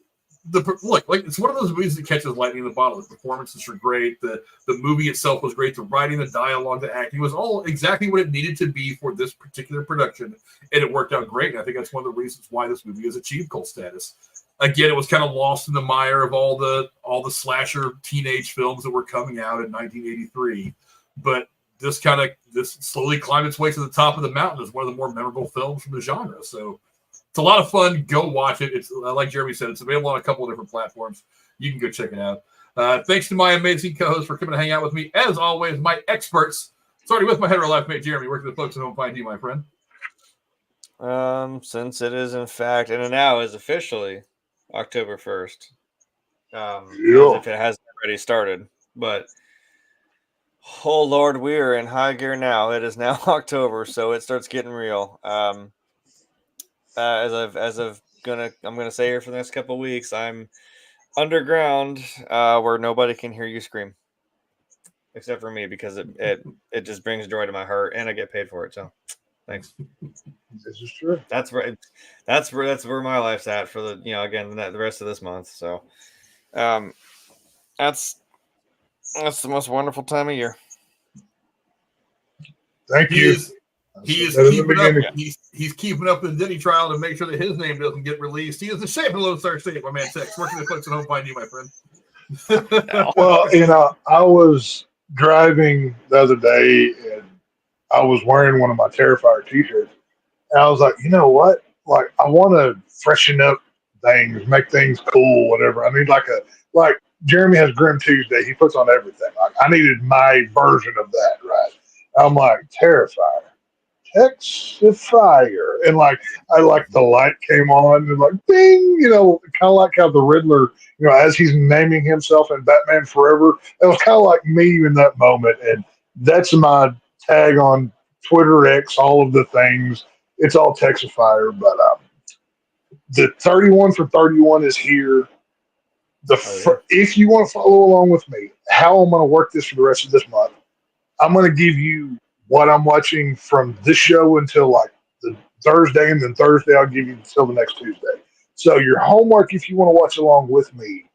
one of those movies that catches lightning in the bottle. The performances are great. The movie itself was great. The writing, the dialogue, the acting was all exactly what it needed to be for this particular production, and it worked out great. And I think that's one of the reasons why this movie has achieved cult status. Again, it was kind of lost in the mire of all the slasher teenage films that were coming out in 1983, but this slowly climbed its way to the top of the mountain as one of the more memorable films from the genre. So it's a lot of fun. Go watch it. It's like Jeremy said, it's available on a couple of different platforms. You can go check it out. Thanks to my amazing co-hosts for coming to hang out with me. As always, my experts. Starting with my hetero life mate, Jeremy. Where can the folks at home find you, my friend?
Since it is in fact, and now is officially October 1st. As if it hasn't already started. But oh Lord, we're in high gear now. It is now October, so it starts getting real. I'm gonna say here for the next couple of weeks, I'm underground, where nobody can hear you scream, except for me, because it just brings joy to my heart, and I get paid for it. So, thanks.
This is true.
That's where my life's at for the rest of this month. So, that's the most wonderful time of year.
Thank you.
He's keeping up. He's keeping up with the Diddy trial to make sure that his name doesn't get released. He is the shape of Lone Star State, my man Tex. Where can the folks at home find you, my friend?
Well, I was driving the other day and I was wearing one of my Terrifier t-shirts. And I was like, you know what? Like, I want to freshen up things, make things cool, whatever. I need like Jeremy has Grim Tuesday. He puts on everything. Like, I needed my version of that, right? I'm like, Terrifier. Texifier, and the light came on and like bing, kind of like how the Riddler, as he's naming himself in Batman Forever, it was kind of like me in that moment, and that's my tag on Twitter, X, all of the things. It's all Texifier, but the 31 for 31 is here. If you want to follow along with me, how I'm going to work this for the rest of this month, I'm going to give you what I'm watching from this show until like the Thursday, and then Thursday I'll give you until the next Tuesday. So your homework, if you want to watch along with me,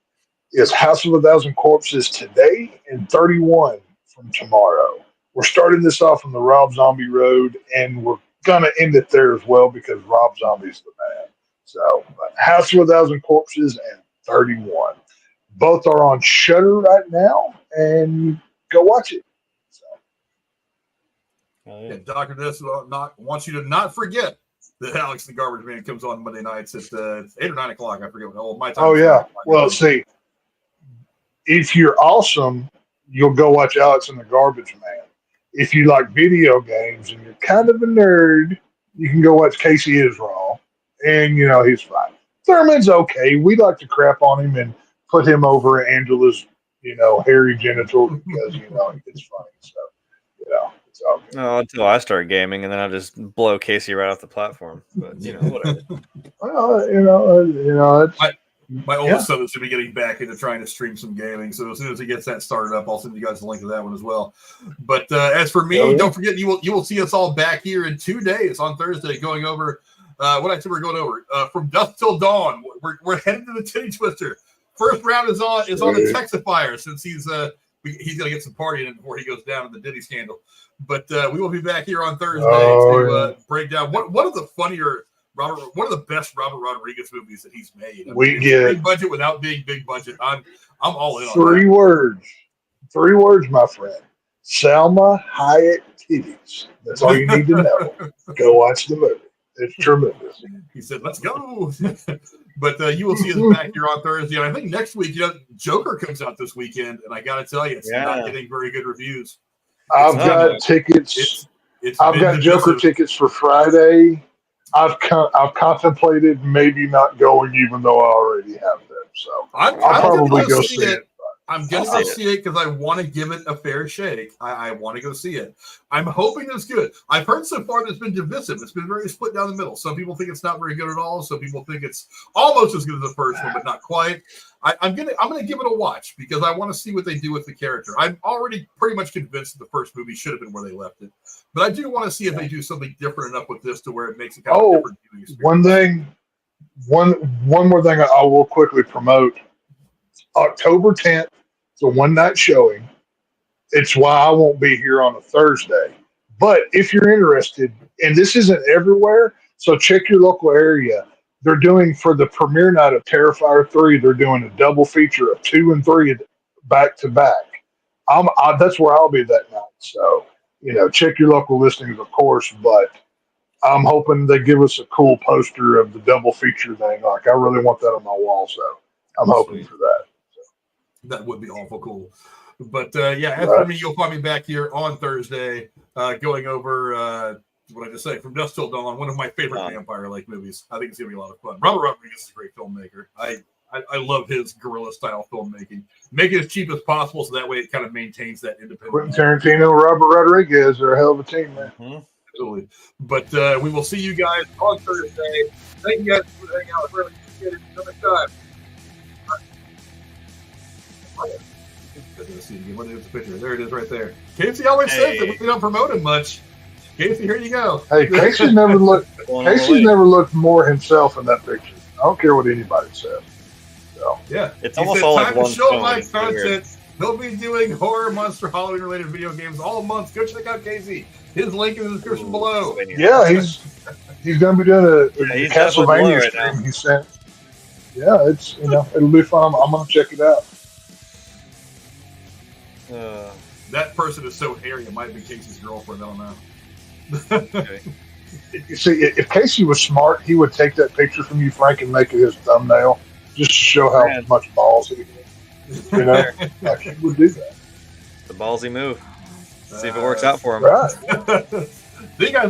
is House of a Thousand Corpses today and 31 from tomorrow. We're starting this off on the Rob Zombie Road, and we're going to end it there as well because Rob Zombie's the man. So, House of a Thousand Corpses and 31. Both are on Shudder right now, and go watch it. So.
And Dr. Ness wants you to not forget that Alex the Garbage Man comes on Monday nights at 8 or 9 o'clock. I forget what my time.
Oh, yeah. Well, see, if you're awesome, you'll go watch Alex and the Garbage Man. If you like video games and you're kind of a nerd, you can go watch Casey Is Wrong. And, he's fine. Thurman's okay. We like to crap on him and put him over Angela's, hairy genitals because, it's funny. So, it's all good.
No, until I start gaming, and then I'll just blow Casey right off the platform. But, whatever.
Well, it's...
My oldest son is going to be getting back into trying to stream some gaming. So as soon as he gets that started up, I'll send you guys a link to that one as well. But as for me, don't forget, you will see us all back here in 2 days on Thursday going over what I said we're going over. From dusk till dawn, we're headed to the Titty Twister. First round is on the Texifier since he's going to get some partying in before he goes down in the Diddy scandal. But we will be back here on Thursday to break down one of the funnier one of the best Robert Rodriguez movies that he's made.
We get
big budget without being big budget. I'm all in on
three words. 3 words, my friend. Salma Hayek titties. That's all you need to know. Go watch the movie. It's tremendous.
He said, "Let's go." But you will see us back here on Thursday. And I think next week, Joker comes out this weekend, and I got to tell you, it's not getting very good reviews.
I've got tickets. I've got Joker tickets for Friday. I've contemplated maybe not going, even though I already have them. So I'll probably go see it.
I'm going to go see it because I want to give it a fair shake. I want to go see it. I'm hoping it's good. I've heard so far that it's been divisive. It's been very split down the middle. Some people think it's not very good at all. Some people think it's almost as good as the first one, but not quite. I'm gonna give it a watch because I want to see what they do with the character. I'm already pretty much convinced that the first movie should have been where they left it, but I do want to see if they do something different enough with this to where it makes it kind of different. One more thing I will quickly promote.
October 10th, it's a one-night showing. It's why I won't be here on a Thursday. But if you're interested, and this isn't everywhere, so check your local area. They're doing, for the premiere night of Terrifier 3, they're doing a double feature of 2 and 3 back to back. That's where I'll be that night. So, check your local listings, of course, but I'm hoping they give us a cool poster of the double feature thing. Like, I really want that on my wall, so I'm hoping for that.
That would be awful cool. But as for me, you'll find me back here on Thursday going over what I just say, From Dusk Till Dawn, one of my favorite vampire-like movies. I think it's going to be a lot of fun. Robert Rodriguez is a great filmmaker. I love his guerrilla-style filmmaking. Make it as cheap as possible so that way it kind of maintains that independence.
Quentin Tarantino, Robert Rodriguez are a hell of a team, man.
Mm-hmm. Absolutely. But we will see you guys on Thursday. Thank you guys for hanging out. Really appreciate it. Until next time. What is the picture? There it is right there. Casey always says that we don't promote him much. Casey, here you go.
Hey, Casey's never looked more himself in that picture. I don't care what anybody says. So,
yeah.
It's almost all like one
to show my content. He'll be doing horror, monster, Halloween related video games all month. Go check out Casey. His link in the description below.
Yeah, he's gonna be doing a Castlevania stream he sent. Yeah, it's it'll be fun. I'm gonna check it out.
That person is so hairy, it might be Casey's girlfriend. I don't know.
Okay. You see, if Casey was smart, he would take that picture from you, Frank, and make it his thumbnail, just to show how much balls he had. Like he would do that.
It's a ballsy move. See if it works out for him.
Right.
See you guys later.